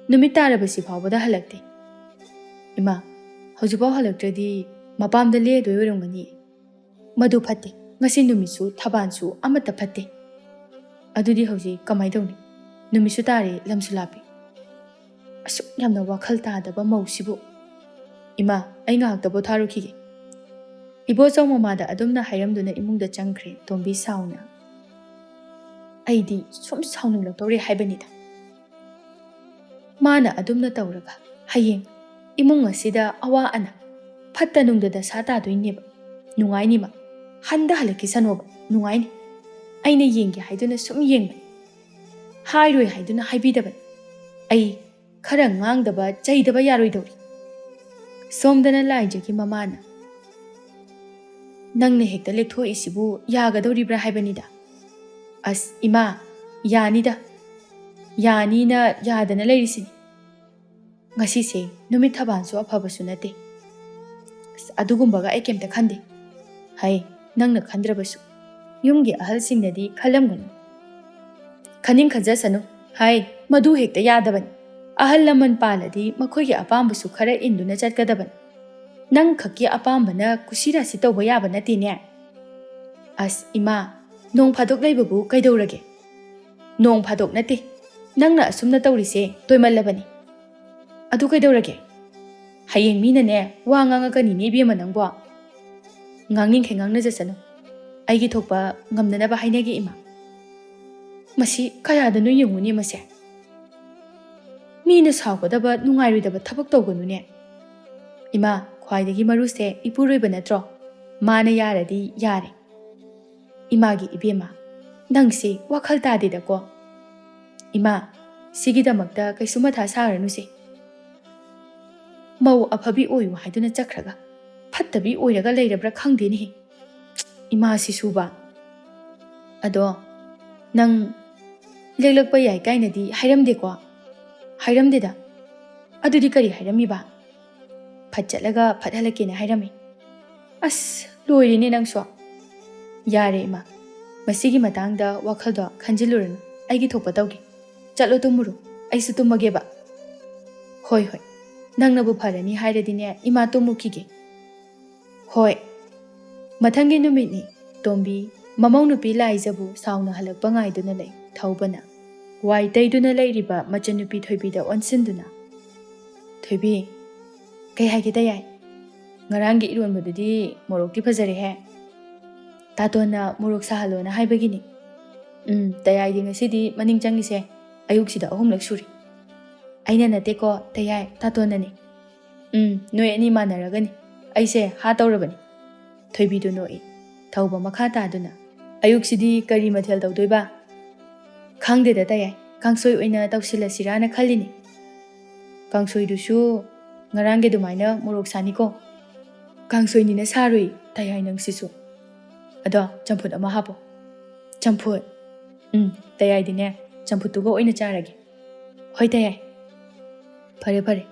ꯅꯨꯃꯤꯠ ꯇꯥꯔꯕꯁꯤ ꯐꯥꯎꯕꯗ ꯍꯜꯂꯛꯇꯦ. ꯏꯃꯥ, ꯍꯧꯖꯤꯛꯐꯥꯎ ꯍꯜꯂꯛꯇ꯭ꯔꯗꯤ ꯃꯄꯥꯝꯗ ꯂꯦꯛꯑꯗꯣꯏ ꯑꯣꯏꯔꯝꯒꯅꯤ. ꯃꯗꯨ ꯐꯠꯇꯦ. ꯉꯁꯤ ꯅꯨꯃꯤꯠꯁꯨ ꯊꯕꯥꯜꯁꯨ ꯑꯃꯠꯇ ꯐꯠꯇꯦ. ꯑꯗꯨꯗꯤ ꯍꯧꯖꯤꯛ ꯀꯃꯥꯏ ꯇꯧꯅꯤ? ꯅꯨꯃꯤꯠꯁꯨ ꯇꯥꯔꯦ, ꯂꯝꯁꯨ ꯂꯥꯞꯄꯤ. ꯑꯁꯨꯛ ꯌꯥꯝꯅ ꯋꯥꯈꯜ ꯇꯥꯗꯕ ꯃꯧꯁꯤꯕꯨ. ꯏꯃꯥ, ꯑꯩ ꯉꯥꯏꯍꯥꯛꯇ ꯄꯣꯊꯥꯔꯨꯈꯤꯒꯦ. ꯏꯕꯣꯆꯧ ꯃꯃꯥꯗ ꯑꯗꯨꯝꯅ ꯍꯥꯏꯔꯝꯗꯨꯅ ꯏꯃꯨꯡꯗ ꯆꯪꯈ꯭ꯔꯦ ꯇꯣꯝꯕꯤ ꯁꯥꯎꯅ. ꯑꯩꯗꯤ ꯁꯨꯝ ꯁꯥꯎꯅꯤꯡꯂꯛꯇꯧꯔꯦ ꯍꯥꯏꯕꯅꯤꯗ. ꯃꯥꯅ ꯑꯗꯨꯝꯅ ꯇꯧꯔꯒ ꯍꯌꯦꯡ ꯏꯃꯨꯡ ꯑꯁꯤꯗ ꯑꯋꯥ ꯑꯅꯥ ꯐꯠꯇ ꯅꯨꯡꯗ ꯗꯁꯥ ꯇꯥꯗꯣꯏꯅꯦꯕ. ꯅꯨꯡꯉꯥꯏꯅꯤꯃ. ꯍꯜꯂꯛꯈꯤꯁꯅꯣꯕ ꯅꯨꯡꯉꯥꯏꯅꯤ ꯑꯩꯅ ꯌꯦꯡꯒꯦ ꯍꯥꯏꯗꯨꯅ ꯁꯨꯝ ꯌꯦꯡꯕꯅꯤ ꯍꯥꯏꯔꯣꯏ ꯍꯥꯏꯗꯨꯅ ꯍꯥꯏꯕꯤꯗꯕꯅꯤ ꯑꯩ खरा ngang chaidaba yaroidori somdana laijaki mamana nangna hekta lekthoi isibu yagadoribra haibanida as ima yanida yanina yadana leirisini ngasi se numit thaban so aphabasu nate adugumbaga ai kemta khande hai nangna khandrabasu yumgi ahal singnadi khalamganu khaning khajasanu hai madu hekta yadabani ahal laman paladi makhoigi apambusu khara induna chatkadaban nang khaki apambana kusira si tawba yaba natine as ima nong phadok leibabu kaidorage nong phadok nate nangna asumna tawrise toimallabani adu kaidorage hayeng mina ne wa ngangakani ne bema nangbo ngangning khengangna jasanu aigi thokpa ngamnana ba hainege ima masi kayadanu yenguni mase Meena साउगदब नुंगाइरुदब थबक तौगनुने इमा ख्वाइदगी मरुसे इपुरोइब नत्रो माना यारदी यारे Imangi इबेमा नंगसे वखल तादेदको इमा सिगिदमक्ता कैसुमथा सारनुसे मौ अफबी ओयु हाइदुना चख्रगा फत्तबी ओइरगा लेरब्रा खंगदेनि इमा सिसुबा अदो नंग लेगलकप याइ काइनदी हाइरमदेको हाइरमदेदा अदुदी करी हाइरमीबा फचलगा फटहलकेने हाइरमी अस लोइरिने नंगसो यारे इमा मसिगी मतांगदा वखलदो खंजिलुरन आइगी थोपा तौगे चलो तुमुरु आइसु तुमगेबा होय होय नंगनबु फरनी हाइरदिने इमा तुमुखिगे होय मथंगे नुमिनी तोंबी ममौ नुपी लाइजबु साउना हलकपा गाइदुना लै थौबना वाई तैदुना लैरिबा मचनुपी थोइबीदा ओनसिन्दुना थोइबी कै हाइगे तयाय ngaranggi ironbadudi morokti fajare he tatona morok sahalona haibagini tayai di ngasidi maning changise ayuk sida ahum lak suri aina nate ko tayai tatona ni noi ani manaragani aise ha tawrabani thoibi du noi thauba makha ta duna ayuk sidi kari mathel tawdoiba khangde da tayai kangsoi oina tawsila sirana khalini kangsoi du su ngarangge dumaina morok sani ko kangsoi ni na sarui tayai nang sisu ado champut ama hapo champut tayai dine champut tu go oina charage hoi tayai phare phare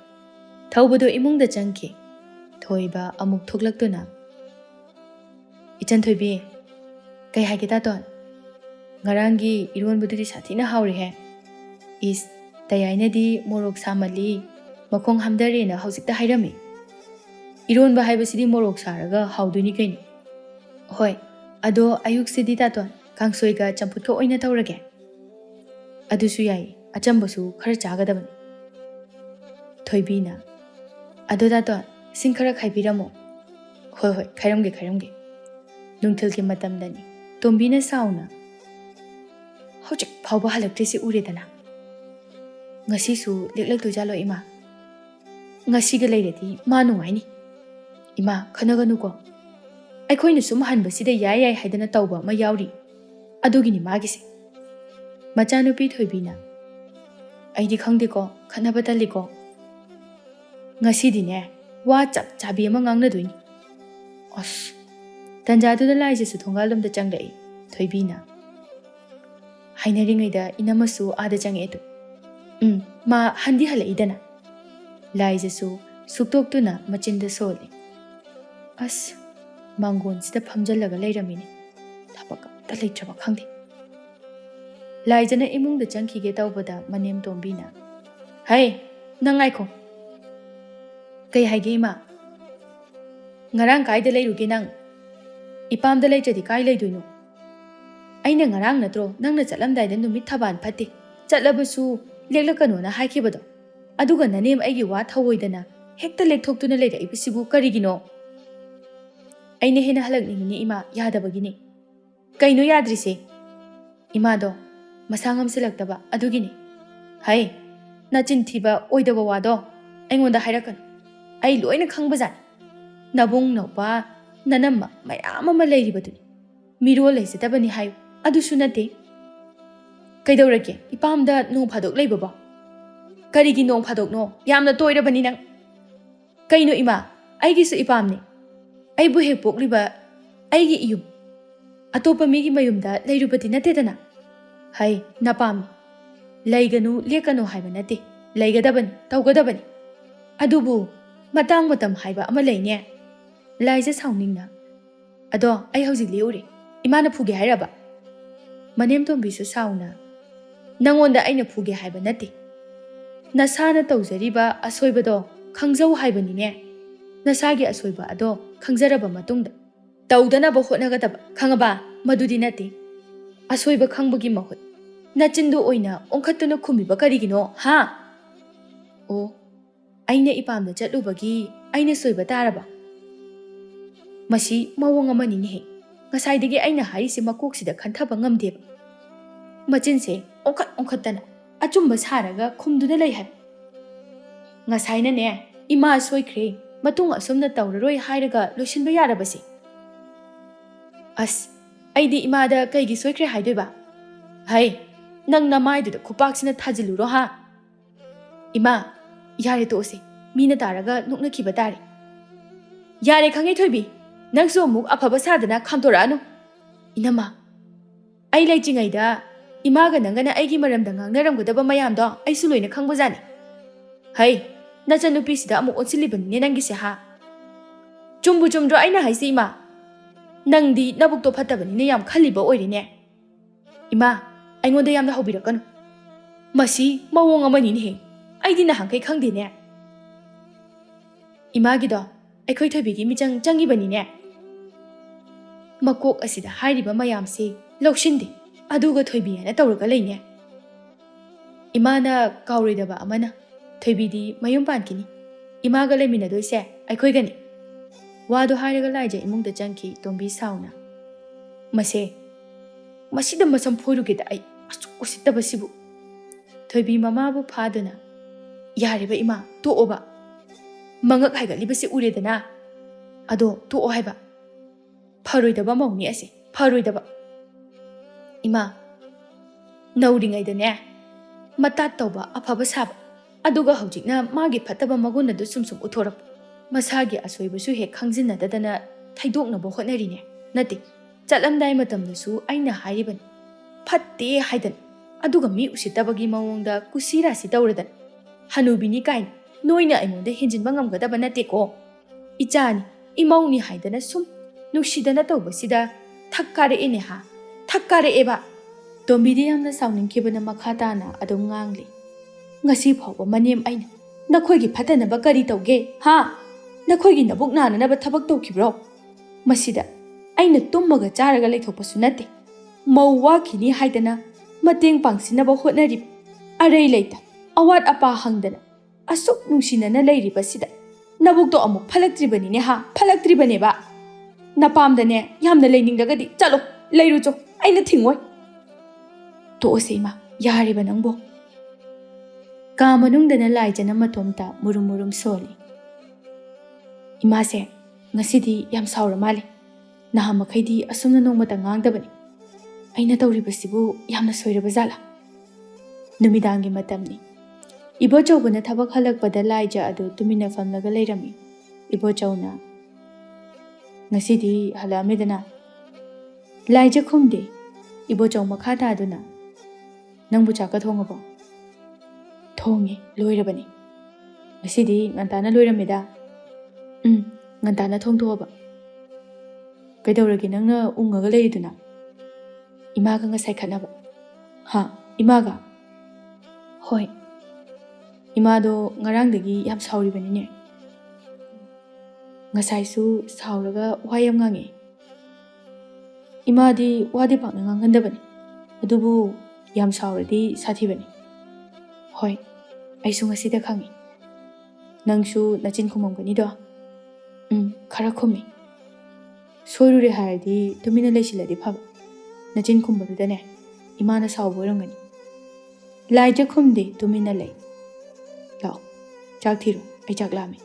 thaubodo imung da changki thoiba amuk thoklak tuna ichan thoibi kai hage ta ton ngarangi iron buduri sathina hauri he is tayai na di morok samali makhong hamdare na hausik ta hairami iron ba haibasidi morok saraga hauduni kaini hoi ado ayuk sidi ta ton kangsoi ga champut ko oina tawrage adu su yai achambasu khara chagadabani thoibina ado ta ton singkhara khaibiramo hoi hoi khairamge nungthil ki matam dani tombina sauna hojik phauba halaktrisi uredana ngasi su leklak tu jalo ima ngasi ga leirati ma nungaini ima khanaganu ko aikhoina sum hanbasida yai haidana tawba ma yauri adugini magise machanupi thoibina aidi khangde ko khanaba tali ko ngasi dine wa chap chabi ma ngangna duini as tanjadu da laije su thongalom da changlai thoibina hainaringai da inamasu ada change etu ma handi hala idana laije su suktok tuna machinda sole as mangon sida phamjalaga leiramini thabaka ta leitraba khangde laijana imung da changkhige tawbada manem tombina hai nangai ko kai haige ma ngarang kai da leiruge nang ipam da leichadi kai leidoino aina ngarang natro nangna chalamdai da numit thaban phate chatlabasu leklakano na haikibado aduga nanem aigi wa thawoidana hekta lekthokutuna leira ibisibu karigino aina hena halakningini ima yadabagini kaino yadrise ima do masangam silaktaba adugini hai nachin thiba oidaba wado aingonda hairakan ai loina khangbajani nabung nopa nanamma mayam ama leiribaduni ꯃꯤꯔꯣꯜ ꯂꯩꯖꯗꯕꯅꯤ ꯍꯥꯏꯌꯨ ꯑꯗꯨꯁꯨ ꯅꯠꯇꯦ ꯀꯩꯗꯧꯔꯒꯦ ꯏꯄꯥꯝꯗ ꯅꯣꯡ ꯐꯥꯗꯣꯛ ꯂꯩꯕꯕꯣ ꯀꯔꯤꯒꯤ ꯅꯣꯡ ꯐꯥꯗꯣꯛꯅꯣ ꯌꯥꯝꯅ ꯇꯣꯏꯔꯕꯅꯤ ꯅꯪ ꯀꯩꯅꯣ ꯏꯃꯥ ꯑꯩꯒꯤꯁꯨ ꯏꯄꯥꯝꯅꯤ ꯑꯩꯕꯨ ꯍꯦꯛ ꯄꯣꯛꯂꯤꯕ ꯑꯩꯒꯤ ꯏꯌꯨꯝ ꯑꯇꯣꯞꯄ ꯃꯤꯒꯤ ꯃꯌꯨꯝꯗ ꯂꯩꯔꯨꯕꯗꯤ ꯅꯠꯇꯦꯗꯅ ꯍꯩ ꯅꯄꯥꯝꯅꯤ ꯂꯩꯒꯅꯨ ꯂꯦꯛꯀꯅꯨ ꯍꯥꯏꯕ ꯅꯠꯇꯦ ꯂꯩꯒꯗꯕꯅꯤ ꯇꯧꯒꯗꯕꯅꯤ ꯑꯗꯨꯕꯨ ꯃꯇꯥꯡ ꯃꯇꯝ ꯍꯥꯏꯕ ꯑꯃ ꯂꯩꯅꯦ ꯂꯥꯏꯖ ꯁꯥꯎꯅꯤꯡꯅ ꯑꯗꯣ ꯑꯩ ꯍꯧꯖꯤꯛ ꯂꯦꯛꯎꯔꯦ ꯏꯃꯥꯅ ꯐꯨꯒꯦ ꯍꯥꯏꯔꯕ ꯃꯅꯦꯝꯇꯣꯝꯕꯤꯁꯨ ꯁꯥꯎꯅ ꯅꯪꯉꯣꯟꯗ ꯑꯩꯅ ꯐꯨꯒꯦ ꯍꯥꯏꯕ ꯅꯠꯇꯦ ꯅꯁꯥꯅ ꯇꯧꯖꯔꯤꯕ ꯑꯁꯣꯏꯕꯗꯣ ꯈꯪꯖꯧ ꯍꯥꯏꯕꯅꯤꯅꯦ ꯅꯁꯥꯒꯤ ꯑꯁꯣꯏꯕ ꯑꯗꯣ ꯈꯪꯖꯔꯕ ꯃꯇꯨꯡꯗ ꯇꯧꯗꯅꯕ ꯍꯣꯠꯅꯒꯗꯕ ꯈꯪꯉꯕ ꯃꯗꯨꯗꯤ ꯅꯠꯇꯦ ꯑꯁꯣꯏꯕ ꯈꯪꯕꯒꯤ ꯃꯍꯨꯠ ꯅꯆꯤꯟꯗꯨ ꯑꯣꯏꯅ ꯑꯣꯟꯈꯠꯇꯨꯅ ꯈꯨꯝꯃꯤꯕ ꯀꯔꯤꯒꯤꯅꯣ ꯍꯥ ꯑꯣ ꯑꯩꯅ ꯏꯄꯥꯝꯗ ꯆꯠꯂꯨꯕꯒꯤ ꯑꯩꯅ ꯁꯣꯏꯕ ꯇꯥꯔꯕ ꯃꯁꯤ ꯃꯑꯣꯡ ꯑꯃꯅꯤꯅꯦꯍꯦ ꯉꯁꯥꯏꯗꯒꯤ ꯑꯩꯅ ꯍꯥꯏꯔꯤꯁꯦ ꯃꯀꯣꯛꯁꯤꯗ ꯈꯟꯊꯕ ꯉꯝꯗꯦꯕ ꯃꯆꯤꯟꯁꯦ ꯑꯣꯟꯈꯠꯇꯅ ꯑꯆꯨꯝꯕ ꯁꯥꯔꯒ ꯈꯨꯝꯗꯨꯅ ꯂꯩ ꯍꯥꯏꯕ ꯉꯁꯥꯏꯅꯅꯦ ꯏꯃꯥ ꯁꯣꯏꯈ꯭ꯔꯦ ꯃꯇꯨꯡ ꯑꯁꯨꯝꯅ ꯇꯧꯔꯔꯣꯏ ꯍꯥꯏꯔꯒ ꯂꯣꯏꯁꯤꯟꯕ ꯌꯥꯔꯕꯁꯦ ꯑꯁ ꯑꯩꯗꯤ ꯏꯃꯥꯗ ꯀꯩꯒꯤ ꯁꯣꯏꯈ꯭ꯔꯦ ꯍꯥꯏꯗꯣꯏꯕ ꯍꯩ ꯅꯪ ꯅꯃꯥꯏꯗꯨꯗ ꯈꯨꯄꯥꯛꯁꯤꯅ ꯊꯥꯖꯤꯜꯂꯨꯔꯣ ꯍꯥ ꯏꯃꯥ ꯌꯥꯔꯦ ꯇꯣꯛꯑꯁꯦ ꯃꯤꯅ ꯇꯥꯔꯒ ꯅꯣꯛꯅꯈꯤꯕ ꯇꯥꯔꯦ ꯌꯥꯔꯦ ꯈꯪꯉꯦ ꯊꯣꯏꯕꯤ ꯅꯪꯁꯨ ꯑꯃꯨꯛ ꯑꯐꯕ ꯁꯥꯗꯅ ꯈꯥꯝꯗꯣꯔꯛꯑꯅꯨ ꯏꯅꯝꯃ ꯑꯩ ꯂꯩꯇ꯭ꯔꯤꯉꯩꯗ ꯏꯃꯥꯒ ꯅꯪꯒꯅ ꯑꯩꯒꯤ ꯃꯔꯝꯗ ꯉꯥꯡꯅꯔꯝꯒꯗꯕ ꯃꯌꯥꯝꯗꯣ ꯑꯩꯁꯨ ꯂꯣꯏꯅ ꯈꯪꯕꯖꯥꯠꯅꯤ ꯍꯩ ꯅꯆꯟꯅꯨꯄꯤꯁꯤꯗ ꯑꯃꯨꯛ ꯑꯣꯟꯁꯤꯜꯂꯤꯕꯅꯤꯅꯦ ꯅꯪꯒꯤꯁꯦ ꯍꯥ ꯆꯨꯝꯕꯨ ꯆꯨꯝꯗ꯭ꯔꯣ ꯑꯩꯅ ꯍꯥꯏꯁꯤ ꯏꯃꯥ ꯅꯪꯗꯤ ꯅꯕꯨꯛꯇꯣ ꯐꯠꯇꯕꯅꯤꯅ ꯌꯥꯝ ꯈꯜꯂꯤꯕ ꯑꯣꯏꯔꯤꯅꯦ ꯏꯃꯥ ꯑꯩꯉꯣꯟꯗ ꯌꯥꯝꯅ ꯍꯧꯕꯤꯔꯛꯀꯅꯨ ꯃꯁꯤ ꯃꯑꯣꯡ ꯑꯃꯅꯤꯅꯦꯍꯦ ꯑꯩꯗꯤ ꯅꯍꯥꯟꯈꯩ ꯈꯪꯗꯦꯅꯦ ꯏꯃꯥꯒꯤꯗꯣ ꯑꯩꯈꯣꯏ ꯊꯣꯏꯕꯤꯒꯤ ꯃꯤꯆꯪ ꯆꯪꯉꯤꯕꯅꯤꯅꯦ ꯃꯀꯣꯛ ꯑꯁꯤꯗ ꯍꯥꯏꯔꯤꯕ ꯃꯌꯥꯝꯁꯤ ꯂꯧꯁꯤꯟꯗꯦ ꯑꯗꯨꯒ ꯊꯣꯏꯕꯤ ꯍꯥꯏꯅ ꯇꯧꯔꯒ ꯂꯩꯅꯦ ꯏꯃꯥꯅ ꯀꯥꯎꯔꯣꯏꯗꯕ ꯑꯃꯅ ꯊꯣꯏꯕꯤꯗꯤ ꯃꯌꯨꯝ ꯄꯥꯟꯈꯤꯅꯤ ꯏꯃꯥꯒ ꯂꯩꯃꯤꯟꯅꯗꯣꯏꯁꯦ ꯑꯩꯈꯣꯏꯒꯅꯤ ꯋꯥꯗꯣ ꯍꯥꯏꯔꯒ ꯂꯥꯏꯖ ꯏꯃꯨꯡꯗ ꯆꯪꯈꯤ ꯇꯣꯝꯕꯤ ꯁꯥꯎꯅ ꯃꯁꯤꯗ ꯃꯁꯝ ꯐꯣꯏꯔꯨꯒꯦꯗ ꯑꯩ ꯑꯁꯨꯛ ꯎꯁꯤꯠꯇꯕꯁꯤꯕꯨ ꯊꯣꯏꯕꯤ ꯃꯃꯥꯕꯨ ꯐꯥꯗꯨꯅ ꯌꯥꯔꯦꯕ ꯏꯃꯥ ꯇꯣꯛꯑꯣꯕ ꯃꯉꯛ ꯍꯥꯏꯒꯠꯂꯤꯕꯁꯤ ꯎꯔꯦꯗꯅ ꯑꯗꯣ ꯇꯣꯛꯑꯣ ꯍꯥꯏꯕ ꯐꯔꯣꯏꯗꯕ ꯃꯧꯅꯤ ꯑꯁꯤ ꯐꯔꯣꯏꯗꯕ ꯏꯃꯥ ꯅꯧꯔꯤꯉꯩꯗꯅꯦ ꯃꯇꯥꯠ ꯇꯧꯕ ꯑꯐꯕ ꯁꯥꯕ ꯑꯗꯨꯒ ꯍꯧꯖꯤꯛꯅ ꯃꯥꯒꯤ ꯐꯠꯇꯕ ꯃꯒꯨꯟ ꯑꯗꯨ ꯁꯨꯝ ꯎꯠꯊꯣꯔꯛꯄ ꯃꯁꯥꯒꯤ ꯑꯁꯣꯏꯕꯁꯨ ꯍꯦꯛ ꯈꯪꯖꯤꯟꯅꯗꯗꯅ ꯊꯩꯗꯣꯛꯅꯕ ꯍꯣꯠꯅꯔꯤꯅꯦ ꯅꯠꯇꯦ ꯆꯠꯂꯝꯗꯥꯏ ꯃꯇꯝꯗꯁꯨ ꯑꯩꯅ ꯍꯥꯏꯔꯤꯕꯅꯤ ꯐꯠꯇꯦ ꯍꯥꯏꯗꯅ ꯑꯗꯨꯒ ꯃꯤ ꯎꯁꯤꯠꯇꯕꯒꯤ ꯃꯑꯣꯡꯗ ꯀꯨꯁꯤꯔꯥꯁꯤ ꯇꯧꯔꯗꯅ ꯍꯅꯨꯕꯤꯅꯤ ꯀꯥꯏꯅ ꯅꯣꯏꯅ ꯑꯩꯉꯣꯟꯗ ꯍꯦꯟꯖꯤꯟꯕ ꯉꯝꯒꯗꯕ ꯅꯠꯇꯦꯀꯣ ꯏꯆꯥꯅꯤ ꯏꯃꯧꯅꯤ ꯍꯥꯏꯗꯅ ꯁꯨꯝ ꯅꯨꯡꯁꯤꯗꯅ ꯇꯧꯕꯁꯤꯗ ꯊꯛ ꯀꯥꯔꯛꯑꯦꯅꯦ ꯍꯥ ꯊꯛ ꯀꯥꯔꯛꯑꯦꯕ ꯇꯣꯝꯕꯤꯗꯤ ꯌꯥꯝꯅ ꯁꯥꯎꯅꯤꯡꯈꯤꯕꯅ ꯃꯈꯥ ꯇꯥꯅ ꯑꯗꯨꯝ ꯉꯥꯡꯂꯤ ꯉꯁꯤ ꯐꯥꯎꯕ ꯃꯅꯦꯝ ꯑꯩꯅ ꯅꯈꯣꯏꯒꯤ ꯐꯠꯇꯅꯕ ꯀꯔꯤ ꯇꯧꯒꯦ ꯍꯥ ꯅꯈꯣꯏꯒꯤ ꯅꯕꯨꯛ ꯅꯥꯅꯅꯕ ꯊꯕꯛ ꯇꯧꯈꯤꯕ꯭ꯔꯣ ꯃꯁꯤꯗ ꯑꯩꯅ ꯇꯨꯝꯃꯒ ꯆꯥꯔꯒ ꯂꯩꯊꯣꯛꯄꯁꯨ ꯅꯠꯇꯦ ꯃꯧ ꯋꯥꯈꯤꯅꯤ ꯍꯥꯏꯗꯅ ꯃꯇꯦꯡ ꯄꯥꯡꯁꯤꯟꯅꯕ ꯍꯣꯠꯅꯔꯤꯕ ꯑꯔꯩ ꯂꯩꯇ ꯑꯋꯥꯠ ꯑꯄꯥ ꯍꯪꯗꯅ ꯑꯁꯨꯛ ꯅꯨꯡꯁꯤꯅꯅ ꯂꯩꯔꯤꯕꯁꯤꯗ ꯅꯕꯨꯛꯇꯣ ꯑꯃꯨꯛ ꯐꯠꯂꯛꯇ꯭ꯔꯤꯕꯅꯤꯅꯦ ꯍꯥ ꯐꯠꯂꯛꯇ꯭ꯔꯤꯕꯅꯦꯕ ꯅꯄꯥꯝꯗꯅꯦ ꯌꯥꯝꯅ ꯂꯩꯅꯤꯡꯂꯒꯗꯤ ꯆꯠꯂꯣ ꯂꯩꯔꯨꯆꯣ ꯑꯩꯅ ꯊꯤꯡꯉꯣꯏ ꯇꯣꯛꯑꯁꯦ ꯏꯃꯥ ꯌꯥꯔꯤꯕ ꯅꯪꯕꯣ ꯀꯥ ꯃꯅꯨꯡꯗꯅ ꯂꯥꯏꯖꯅ ꯃꯇꯣꯝꯇ ꯃꯨꯔꯨꯝ ꯃꯨꯔꯨꯝ ꯁꯣꯜꯂꯤ ꯏꯃꯥꯁꯦ ꯉꯁꯤꯗꯤ ꯌꯥꯝ ꯁꯥꯎꯔ ꯃꯥꯜꯂꯤ ꯅꯍꯥꯟ ꯃꯈꯩꯗꯤ ꯑꯁꯨꯝꯅ ꯅꯣꯡꯃꯇ ꯉꯥꯡꯗꯕꯅꯤ ꯑꯩꯅ ꯇꯧꯔꯤꯕꯁꯤꯕꯨ ꯌꯥꯝꯅ ꯁꯣꯏꯔꯕ ꯖꯥꯠꯂꯥ ꯅꯨꯃꯤꯗꯥꯡꯒꯤ ꯃꯇꯝꯅꯤ ꯏꯕꯣꯆꯧꯕꯅ ꯊꯕꯛ ꯍꯜꯂꯛꯄꯗ ꯂꯥꯏꯖ ꯑꯗꯨ ꯇꯨꯃꯤꯟꯅ ꯐꯝꯂꯒ ꯂꯩꯔꯝꯃꯤ ꯏꯕꯣꯆꯧꯅ ꯉꯁꯤꯗꯤ ꯍꯜꯂꯛꯑꯝꯃꯦꯗꯅ ꯂꯥꯏꯖ ꯈꯨꯝꯗꯦ ꯏꯕꯣꯆꯧ ꯃꯈꯥ ꯇꯥꯗꯨꯅ ꯅꯪꯕꯨ ꯆꯥꯛꯀ ꯊꯣꯡꯉꯕꯣ ꯊꯣꯡꯉꯦ ꯂꯣꯏꯔꯕꯅꯤ ꯉꯁꯤꯗꯤ ꯉꯟꯇꯥꯅ ꯂꯣꯏꯔꯝꯃꯦꯗ ꯉꯟꯇꯥꯅ ꯊꯣꯡꯗꯣꯛꯑꯕ ꯀꯩꯗꯧꯔꯒꯦ ꯅꯪꯅ ꯎꯪꯉꯒ ꯂꯩꯔꯤꯗꯨꯅ ꯏꯃꯥꯒ ꯉꯁꯥꯏ ꯈꯠꯅꯕ ꯍꯥ ꯏꯃꯥꯒ ꯍꯣꯏ ꯏꯃꯥꯗꯣ ꯉꯔꯥꯡꯗꯒꯤ ꯌꯥꯝ ꯁꯥꯎꯔꯤꯕꯅꯤꯅꯦ ꯉꯁꯥꯏꯁꯨ ꯁꯥꯎꯔꯒ ꯋꯥ ꯌꯥꯝ ꯉꯥꯡꯉꯦ ꯏꯃꯥꯗꯤ ꯋꯥꯗꯤ ꯄꯥꯛꯅ ꯉꯥꯡꯒꯟꯗꯕꯅꯤ ꯑꯗꯨꯕꯨ ꯌꯥꯝ ꯁꯥꯎꯔꯗꯤ ꯁꯥꯊꯤꯕꯅꯤ ꯍꯣꯏ ꯑꯩꯁꯨ ꯉꯁꯤꯗ ꯈꯪꯉꯤ ꯅꯪꯁꯨ ꯅꯆꯤꯟ ꯈꯨꯝꯃꯝꯒꯅꯤꯗꯣ ꯈꯔ ꯈꯨꯝꯃꯤ ꯁꯣꯏꯔꯨꯔꯦ ꯍꯥꯏꯔꯗꯤ ꯇꯨꯃꯤꯟꯅ ꯂꯩꯁꯤꯜꯂꯗꯤ ꯐꯕ ꯅꯆꯤꯟ ꯈꯨꯝꯕꯗꯨꯗꯅꯦ ꯏꯃꯥꯅ ꯁꯥꯎꯕ ꯑꯣꯏꯔꯝꯒꯅꯤ ꯂꯥꯏꯖ ꯈꯨꯝꯗꯦ ꯇꯨꯃꯤꯟꯅ ꯂꯩ ꯂꯥꯛꯑꯣ ꯆꯥꯛ ꯊꯤꯔꯣ ꯑꯩ ꯆꯥꯛ ꯂꯥꯝꯃꯤ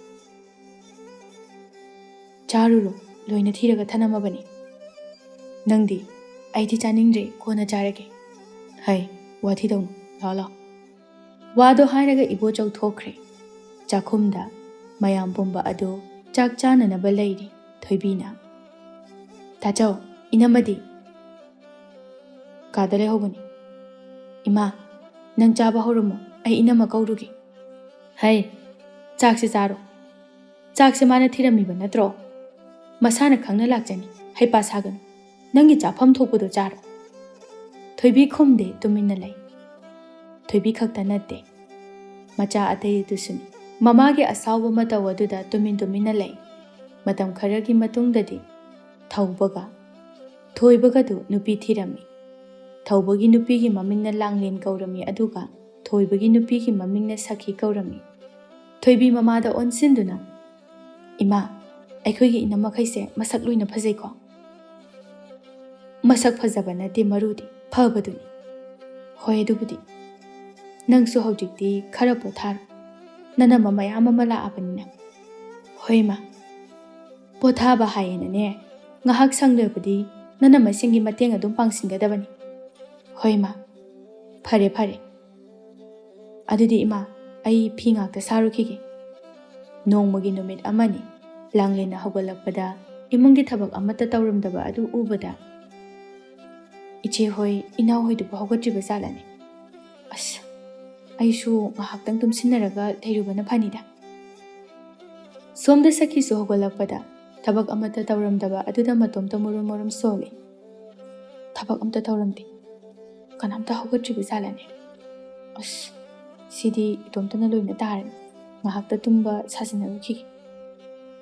ꯆꯥꯔꯨꯔꯣ ꯂꯣꯏꯅ ꯊꯤꯔꯒ ꯊꯅꯝꯃꯕꯅꯤ Nangdi, aidi chaningdre kona charage. Hai, wathi dong, lao lao. Wado hairaga ibochau thokre. Chakhumda, mayam pumba ado, chak chana na balairi, thoibina. Tachao, inamadi. Kadale hogani. Ima, nang chaba horumo, ay inama kaurugi. Hai, chak se charo. Chak se mana thiramiba natro. Masana khangna lakjani, hai pasagan. Nangi chafam thokpudo charo. Thoibi khumde tuminna lay. Thoibi khakta natte. Macha atay dusuni. Mamage asawba mata waduda tuminna lay. Matam kharagi matungdadi. Thaubaga. Thoibaga du nupi thirami. Thaubagi nupigi mamingna Langlen kaurami aduga. Thoibagi nupigi mamingna Sakhi kaurami. Thoibi mamada onsinduna. Ima, aikhoigi inama khaise masak luina phajai ko. Masak phajaba nate marudi phabaduni. Hoi adubudi. Nangsu hojikti khara pothar. Nana mama yama mala abanina. Hoi ma. Pothaba hayena ne. Ngahak sanglebadi nana masingi mateng adum pangsingadabani. Hoi ma. Phare phare. Adudi ima ai phi ngakta sarukige. Nongmagi numit amani. Langlena hogalakpada imungi thabak amata tawramdaba adu ubada. Iche hoi inau hoi dupa hogatriba zalani. As, aishu ngahaktang tumsinaraga leirubana phanida. Somda Sakhi su hogalakpada thabak amata tawramdaba aduda matomta murum soli. Thabak amta tawramdi. Kanamta hogatriba zalani. As, sidi itomtana loina tarani. Ngahakta tumba sasinarukige.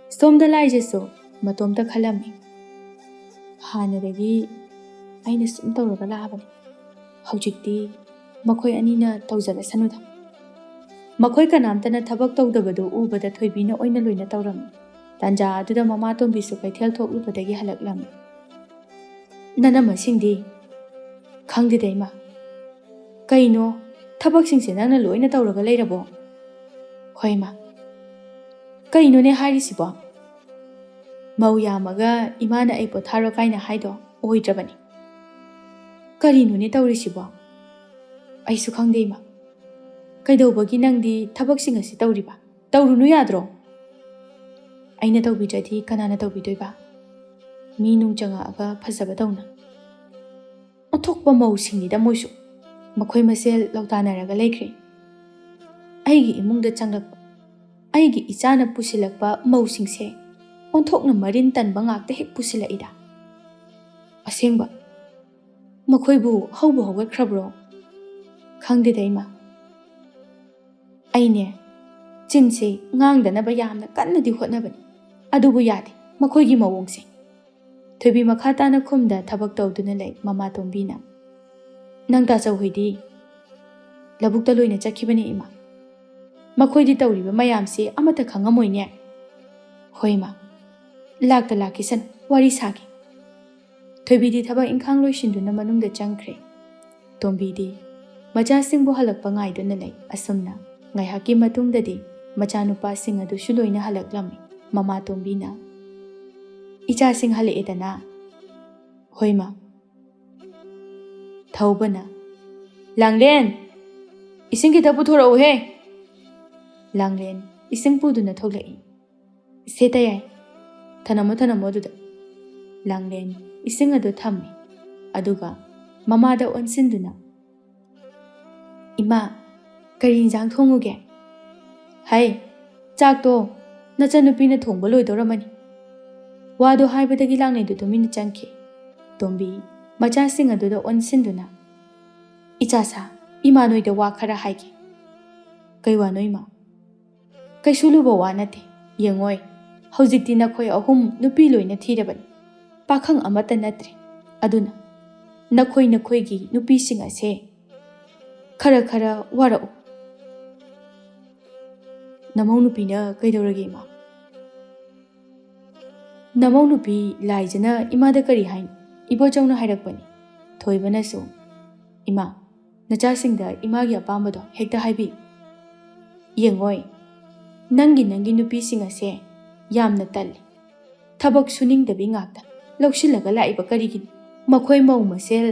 Somda laijesu matomta khalami. Hanadagi aina sum tawraga laabani. Hojikti makhoi anina tawjala sanuda. Makhoi kanamtana thabak tawdabadu ubada thoibina oina loina tawrami. Tanja aduda mama tombisu kaithel thoklubadagi halaklami. Nana masingdi khangdida ima. Kaino thabak singse nana loina tawraga leirabo. Hoi ma. Kaino ne hairisibo. Mau yamaga imana ai potharo kaina haido oidrabani. Karino ne tawrisibo. Aisu khangde ima. Kaidobagi nangdi thabak singasi tawriba. Tawrunu yadro. Aina tawbijadi kanana tawbidoiba. Mi nung changa aga phajaba tawna. Othokpa mau singnida moisu. Makhoi masel lautanaraga leikre. Aigi imungda changlakpa. Aigi ichana pusilakpa mau singse. Onthokna marin tanba ngakta hek pusilaida. Asengba. Makhoibu haubu hogatkrabro. Khangdida ima. Aine chinse ngangdanaba yamna kannadi hotnabani. Adubu yadi makhoigi mawongse. Thoibi makhatana khumda thabak tawduna lay mama tombina. Nangta chawhoidi labukta loina chakhibani ima. Makhoidi tawriba mayamse amata khangamoine. Hoima. Lakta lakisan wari sagi. Thoibidi thabak inkhang loisinduna manungda changkre. Tombidi macha singbo halakpa ngaiduna lay asumna. Ngaihaki matungdadi macha nupa sing adu shuloina halaklami mama tombina. Icha sing halaedana. Hoima. Thaubana. Langlen. Ising kita puthorau he. Langlen ising puduna thoglai. Setayai. Thanamo duda. Langlen ising adu thammi. Aduga mamada onsinduna. Ima, kari injang thonguge? Hai, chak to nachanupina thongba loidoramani. Wado haibadagi Langlen du tumina changki. Tombi macha sing aduda onsinduna. Ichasa ima noida wa khara haigi. Kai wa noima. Kai suluba wa nate. Yengoi. Hojikti nakhoi ahum nupi loina thirabani. Pakhang amata natre. Aduna. Nakhoi gi nupi sing ase. Khara warau. Namau nupi na kaidorage ima. Namau nupi laijana imada kari hain. Ibo chawna hairakpani. Thoibana so. Ima. Nacha singda imagi apambado hekta haibi. Yengoi. Nangi nupi sing ase. Yamna tali. Thabak suning dabi ngakta. Lausilaga laiba karigin. ꯃꯈꯣꯏ ꯃꯧ ꯃꯁꯦꯜ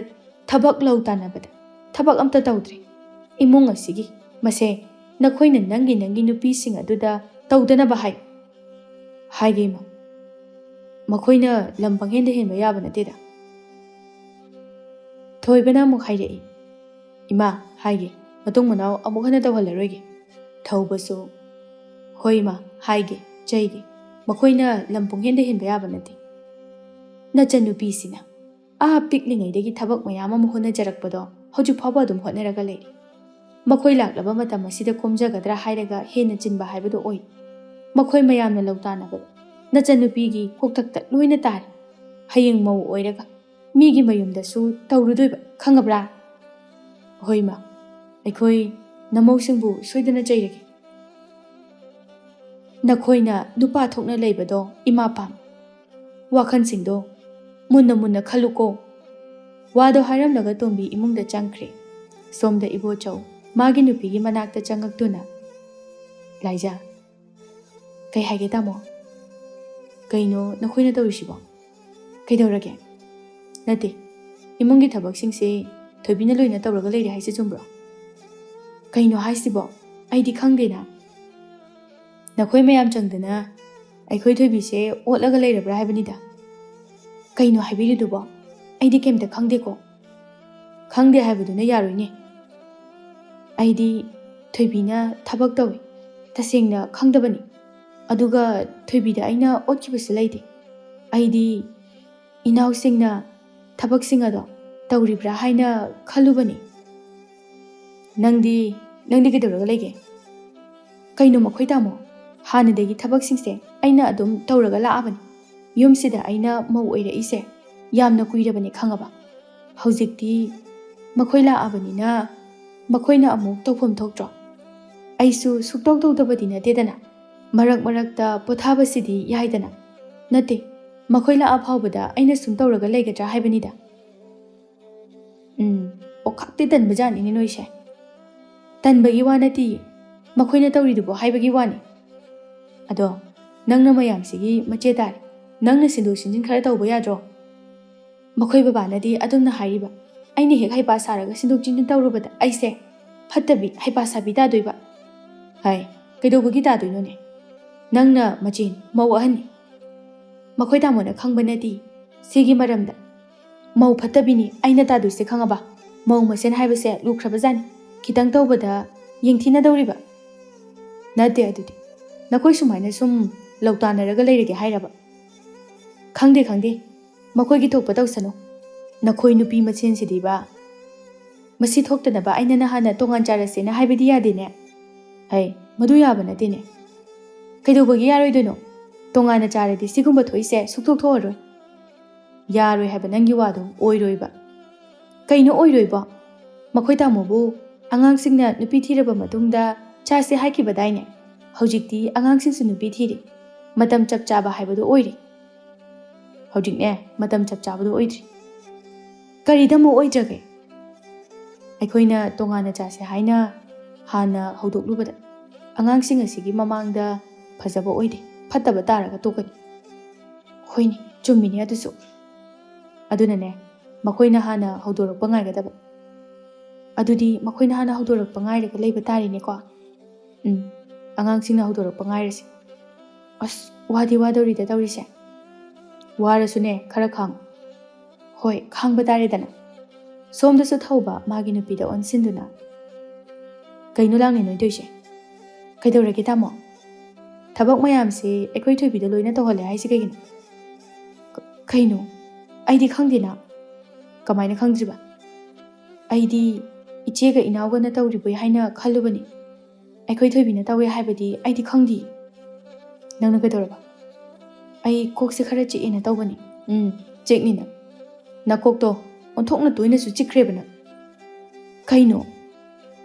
ꯊꯕꯛ ꯂꯧ ꯇꯥꯟꯅꯕꯗ ꯊꯕꯛ ꯑꯝꯇ ꯇꯧꯗ꯭ꯔꯤ꯫ ꯏꯃꯨꯡ ꯑꯁꯤꯒꯤ ꯃꯁꯦ ꯅꯈꯣꯏꯅ ꯅꯪꯒꯤ ꯅꯨꯄꯤꯁꯤꯡ ꯑꯗꯨꯗ ꯇꯧꯗꯅꯕ ꯍꯥꯏꯌꯨ꯫ ꯍꯥꯏꯒꯦ ꯏꯃꯥ, ꯃꯈꯣꯏꯅ ꯂꯝ ꯄꯪꯍꯦꯟꯗ ꯍꯦꯟꯕ ꯌꯥꯕ ꯅꯠꯇꯦꯗ꯫ ꯊꯣꯏꯕꯅ ꯑꯃꯨꯛ ꯍꯥꯏꯔꯛꯏ, ꯏꯃꯥ ꯍꯥꯏꯒꯦ, ꯃꯇꯨꯡ ꯃꯅꯥꯎ ꯑꯃꯨꯛ ꯍꯟꯅ ꯇꯧꯍꯜꯂꯔꯣꯏꯒꯦ꯫ ꯊꯧꯕꯁꯨ, ꯍꯣꯏ ꯏꯃꯥ ꯍꯥꯏꯒꯦ, ꯆꯩꯒꯦ, ꯃꯈꯣꯏꯅ ꯂꯝ ꯄꯪꯍꯦꯟꯗ ꯍꯦꯟꯕ ꯌꯥꯕ ꯅꯠꯇꯦ꯫ ꯅꯆꯟꯅꯨꯄꯤꯁꯤꯅ ꯄꯤꯛꯂꯤꯉꯩꯗꯒꯤ ꯊꯕꯛ ꯃꯌꯥꯝ ꯑꯃ ꯍꯣꯠꯅꯖꯔꯛꯄꯗꯣ ꯍꯧꯖꯤꯛ ꯐꯥꯎꯕ ꯑꯗꯨꯝ ꯍꯣꯠꯅꯔꯒ ꯂꯩꯔꯤ꯫ ꯃꯈꯣꯏ ꯂꯥꯛꯂꯕ ꯃꯇꯝ ꯑꯁꯤꯗ ꯀꯣꯝꯖꯒꯗ꯭ꯔꯥ ꯍꯥꯏꯔꯒ ꯍꯦꯟꯅ ꯆꯤꯟꯕ ꯍꯥꯏꯕꯗꯨ ꯑꯣꯏ꯫ ꯃꯈꯣꯏ ꯃꯌꯥꯝꯅ ꯂꯧ ꯇꯥꯟꯅꯕꯗ ꯅꯆꯟꯅꯨꯄꯤꯒꯤ ꯀꯣꯛꯊꯛꯇ ꯂꯣꯏꯅ ꯇꯥꯔꯤ꯫ ꯍꯌꯦꯡ ꯃꯧ ꯑꯣꯏꯔꯒ ꯃꯤꯒꯤ ꯃꯌꯨꯝꯗꯁꯨ ꯇꯧꯔꯨꯗꯣꯏꯕ, ꯈꯪꯉꯕ꯭ꯔꯥ? ꯍꯣꯏ ꯏꯃꯥ, ꯑꯩꯈꯣꯏ ꯅꯃꯧꯁꯤꯡꯕꯨ ꯁꯣꯏꯗꯅ ꯆꯩꯔꯒꯦ꯫ ꯅꯈꯣꯏꯅ ꯅꯨꯄꯥ ꯊꯣꯛꯅ ꯂꯩꯕꯗꯣ ꯏꯃꯥ ꯄꯥꯝꯃꯤ꯫ ꯋꯥꯈꯜꯁꯤꯡꯗꯣ ꯃꯨꯟꯅ ꯃꯨꯟꯅ ꯈꯜꯂꯨꯀꯣ꯫ ꯋꯥꯗꯣ ꯍꯥꯏꯔꯝꯂꯒ ꯇꯣꯝꯕꯤ ꯏꯃꯨꯡꯗ ꯆꯪꯈ꯭ꯔꯦ꯫ ꯁꯣꯝꯗ ꯏꯕꯣꯆꯧ ꯃꯥꯒꯤ ꯅꯨꯄꯤꯒꯤ ꯃꯅꯥꯛꯇ ꯆꯪꯉꯛꯇꯨꯅ, ꯂꯥꯏꯖꯥ, ꯀꯩ ꯍꯥꯏꯒꯦ ꯇꯥꯃꯣ? ꯀꯩꯅꯣ ꯅꯈꯣꯏꯅ ꯇꯧꯔꯤꯁꯤꯕꯣ? ꯀꯩꯗꯧꯔꯒꯦ? ꯅꯠꯇꯦ, ꯏꯃꯨꯡꯒꯤ ꯊꯕꯛꯁꯤꯡꯁꯦ ꯊꯣꯏꯕꯤꯅ ꯂꯣꯏꯅ ꯇꯧꯔꯒ ꯂꯩꯔꯦ ꯍꯥꯏꯁꯦ ꯆꯨꯝꯕ꯭ꯔꯣ? ꯀꯩꯅꯣ ꯍꯥꯏꯁꯤꯕꯣ? ꯑꯩꯗꯤ ꯈꯪꯗꯦꯅ꯫ ꯅꯈꯣꯏ ꯃꯌꯥꯝ ꯆꯪꯗꯅ ꯑꯩꯈꯣꯏ ꯊꯣꯏꯕꯤꯁꯦ ꯑꯣꯠꯂꯒ ꯂꯩꯔꯕ꯭ꯔꯥ ꯍꯥꯏꯕꯅꯤꯗ꯫ ꯀꯩꯅꯣ ꯍꯥꯏꯕꯤꯔꯤꯗꯨꯕꯣ? ꯑꯩꯗꯤ ꯀꯩꯝꯇ ꯈꯪꯗꯦꯀꯣ꯫ ꯈꯪꯗꯦ ꯍꯥꯏꯕꯗꯨꯅ ꯌꯥꯔꯣꯏꯅꯦ꯫ ꯑꯩꯗꯤ ꯊꯣꯏꯕꯤꯅ ꯊꯕꯛ ꯇꯧꯏ, ꯇꯁꯦꯡꯅ ꯈꯪꯗꯕꯅꯤ꯫ ꯑꯗꯨꯒ ꯊꯣꯏꯕꯤꯗ ꯑꯩꯅ ꯑꯣꯠꯈꯤꯕꯁꯨ ꯂꯩꯇꯦ꯫ ꯑꯩꯗꯤ ꯏꯅꯥꯎꯁꯤꯡꯅ ꯊꯕꯛꯁꯤꯡ ꯑꯗꯣ ꯇꯧꯔꯤꯕ꯭ꯔꯥ ꯍꯥꯏꯅ ꯈꯜꯂꯨꯕꯅꯤ꯫ ꯅꯪꯗꯤ ꯀꯩꯗꯧꯔꯒ ꯂꯩꯒꯦ? ꯀꯩꯅꯣ ꯃꯈꯣꯏ ꯇꯥꯃꯣ, ꯍꯥꯟꯅꯗꯒꯤ ꯊꯕꯛꯁꯤꯡꯁꯦ ꯑꯩꯅ ꯑꯗꯨꯝ ꯇꯧꯔꯒ ꯂꯥꯛꯑꯕꯅꯤ꯫ ꯌꯨꯝꯁꯤꯗ ꯑꯩꯅ ꯃꯧ ꯑꯣꯏꯔꯛꯏꯁꯦ ꯌꯥꯝꯅ ꯀꯨꯏꯔꯕꯅꯤ, ꯈꯪꯉꯕ? ꯍꯧꯖꯤꯛꯇꯤ ꯃꯈꯣꯏ ꯂꯥꯛꯑꯕꯅꯤꯅ ꯃꯈꯣꯏꯅ ꯑꯃꯨꯛ ꯇꯧꯐꯝ ꯊꯣꯛꯇ꯭ꯔꯣ? ꯑꯩꯁꯨ ꯁꯨꯛꯇꯧ ꯇꯧꯗꯕꯗꯤ ꯅꯠꯇꯦꯗꯅ꯫ ꯃꯔꯛ ꯃꯔꯛꯇ ꯄꯣꯊꯥꯕꯁꯤꯗꯤ ꯌꯥꯏꯗꯅ꯫ ꯅꯠꯇꯦ, ꯃꯈꯣꯏ ꯂꯥꯛꯑ ꯐꯥꯎꯕꯗ ꯑꯩꯅ ꯁꯨꯝ ꯇꯧꯔꯒ ꯂꯩꯒꯗ꯭ꯔꯥ ꯍꯥꯏꯕꯅꯤꯗ꯫ ꯑꯣꯈꯥꯛꯇꯤ ꯇꯟꯕꯖꯥꯠꯅꯤꯅꯦ ꯅꯣꯏꯁꯦ꯫ ꯇꯟꯕꯒꯤ ꯋꯥ ꯅꯠꯇꯤꯌꯦ, ꯃꯈꯣꯏꯅ ꯇꯧꯔꯤꯗꯨꯕꯨ ꯍꯥꯏꯕꯒꯤ ꯋꯥꯅꯤ꯫ ꯑꯗꯣ ꯅꯪꯅ ꯃꯌꯥꯝꯁꯤꯒꯤ ꯃꯆꯦ ꯇꯥꯔꯦ, ꯅꯪꯅ ꯁꯤꯟꯗꯣꯛ ꯁꯤꯟꯖꯤꯟ ꯈꯔ ꯇꯧꯕ ꯌꯥꯗ꯭ꯔꯣ? ꯃꯈꯣꯏ ꯕꯕꯥꯅꯗꯤ ꯑꯗꯨꯝꯅ ꯍꯥꯏꯔꯤꯕ, ꯑꯩꯅ ꯍꯦꯛ ꯍꯩꯄꯥ ꯁꯥꯔꯒ ꯁꯤꯟꯗꯣꯛ ꯁꯤꯟꯖꯤꯟ ꯇꯧꯔꯨꯕꯗ ꯑꯩꯁꯦ ꯐꯠꯇꯕꯤ, ꯍꯩꯄꯥ ꯁꯥꯕꯤ ꯇꯥꯗꯣꯏꯕ꯫ ꯍꯥꯏ, ꯀꯩꯗꯧꯕꯒꯤ ꯇꯥꯗꯣꯏꯅꯣꯅꯦ? ꯅꯪꯅ ꯃꯆꯦꯅꯤ, ꯃꯧ ꯑꯍꯟꯅꯤ꯫ ꯃꯈꯣꯏ ꯇꯥꯃꯣꯅ ꯈꯪꯕ ꯅꯠꯇꯦ ꯁꯤꯒꯤ ꯃꯔꯝꯗ꯫ ꯃꯧ ꯐꯠꯇꯕꯤꯅꯤ ꯑꯩꯅ ꯇꯥꯗꯣꯏꯁꯦ, ꯈꯪꯉꯕ? ꯃꯧ ꯃꯁꯦꯟ ꯍꯥꯏꯕꯁꯦ ꯂꯨꯈ꯭ꯔꯕꯖꯥꯠꯅꯤ꯫ ꯈꯤꯇꯪ ꯇꯧꯕꯗ ꯌꯦꯡꯊꯤꯅꯗꯧꯔꯤꯕ꯫ ꯅꯠꯇꯦ ꯑꯗꯨꯗꯤ, ꯅꯈꯣꯏ ꯁꯨꯃꯥꯏꯅ ꯁꯨꯝ ꯂꯧ ꯇꯥꯟꯅꯔꯒ ꯂꯩꯔꯒꯦ ꯍꯥꯏꯔꯕ? ꯈꯪꯗꯦ ꯈꯪꯗꯦ, ꯃꯈꯣꯏꯒꯤ ꯊꯣꯛꯄ ꯇꯧꯁꯅꯨ꯫ ꯅꯈꯣꯏ ꯅꯨꯄꯤ ꯃꯁꯦꯟꯁꯤꯗꯤꯕ ꯃꯁꯤ ꯊꯣꯛꯇꯅꯕ ꯑꯩꯅ ꯅꯍꯥꯟꯅ ꯇꯣꯉꯥꯟ ꯆꯥꯔꯁꯦꯅ ꯍꯥꯏꯕꯗꯤ ꯌꯥꯗꯦꯅꯦ꯫ ꯍꯩ, ꯃꯗꯨ ꯌꯥꯕ ꯅꯠꯇꯦꯅꯦ꯫ ꯀꯩꯗꯧꯕꯒꯤ ꯌꯥꯔꯣꯏꯗꯣꯏꯅꯣ? ꯇꯣꯉꯥꯟꯅ ꯆꯥꯔꯗꯤ ꯁꯤꯒꯨꯝꯕ ꯊꯣꯛꯏꯁꯦ ꯁꯨꯛꯊꯣꯛ ꯊꯣꯛꯑꯔꯣꯏ꯫ ꯌꯥꯔꯣꯏ ꯍꯥꯏꯕ ꯅꯪꯒꯤ ꯋꯥꯗꯣ ꯑꯣꯏꯔꯣꯏꯕ꯫ ꯀꯩꯅꯣ ꯑꯣꯏꯔꯣꯏꯕꯣ? ꯃꯈꯣꯏ ꯇꯥꯃꯣꯕꯨ ꯑꯉꯥꯡꯁꯤꯡꯅ ꯅꯨꯄꯤ ꯊꯤꯔꯕ ꯃꯇꯨꯡꯗ ꯆꯥꯁꯦ ꯍꯥꯏꯈꯤꯕꯗꯥꯏꯅꯦ? ꯍꯧꯖꯤꯛꯇꯤ ꯑꯉꯥꯡꯁꯤꯡꯁꯨ ꯅꯨꯄꯤ ꯊꯤꯔꯤ, ꯃꯇꯝ ꯆꯞ ꯆꯥꯕ ꯍꯥꯏꯕꯗꯨ ꯑꯣꯏꯔꯤ꯫ ꯍꯧꯖꯤꯛꯅꯦ ꯃꯇꯝ ꯆꯞ ꯆꯥꯕꯗꯨ ꯑꯣꯏꯗ꯭ꯔꯤ꯫ ꯀꯔꯤꯗ ꯑꯃꯨꯛ ꯑꯣꯏꯗ꯭ꯔꯒꯦ? ꯑꯩꯈꯣꯏꯅ ꯇꯣꯉꯥꯟꯅ ꯆꯥꯁꯦ ꯍꯥꯏꯅ ꯍꯥꯟꯅ ꯍꯧꯗꯣꯛꯂꯨꯕꯗ ꯑꯉꯥꯡꯁꯤꯡ ꯑꯁꯤꯒꯤ ꯃꯃꯥꯡꯗ ꯐꯖꯕ ꯑꯣꯏꯗꯦ, ꯐꯠꯇꯕ ꯇꯥꯔꯒ ꯇꯣꯛꯀꯅꯤ꯫ ꯍꯣꯏꯅꯦ, ꯆꯨꯝꯃꯤꯅꯦ ꯑꯗꯨꯁꯨ꯫ ꯑꯗꯨꯅꯅꯦ ꯃꯈꯣꯏꯅ ꯍꯥꯟꯅ ꯍꯧꯗꯣꯔꯛꯄ ꯉꯥꯏꯒꯗꯕ꯫ ꯑꯗꯨꯗꯤ ꯃꯈꯣꯏꯅ ꯍꯥꯟꯅ ꯍꯧꯗꯣꯔꯛꯄ ꯉꯥꯏꯔꯒ ꯂꯩꯕ ꯇꯥꯔꯦꯅꯦꯀꯣ? ꯑꯉꯥꯡꯁꯤꯡꯅ ꯍꯧꯗꯣꯔꯛꯄ ꯉꯥꯏꯔꯁꯤ꯫ ꯑꯁ, ꯋꯥꯗꯤ ꯋꯥꯗꯧꯔꯤꯗ ꯇꯧꯔꯤꯁꯦ꯫ ꯋꯥꯔꯁꯨꯅꯦ ꯈꯔ ꯈꯥꯡꯉꯨ꯫ ꯍꯣꯏ, ꯈꯥꯡꯕ ꯇꯥꯔꯦꯗꯅ꯫ ꯁꯣꯝꯗꯁꯨ ꯊꯧꯕ ꯃꯥꯒꯤ ꯅꯨꯄꯤꯗ ꯑꯣꯟꯁꯤꯟꯗꯨꯅ, ꯀꯩꯅꯣ ꯂꯥꯡꯅꯦ ꯅꯣꯏ ꯇꯧꯏꯁꯦ? ꯀꯩꯗꯧꯔꯒꯦ ꯇꯥꯃꯣ? ꯊꯕꯛ ꯃꯌꯥꯝꯁꯦ ꯑꯩꯈꯣꯏ ꯊꯣꯏꯕꯤꯗ ꯂꯣꯏꯅ ꯇꯧꯍꯜꯂꯦ ꯍꯥꯏꯁꯤ ꯀꯩꯒꯤꯅꯣ? ꯀꯩꯅꯣ? ꯑꯩꯗꯤ ꯈꯪꯗꯦꯅ꯫ ꯀꯃꯥꯏꯅ ꯈꯪꯗ꯭ꯔꯤꯕ? ꯑꯩꯗꯤ ꯏꯆꯦꯒ ꯏꯅꯥꯎꯒꯅ ꯇꯧꯔꯤꯕꯣꯏ ꯍꯥꯏꯅ ꯈꯜꯂꯨꯕꯅꯤ꯫ ꯑꯩꯈꯣꯏ ꯊꯣꯏꯕꯤꯅ ꯇꯧꯋꯦ ꯍꯥꯏꯕꯗꯤ ꯑꯩꯗꯤ ꯈꯪꯗꯦ꯫ ꯅꯪꯅ ꯀꯩꯗꯧꯔꯕ? ꯑꯩ ꯀꯣꯛꯁꯦ ꯈꯔ ꯆꯤꯛꯑꯦꯅ ꯇꯧꯕꯅꯤ꯫ ꯆꯤꯛꯅꯤꯅ꯫ ꯅꯀꯣꯛꯇꯣ ꯑꯣꯟꯊꯣꯛꯅ ꯇꯣꯏꯅꯁꯨ ꯆꯤꯛꯈ꯭ꯔꯦꯕ ꯅꯪ꯫ ꯀꯩꯅꯣ?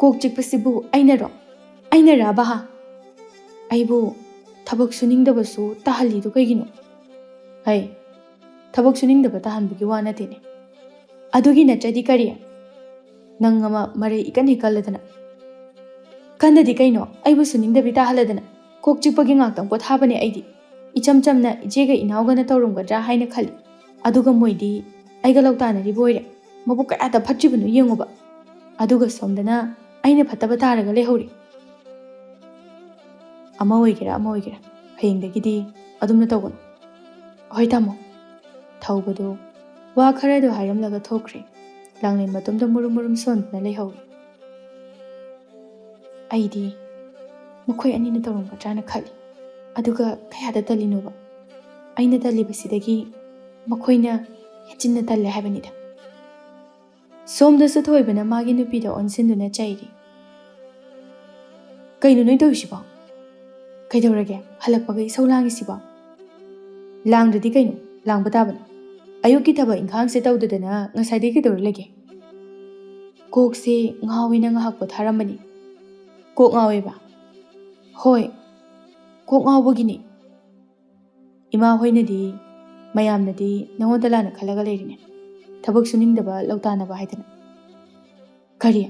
ꯀꯣꯛ ꯆꯤꯛꯄꯁꯤꯕꯨ ꯑꯩꯅꯔꯣ? ꯑꯩꯅꯔꯕ? ꯑꯩꯕꯨ ꯊꯕꯛ ꯁꯨꯅꯤꯡꯗꯕꯁꯨ ꯇꯥꯍꯜꯂꯤꯗꯣ ꯀꯩꯒꯤꯅꯣ? ꯍꯩ, ꯊꯕꯛ ꯁꯨꯅꯤꯡꯗꯕ ꯇꯥꯍꯟꯕꯒꯤ ꯋꯥ ꯅꯠꯇꯦꯅꯦ꯫ ꯑꯗꯨꯒꯤ ꯅꯠꯇ꯭ꯔꯗꯤ ꯀꯔꯤ? ꯅꯪ ꯑꯃ ꯃꯔꯩ ꯏꯀꯟ ꯍꯦꯛ ꯀꯜꯂꯗꯅ꯫ ꯀꯟꯗꯗꯤ ꯀꯩꯅꯣ? ꯑꯩꯕꯨ ꯁꯨꯅꯤꯡꯗꯕꯤ ꯇꯥꯍꯜꯂꯗꯅ ꯀꯣꯛ ꯆꯤꯛꯄꯒꯤ ꯉꯥꯛꯇꯪ ꯄꯣꯊꯥꯕꯅꯦ ꯑꯩꯗꯤ꯫ ꯏꯆꯝ ꯆꯝꯅ ꯏꯆꯦꯒ ꯏꯅꯥꯎꯒꯅ ꯇꯧꯔꯝꯒꯗ꯭ꯔꯥ ꯍꯥꯏꯅ ꯈꯜꯂꯤ꯫ ꯑꯗꯨꯒ ꯃꯣꯏꯗꯤ ꯑꯩꯒ ꯂꯧꯇꯥꯟꯅꯔꯤꯕ ꯑꯣꯏꯔꯦ ꯃꯕꯨꯛ ꯀꯌꯥꯗ ꯐꯠꯇ꯭ꯔꯤꯕꯅꯣ ꯌꯦꯡꯉꯨꯕ ꯑꯗꯨꯒ ꯁꯣꯝꯗꯅ ꯑꯩꯅ ꯐꯠꯇꯕ ꯇꯥꯔꯒ ꯂꯩꯍꯧꯔꯤ ꯑꯃ ꯑꯣꯏꯒꯦꯔꯥ ꯍꯌꯦꯡꯗꯒꯤꯗꯤ ꯑꯗꯨꯝꯅ ꯇꯧꯒꯅꯨ ꯍꯣꯏ ꯇꯥꯃꯣ ꯊꯧꯕꯗꯨ ꯋꯥ ꯈꯔꯗꯣ ꯍꯥꯏꯔꯝꯂꯒ ꯊꯣꯛꯈ꯭ꯔꯦ ꯂꯥꯡꯂꯦꯟ ꯃꯇꯨꯡꯗ ꯃꯨꯔꯨꯝ ꯃꯨꯔꯨꯝ ꯁꯣꯟꯗꯨꯅ ꯂꯩꯍꯧꯔꯤ ꯑꯩꯗꯤ ꯃꯈꯣꯏ ꯑꯅꯤꯅ ꯇꯧꯔꯝꯒꯗ꯭ꯔꯥꯅ ꯈꯜꯂꯤ ꯑꯗꯨꯒ ꯀꯌꯥꯗ ꯇꯜꯂꯤꯅꯣꯕ ꯑꯩꯅ ꯇꯜꯂꯤꯕꯁꯤꯗꯒꯤ ꯃꯈꯣꯏꯅ ꯍꯦꯟꯖꯤꯟꯅ ꯇꯜꯂꯦ ꯍꯥꯏꯕꯅꯤꯗ ꯁꯣꯝꯗꯁꯨ ꯊꯣꯏꯕꯅ ꯃꯥꯒꯤ ꯅꯨꯄꯤꯗ ꯑꯣꯟꯁꯤꯟꯗꯨꯅ ꯆꯩꯔꯤ ꯀꯩꯅꯣ ꯅꯣꯏ ꯇꯧꯔꯤꯁꯤꯕꯣ ꯀꯩꯗꯧꯔꯒꯦ ꯍꯜꯂꯛꯄꯒ ꯏꯁꯧ ꯂꯥꯡꯉꯤꯁꯤꯕꯣ ꯂꯥꯡꯗ꯭ꯔꯗꯤ ꯀꯩꯅꯣ ꯂꯥꯡꯕ ꯇꯥꯕꯅꯤ ꯑꯌꯨꯛꯀꯤ ꯊꯕꯛ ꯏꯪꯈꯥꯡꯁꯦ ꯇꯧꯗꯗꯅ ꯉꯁꯥꯏꯗꯒꯤ ꯀꯩꯗꯧꯔ ꯂꯩꯒꯦ ꯀꯣꯛꯁꯦ ꯉꯥꯎꯋꯦꯅ ꯉꯥꯏꯍꯥꯛ ꯄꯣꯊꯥꯔꯝꯕꯅꯤ ꯀꯣꯛ ꯉꯥꯎꯋꯦꯕ ꯍꯣꯏ ꯀꯣꯛ ꯉꯥꯎꯕꯒꯤꯅꯤ ꯏꯃꯥ ꯍꯣꯏꯅꯗꯤ ꯃꯌꯥꯝꯅꯗꯤ ꯅꯉꯣꯟꯗ ꯂꯥꯟꯅ ꯈꯜꯂꯒ ꯂꯩꯔꯤꯅꯦ ꯊꯕꯛ ꯁꯨꯅꯤꯡꯗꯕ ꯂꯧꯇꯥꯟꯅꯕ ꯍꯥꯏꯗꯅ ꯀꯔꯤ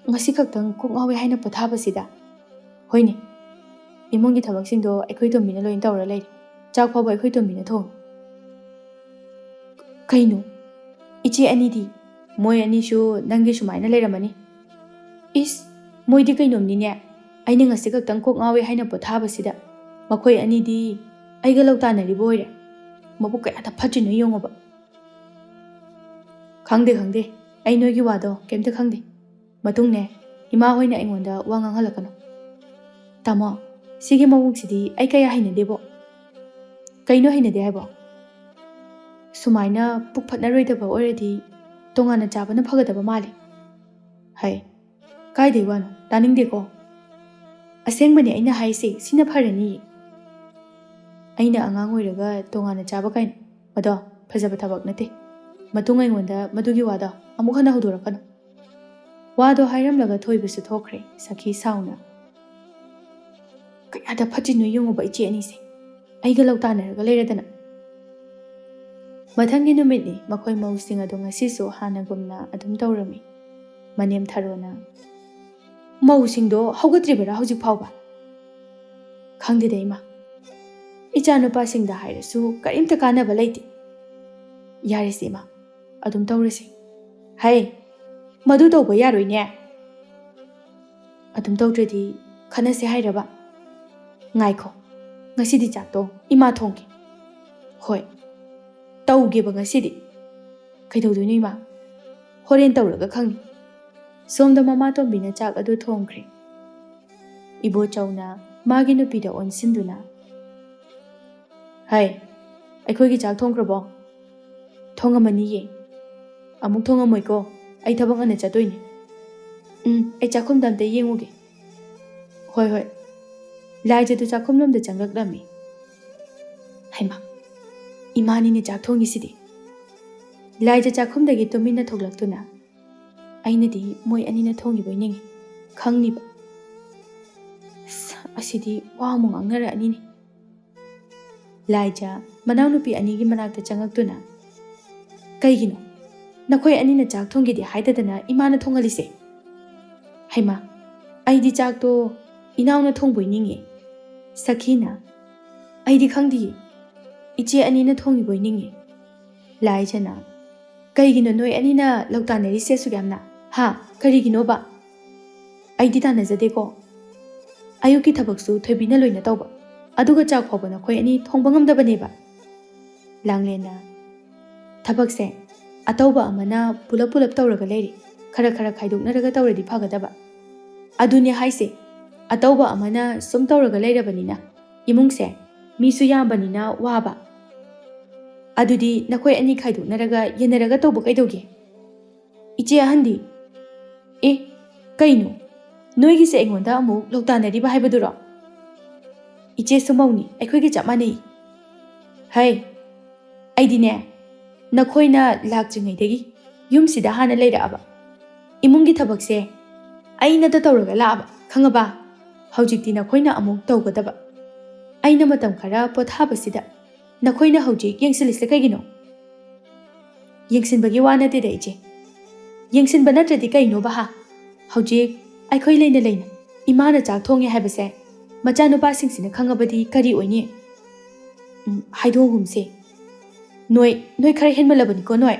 ꯉꯁꯤ ꯈꯛꯇꯪ ꯀꯣꯛ ꯉꯥꯎꯋꯦ ꯍꯥꯏꯅ ꯄꯣꯊꯥꯕꯁꯤꯗ ꯍꯣꯏꯅꯦ ꯏꯃꯨꯡꯒꯤ ꯊꯕꯛꯁꯤꯡꯗꯣ ꯑꯩꯈꯣꯏ ꯇꯣꯝꯕꯤꯅ ꯂꯣꯏꯅ ꯇꯧꯔ ꯂꯩꯔꯤ ꯆꯥꯛ ꯐꯥꯎꯕ ꯑꯩꯈꯣꯏ ꯇꯣꯝꯕꯤꯅ ꯊꯣꯡꯉꯤ ꯀꯩꯅꯣ ꯏꯆꯦ ꯑꯅꯤꯗꯤ ꯃꯣꯏ ꯑꯅꯤꯁꯨ ꯅꯪꯒꯤ ꯁꯨꯃꯥꯏꯅ ꯂꯩꯔꯝꯃꯅꯤ ꯏꯁ ꯃꯣꯏꯗꯤ ꯀꯩꯅꯣꯝꯅꯤꯅꯦ ꯑꯩꯅ ꯉꯁꯤ ꯈꯛꯇꯪ ꯀꯣꯛ ꯉꯥꯎꯋꯦ ꯍꯥꯏꯅ ꯄꯣꯊꯥꯕꯁꯤꯗ ꯃꯈꯣꯏ ꯑꯅꯤꯗꯤ ꯑꯩꯒ ꯂꯧꯇꯥꯟꯅꯔꯤꯕ ꯑꯣꯏꯔꯦ ꯃꯕꯨꯛ ꯀꯌꯥꯗ ꯐꯠꯇ꯭ꯔꯤꯅꯣ ꯌꯦꯡꯉꯣꯕ ꯈꯪꯗꯦ ꯑꯩ ꯅꯣꯏꯒꯤ ꯋꯥꯗꯣ ꯀꯩꯝꯇ ꯈꯪꯗꯦ ꯃꯇꯨꯡꯅꯦ ꯏꯃꯥ ꯍꯣꯏꯅ ꯑꯩꯉꯣꯟꯗ ꯋꯥ ꯉꯥꯡꯍꯜꯂꯛꯀꯅꯨ ꯇꯥꯃꯣ ꯁꯤꯒꯤ ꯃꯑꯣꯡꯁꯤꯗꯤ ꯑꯩ ꯀꯌꯥ ꯍꯩꯅꯗꯦꯕꯣ ꯀꯩꯅꯣ ꯍꯩꯅꯗꯦ ꯍꯥꯏꯕꯣ ꯁꯨꯃꯥꯏꯅ ꯄꯨꯛ ꯐꯠꯅꯔꯣꯏꯗꯕ ꯑꯣꯏꯔꯗꯤ ꯇꯣꯉꯥꯟꯅ ꯆꯥꯕꯅ ꯐꯒꯗꯕ ꯃꯥꯜꯂꯤ ꯍꯩ ꯀꯥꯏꯗꯩ ꯋꯥꯅꯣ ꯇꯥꯅꯤꯡꯗꯦꯀꯣ ꯑꯁꯦꯡꯕꯅꯦ ꯑꯩꯅ ꯍꯥꯏꯁꯦ ꯁꯤꯅ ꯐꯔꯅꯤꯌꯦ ꯑꯩꯅ ꯑꯉꯥꯡ ꯑꯣꯏꯔꯒ ꯇꯣꯉꯥꯟꯅ ꯆꯥꯕ ꯀꯥꯏꯅ ꯑꯗꯣ ꯐꯖꯕ ꯊꯕꯛ ꯅꯠꯇꯦ ꯃꯇꯨꯡ ꯑꯩꯉꯣꯟꯗ ꯃꯗꯨꯒꯤ ꯋꯥꯗꯣ ꯑꯃꯨꯛ ꯍꯟꯅ ꯍꯧꯗꯣꯔꯛꯀꯅꯨ ꯋꯥꯗꯣ ꯍꯥꯏꯔꯝꯂꯒ ꯊꯣꯏꯕꯁꯨ ꯊꯣꯛꯈ꯭ꯔꯦ ꯁꯈꯤ ꯁꯥꯎꯅ ꯀꯌꯥꯗ ꯐꯠꯇ꯭ꯔꯤꯅꯣ ꯌꯦꯡꯉꯨꯕ ꯏꯆꯦ ꯑꯅꯤꯁꯦ ꯑꯩꯒ ꯂꯧꯇꯥꯟꯅꯔꯒ ꯂꯩꯔꯗꯅ ꯃꯊꯪꯒꯤ ꯅꯨꯃꯤꯠꯅꯤ ꯃꯈꯣꯏ ꯃꯧꯁꯤꯡ ꯑꯗꯨ ꯉꯁꯤꯁꯨ ꯍꯥꯟꯅꯒꯨꯝꯅ ꯑꯗꯨꯝ ꯇꯧꯔꯝꯃꯤ ꯃꯅꯦꯝ ꯊꯔꯣꯅ ꯃꯧꯁꯤꯡꯗꯣ ꯍꯧꯒꯠꯇ꯭ꯔꯤꯕꯔꯥ ꯍꯧꯖꯤꯛ ꯐꯥꯎꯕ ꯈꯪꯗꯦꯗ ꯏꯃꯥ ꯏꯆꯥ ꯅꯨꯄꯥꯁꯤꯡꯗ ꯍꯥꯏꯔꯁꯨ ꯀꯔꯤꯝꯇ ꯀꯥꯟꯅꯕ ꯂꯩꯇꯦ ꯌꯥꯔꯦꯁꯦ ꯏꯃꯥ ꯑꯗꯨꯝ ꯇꯧꯔꯁꯤ ꯍꯩ ꯃꯗꯨ ꯇꯧꯕ ꯌꯥꯔꯣꯏꯅꯦ ꯑꯗꯨꯝ ꯇꯧꯗ꯭ꯔꯗꯤ ꯈꯟꯅꯁꯦ ꯍꯥꯏꯔꯕ ꯉꯥꯏꯈꯣ ꯉꯁꯤꯗꯤ ꯆꯥꯛꯇꯣ ꯏꯃꯥ ꯊꯣꯡꯒꯦ ꯍꯣꯏ ꯇꯧꯒꯦꯕ ꯉꯁꯤꯗꯤ ꯀꯩꯗꯧꯗꯣꯏꯅꯣ ꯏꯃꯥ ꯍꯣꯔꯦꯟ ꯇꯧꯔꯒ ꯈꯪꯅꯤ ꯁꯣꯝꯗ ꯃꯃꯥꯇꯣꯝꯕꯤꯅ ꯆꯥꯛ ꯑꯗꯨ ꯊꯣꯡꯈ꯭ꯔꯦ ꯏꯕꯣꯆꯧꯅ ꯃꯥꯒꯤ ꯅꯨꯄꯤꯗ ꯑꯣꯟꯁꯤꯟꯗꯨꯅ ꯍꯩ ꯑꯩꯈꯣꯏꯒꯤ ꯆꯥꯛ ꯊꯣꯡꯈ꯭ꯔꯕꯣ ꯊꯣꯡꯉꯝꯃꯅꯤꯌꯦ ꯑꯃꯨꯛ ꯊꯣꯡꯉꯝꯃꯣꯏꯀꯣ ꯑꯩ ꯊꯕꯛ ꯉꯟꯅ ꯆꯠꯇꯣꯏꯅꯦ ꯑꯩ ꯆꯥꯛꯈꯨꯝꯗ ꯑꯝꯇ ꯌꯦꯡꯉꯨꯒꯦ ꯍꯣꯏ ꯂꯥꯏꯖꯗꯨ ꯆꯥꯛꯈꯨꯝꯂꯣꯝꯗ ꯆꯪꯂꯛꯂꯝꯃꯤ ꯍꯩꯃꯥ ꯏꯃꯥꯅꯤꯅꯦ ꯆꯥꯛ ꯊꯣꯡꯉꯤꯁꯤꯗꯤ ꯂꯥꯏꯖ ꯆꯥꯛꯈꯨꯝꯗꯒꯤ ꯇꯨꯃꯤꯟꯅ ꯊꯣꯛꯂꯛꯇꯨꯅ ꯑꯩꯅꯗꯤ ꯃꯣꯏ ꯑꯅꯤꯅ ꯊꯣꯡꯉꯤꯕꯣꯏ ꯅꯤꯡꯉꯤ ꯈꯪꯅꯤꯕ ꯑꯁꯤꯗꯤ ꯋꯥ ꯑꯃꯨꯛ ꯉꯥꯡꯅꯔꯛꯑꯅꯤꯅꯦ ꯂꯥꯏꯖ ꯃꯅꯥꯎꯅꯨꯄꯤ ꯑꯅꯤꯒꯤ ꯃꯅꯥꯛꯇ ꯆꯪꯉꯛꯇꯨꯅ ꯀꯩꯒꯤꯅꯣ ꯅꯈꯣꯏ ꯑꯅꯤꯅ ꯆꯥꯛ ꯊꯣꯡꯒꯦꯗꯤ ꯍꯥꯏꯗꯗꯅ ꯏꯃꯥꯅ ꯊꯣꯡꯍꯜꯂꯤꯁꯦ ꯍꯩꯃꯥ ꯑꯩꯗꯤ ꯆꯥꯛꯇꯣ ꯏꯅꯥꯎꯅ ꯊꯣꯡꯕꯣꯏ ꯅꯤꯡꯉꯦ ꯁꯈꯤꯅ ꯑꯩꯗꯤ ꯈꯪꯗꯤꯌꯦ ꯏꯆꯦ ꯑꯅꯤꯅ ꯊꯣꯡꯉꯤꯕꯣꯏ ꯅꯤꯡꯉꯦ ꯂꯥꯏꯖꯅ ꯀꯩꯒꯤꯅꯣ ꯅꯣꯏ ꯑꯅꯤꯅ ꯂꯧꯇꯥꯟꯅꯔꯤꯁꯦ ꯑꯁꯨꯛ ꯌꯥꯝꯅ ꯀꯔꯤꯒꯤꯅꯣꯕ ꯑꯩꯗꯤ ꯇꯥꯟꯅꯖꯗꯦꯀꯣ ꯑꯌꯨꯛꯀꯤ ꯊꯕꯛꯁꯨ ꯊꯣꯏꯕꯤꯅ ꯂꯣꯏꯅ ꯇꯧꯕ ꯑꯗꯨꯒ ꯆꯥꯛ ꯐꯥꯎꯕ ꯅꯈꯣꯏ ꯑꯅꯤ ꯊꯣꯡꯕ ꯉꯝꯗꯕꯅꯦꯕ ꯂꯥꯡꯂꯦꯟꯅ ꯊꯕꯛꯁꯦ ꯑꯇꯧꯕ ꯑꯃꯅ ꯄꯨꯂꯞ ꯇꯧꯔꯒ ꯂꯩꯔꯤ ꯈꯔ ꯈꯥꯏꯗꯣꯛꯅꯔꯒ ꯇꯧꯔꯗꯤ ꯐꯒꯗꯕ ꯑꯗꯨꯅꯦ ꯍꯥꯏꯁꯦ ꯑꯇꯧꯕ ꯑꯃꯅ ꯁꯨꯝ ꯇꯧꯔꯒ ꯂꯩꯔꯕꯅꯤꯅ ꯏꯃꯨꯡꯁꯦ ꯃꯤꯁꯨ ꯌꯥꯝꯕꯅꯤꯅ ꯋꯥꯕ ꯑꯗꯨꯗꯤ ꯅꯈꯣꯏ ꯑꯅꯤ ꯈꯥꯏꯗꯣꯛꯅꯔꯒ ꯌꯦꯟꯅꯔꯒ ꯇꯧꯕ ꯀꯩꯗꯧꯒꯦ ꯏꯆꯦ ꯑꯍꯟꯗꯤ ꯀꯩꯅꯣ ꯅꯣꯏꯒꯤꯁꯦ ꯑꯩꯉꯣꯟꯗ ꯑꯃꯨꯛ ꯂꯧꯇꯥꯟꯅꯔꯤꯕ ꯍꯥꯏꯕꯗꯨꯔꯣ ꯏꯆꯦꯁꯨ ꯃꯧꯅꯤ ꯑꯩꯈꯣꯏꯒ ꯆꯞ ꯃꯥꯟꯅꯩ ꯍꯩ ꯑꯩꯗꯤꯅꯦ ꯅꯈꯣꯏꯅ ꯂꯥꯛꯇ꯭ꯔꯤꯉꯩꯗꯒꯤ ꯌꯨꯝꯁꯤꯗ ꯍꯥꯟꯅ ꯂꯩꯔꯛꯑꯕ ꯏꯃꯨꯡꯒꯤ ꯊꯕꯛꯁꯦ ꯑꯩꯅꯗ ꯇꯧꯔꯒ ꯂꯥꯛꯑꯕ ꯈꯪꯉꯕ ꯍꯧꯖꯤꯛꯇꯤ ꯅꯈꯣꯏꯅ ꯑꯃꯨꯛ ꯇꯧꯒꯗꯕ ꯑꯩꯅ ꯃꯇꯝ ꯈꯔ ꯄꯣꯊꯥꯕꯁꯤꯗ ꯅꯈꯣꯏꯅ ꯍꯧꯖꯤꯛ ꯌꯦꯡꯁꯤꯜꯂꯤꯁꯦ ꯀꯩꯒꯤꯅꯣ ꯌꯦꯡꯁꯤꯟꯕꯒꯤ ꯋꯥ ꯅꯠꯇꯦꯗ ꯏꯆꯦ ꯌꯦꯡꯁꯤꯟꯕ ꯅꯠꯇ꯭ꯔꯗꯤ ꯀꯩꯅꯣꯕ ꯍꯧꯖꯤꯛ ꯑꯩꯈꯣꯏ ꯂꯩꯅ ꯏꯃꯥꯅ ꯆꯥꯛ ꯊꯣꯡꯉꯦ ꯍꯥꯏꯕꯁꯦ ꯃꯆꯥꯅꯨꯄꯥꯁꯤꯡꯁꯤꯅ ꯈꯪꯉꯕꯗꯤ ꯀꯔꯤ ꯑꯣꯏꯅꯤ ꯍꯥꯏꯗꯣꯛꯑꯒꯨꯝꯁꯦ ꯅꯣꯏ ꯈꯔ ꯍꯦꯟꯃꯜꯂꯕꯅꯤꯀꯣ ꯅꯣꯏ꯫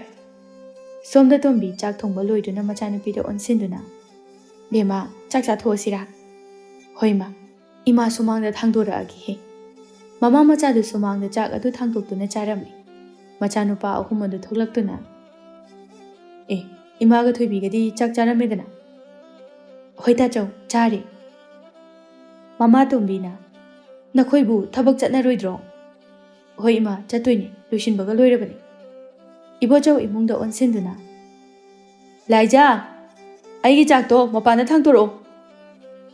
ꯁꯣꯝꯗ ꯇꯣꯝꯕꯤ ꯆꯥꯛ ꯊꯣꯡꯕ ꯂꯣꯏꯗꯨꯅ ꯃꯆꯥꯅꯨꯄꯤꯗ ꯑꯣꯟꯁꯤꯟꯗꯨꯅ ꯕꯦꯝꯃ ꯆꯥꯛ ꯆꯥꯊꯣꯛꯑꯁꯤꯔꯥ? ꯍꯣꯏ ꯃꯥ, ꯏꯃꯥ ꯁꯨꯃꯥꯡꯗ ꯊꯥꯡꯗꯣꯔꯛꯑꯒꯦꯍꯦ꯫ ꯃꯃꯥ ꯃꯆꯥꯗꯨ ꯁꯨꯃꯥꯡꯗ ꯆꯥꯛ ꯑꯗꯨ ꯊꯥꯡꯗꯣꯛꯇꯨꯅ ꯆꯥꯔꯝꯃꯤ꯫ ꯃꯆꯥꯅꯨꯄꯥ ꯑꯍꯨꯝ ꯑꯗꯨ ꯊꯣꯛꯂꯛꯇꯨꯅ ꯏꯃꯥꯒ ꯊꯣꯏꯕꯤꯒꯗꯤ ꯆꯥꯛ ꯆꯥꯔꯝꯃꯦꯗꯅ? ꯍꯣꯏ ꯇꯥꯆꯧ, ꯆꯥꯔꯦ꯫ ꯃꯃꯥ ꯇꯣꯝꯕꯤꯅ ꯅꯈꯣꯏꯕꯨ ꯊꯕꯛ ꯆꯠꯅꯔꯣꯏꯗ꯭ꯔꯣ? ꯍꯣꯏ ꯏꯃꯥ, ꯆꯠꯇꯣꯏꯅꯤ, ꯂꯣꯏꯁꯤꯟꯕꯒ ꯂꯣꯏꯔꯕꯅꯤ꯫ ꯏꯕꯣꯆꯧ ꯏꯃꯨꯡꯗ ꯑꯣꯟꯁꯤꯟꯗꯨꯅ ꯂꯥꯏꯖꯥ, ꯑꯩꯒꯤ ꯆꯥꯛꯇꯣ ꯃꯄꯥꯟꯗ ꯊꯥꯡꯇꯣꯔꯛꯑꯣ꯫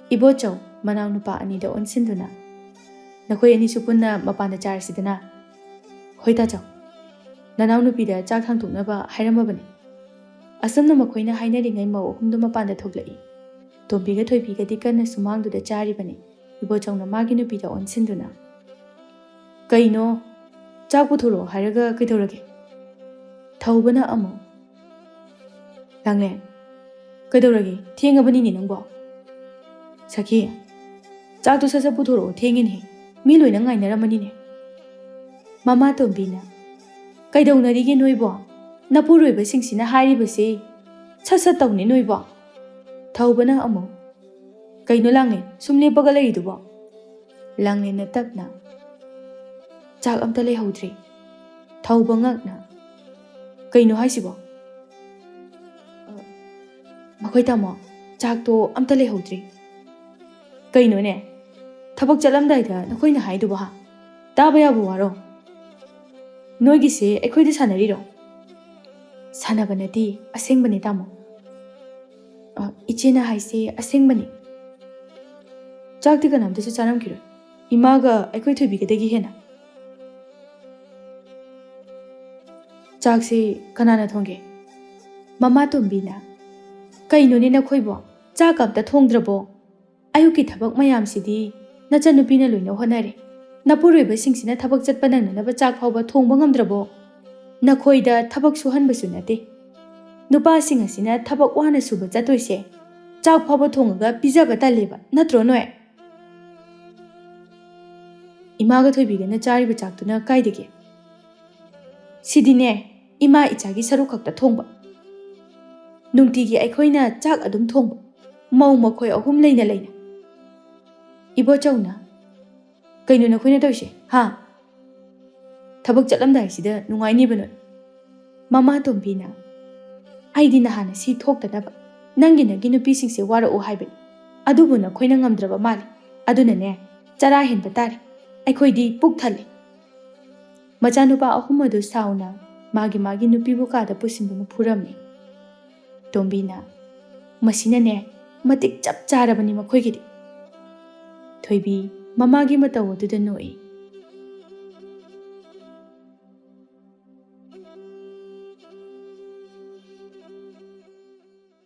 ꯏꯕꯣꯆꯧ ꯃꯅꯥꯎꯅꯨꯄꯥ ꯑꯅꯤꯗ ꯑꯣꯟꯁꯤꯟꯗꯨꯅ ꯅꯈꯣꯏ ꯑꯅꯤꯁꯨ ꯄꯨꯟꯅ ꯃꯄꯥꯟꯗ ꯆꯥꯔꯁꯤꯗꯅ? ꯍꯣꯏ ꯇꯥꯆꯧ, ꯅꯅꯥꯎꯅꯨꯄꯤꯗ ꯆꯥꯛ ꯊꯥꯡꯇꯣꯛꯅꯕ ꯍꯥꯏꯔꯝꯃꯕꯅꯤ꯫ ꯑꯁꯨꯝꯅ ꯃꯈꯣꯏꯅ ꯍꯥꯏꯅꯔꯤꯉꯩ ꯃꯧ ꯑꯍꯨꯝꯗꯨ ꯃꯄꯥꯟꯗ ꯊꯣꯛꯂꯛꯏ꯫ ꯇꯣꯝꯕꯤꯒ ꯊꯣꯏꯕꯤꯒꯗꯤ ꯀꯟꯅ ꯁꯨꯃꯥꯡꯗꯨꯗ ꯆꯥꯔꯤꯕꯅꯤ꯫ ꯏꯕꯣꯆꯧꯅ ꯃꯥꯒꯤ ꯅꯨꯄꯤꯗ ꯑꯣꯟꯁꯤꯟꯗꯨꯅ ꯀꯩꯅꯣ, ꯆꯥꯛ ꯄꯨꯊꯣꯔꯛꯑꯣ ꯍꯥꯏꯔꯒ ꯀꯩꯗꯧꯔꯒꯦ? ꯊꯧꯕꯅ ꯑꯃꯨꯛ ꯂꯥꯡꯂꯦꯟ, ꯀꯩꯗꯧꯔꯒꯦ? ꯊꯦꯡꯉꯕꯅꯤꯅꯦ ꯅꯪꯕꯣ꯫ ꯁꯈꯤ, ꯆꯥꯛꯇꯨ ꯁꯠ ꯁꯠ ꯄꯨꯊꯣꯔꯛꯑꯣ, ꯊꯦꯡꯉꯤꯅꯦ, ꯃꯤ ꯂꯣꯏꯅ ꯉꯥꯏꯅꯔꯝꯃꯅꯤꯅꯦ꯫ ꯃꯃꯥ ꯇꯣꯝꯕꯤꯅ ꯀꯩꯗꯧꯅꯔꯤꯒꯦ ꯅꯣꯏꯕꯣ? ꯅꯄꯨꯔꯣꯏꯕꯁꯤꯡꯁꯤꯅ ꯍꯥꯏꯔꯤꯕꯁꯤ ꯁꯠ ꯁꯠ ꯇꯧꯅꯦ ꯅꯣꯏꯕꯣ꯫ ꯊꯧꯕꯅ ꯑꯃꯨꯛ ꯀꯩꯅꯣ ꯂꯥꯡꯂꯦꯟ, ꯁꯨꯝ ꯂꯦꯞꯄꯒ ꯂꯩꯔꯤꯗꯨꯕꯣ? ꯂꯥꯡꯂꯦꯟꯅ ꯇꯞꯅ ꯆꯥꯛ ꯑꯝꯇ ꯂꯩꯍꯧꯗ꯭ꯔꯦ꯫ ꯊꯧꯕ ꯉꯛꯅ ꯀꯩꯅꯣ ꯍꯥꯏꯁꯤꯕꯣ? ꯃꯈꯣꯏ ꯇꯥꯃꯣ, ꯆꯥꯛꯇꯣ ꯑꯝꯇ ꯂꯩꯍꯧꯗ꯭ꯔꯦ꯫ ꯀꯩꯅꯣꯅꯦ, ꯊꯕꯛ ꯆꯠꯂꯝꯗꯥꯏꯗ ꯅꯈꯣꯏꯅ ꯍꯥꯏꯗꯨꯕꯣ ꯍꯥ? ꯇꯥꯕ ꯌꯥꯕ ꯋꯥꯔꯣ? ꯅꯣꯏꯒꯤꯁꯦ ꯑꯩꯈꯣꯏꯗ ꯁꯥꯟꯅꯔꯤꯔꯣ? ꯁꯥꯟꯅꯕ ꯅꯠꯇꯦ, ꯑꯁꯦꯡꯕꯅꯦ ꯇꯥꯃꯣ꯫ ꯏꯆꯦꯅ ꯍꯥꯏꯁꯦ ꯑꯁꯦꯡꯕꯅꯤ꯫ ꯆꯥꯛꯇꯤ ꯀꯅꯥꯝꯇꯁꯨ ꯆꯥꯔꯝꯈꯤꯔꯣꯏ, ꯏꯃꯥꯒ ꯑꯩꯈꯣꯏ ꯊꯣꯏꯕꯤꯒꯗꯒꯤ ꯍꯦꯟꯅ꯫ ꯆꯥꯛꯁꯤ ꯀꯅꯥꯅ ꯊꯣꯡꯒꯦ? ꯃꯃꯥ ꯇꯣꯝꯕꯤꯅ ꯀꯩꯅꯣꯅꯦ ꯅꯈꯣꯏꯕꯣ, ꯆꯥꯛ ꯑꯝꯇ ꯊꯣꯡꯗ꯭ꯔꯕꯣ? ꯑꯌꯨꯛꯀꯤ ꯊꯕꯛ ꯃꯌꯥꯝꯁꯤꯗꯤ ꯅꯆꯟꯅꯨꯄꯤꯅ ꯂꯣꯏꯅ ꯍꯣꯠꯅꯔꯦ꯫ ꯅꯄꯨꯔꯣꯏꯕꯁꯤꯡꯁꯤꯅ ꯊꯕꯛ ꯆꯠꯄ ꯅꯪꯅꯅꯕ ꯆꯥꯛ ꯐꯥꯎꯕ ꯊꯣꯡꯕ ꯉꯝꯗ꯭ꯔꯕꯣ? ꯅꯈꯣꯏꯗ ꯊꯕꯛ ꯁꯨꯍꯟꯕꯁꯨ ꯅꯠꯇꯦ, ꯅꯨꯄꯥꯁꯤꯡ ꯑꯁꯤꯅ ꯊꯕꯛ ꯋꯥꯅ ꯁꯨꯕ ꯆꯠꯇꯣꯏꯁꯦ ꯆꯥꯛ ꯐꯥꯎꯕ ꯊꯣꯡꯉꯒ ꯄꯤꯖꯕ ꯇꯜꯂꯦꯕ, ꯅꯠꯇ꯭ꯔꯣ ꯅꯣꯏ? ꯏꯃꯥꯒ ꯊꯣꯏꯕꯤꯒꯅ ꯆꯥꯔꯤꯕ ꯆꯥꯛꯇꯨꯅ ꯀꯥꯏꯗꯒꯤ? ꯁꯤꯗꯤꯅꯦ ꯏꯃꯥ ꯏꯆꯥꯒꯤ ꯁꯔꯨꯛ ꯈꯛꯇ ꯊꯣꯡꯕ꯫ ꯅꯨꯡꯇꯤꯒꯤ ꯑꯩꯈꯣꯏꯅ ꯆꯥꯛ ꯑꯗꯨꯝ ꯊꯣꯡꯕ, ꯃꯧ ꯃꯈꯣꯏ ꯑꯍꯨꯝ ꯂꯩꯅ ꯂꯩꯅ꯫ ꯏꯕꯣꯆꯧꯅ ꯀꯩꯅꯣ ꯅꯈꯣꯏꯅ ꯇꯧꯔꯤꯁꯦ ꯍꯥ? ꯊꯕꯛ ꯆꯠꯂꯝꯗꯥꯏꯁꯤꯗ ꯅꯨꯡꯉꯥꯏꯅꯤꯕ ꯅꯣꯏ꯫ ꯃꯃꯥ ꯇꯣꯝꯕꯤꯅ ꯑꯩꯗꯤ ꯅꯍꯥꯟꯅ ꯁꯤ ꯊꯣꯛꯇꯅꯕ ꯅꯪꯒꯤ ꯅꯨꯄꯤꯁꯤꯡꯁꯦ ꯋꯥꯔꯛꯑꯣ ꯍꯥꯏꯕꯅꯤ, ꯑꯗꯨꯕꯨ ꯅꯈꯣꯏꯅ ꯉꯝꯗ꯭ꯔꯕ ꯃꯥꯜꯂꯤ꯫ ꯑꯗꯨꯅꯅꯦ ꯆꯔꯥ ꯍꯦꯟꯕ ꯇꯥꯔꯦ, ꯑꯩꯈꯣꯏꯗꯤ ꯄꯨꯛ ꯊꯜꯂꯦ꯫ ꯃꯆꯥꯅꯨꯄꯥ ꯑꯍꯨꯝ ꯑꯗꯨ ꯁꯥꯎꯅ ꯃꯥꯒꯤ ꯅꯨꯄꯤꯕꯨ ꯀꯥꯗ ꯄꯨꯁꯤꯟꯗꯨꯅ ꯐꯨꯔꯝꯃꯤ꯫ ꯇꯣꯝꯕꯤꯅ ꯃꯁꯤꯅꯅꯦ ꯃꯇꯤꯛ ꯆꯞ ꯆꯥꯔꯕꯅꯤ ꯃꯈꯣꯏꯒꯤꯗꯤ꯫ ꯊꯣꯏꯕꯤ ꯃꯃꯥꯒꯤ ꯃꯇꯧ ꯑꯗꯨꯗ ꯅꯣꯛꯏ꯫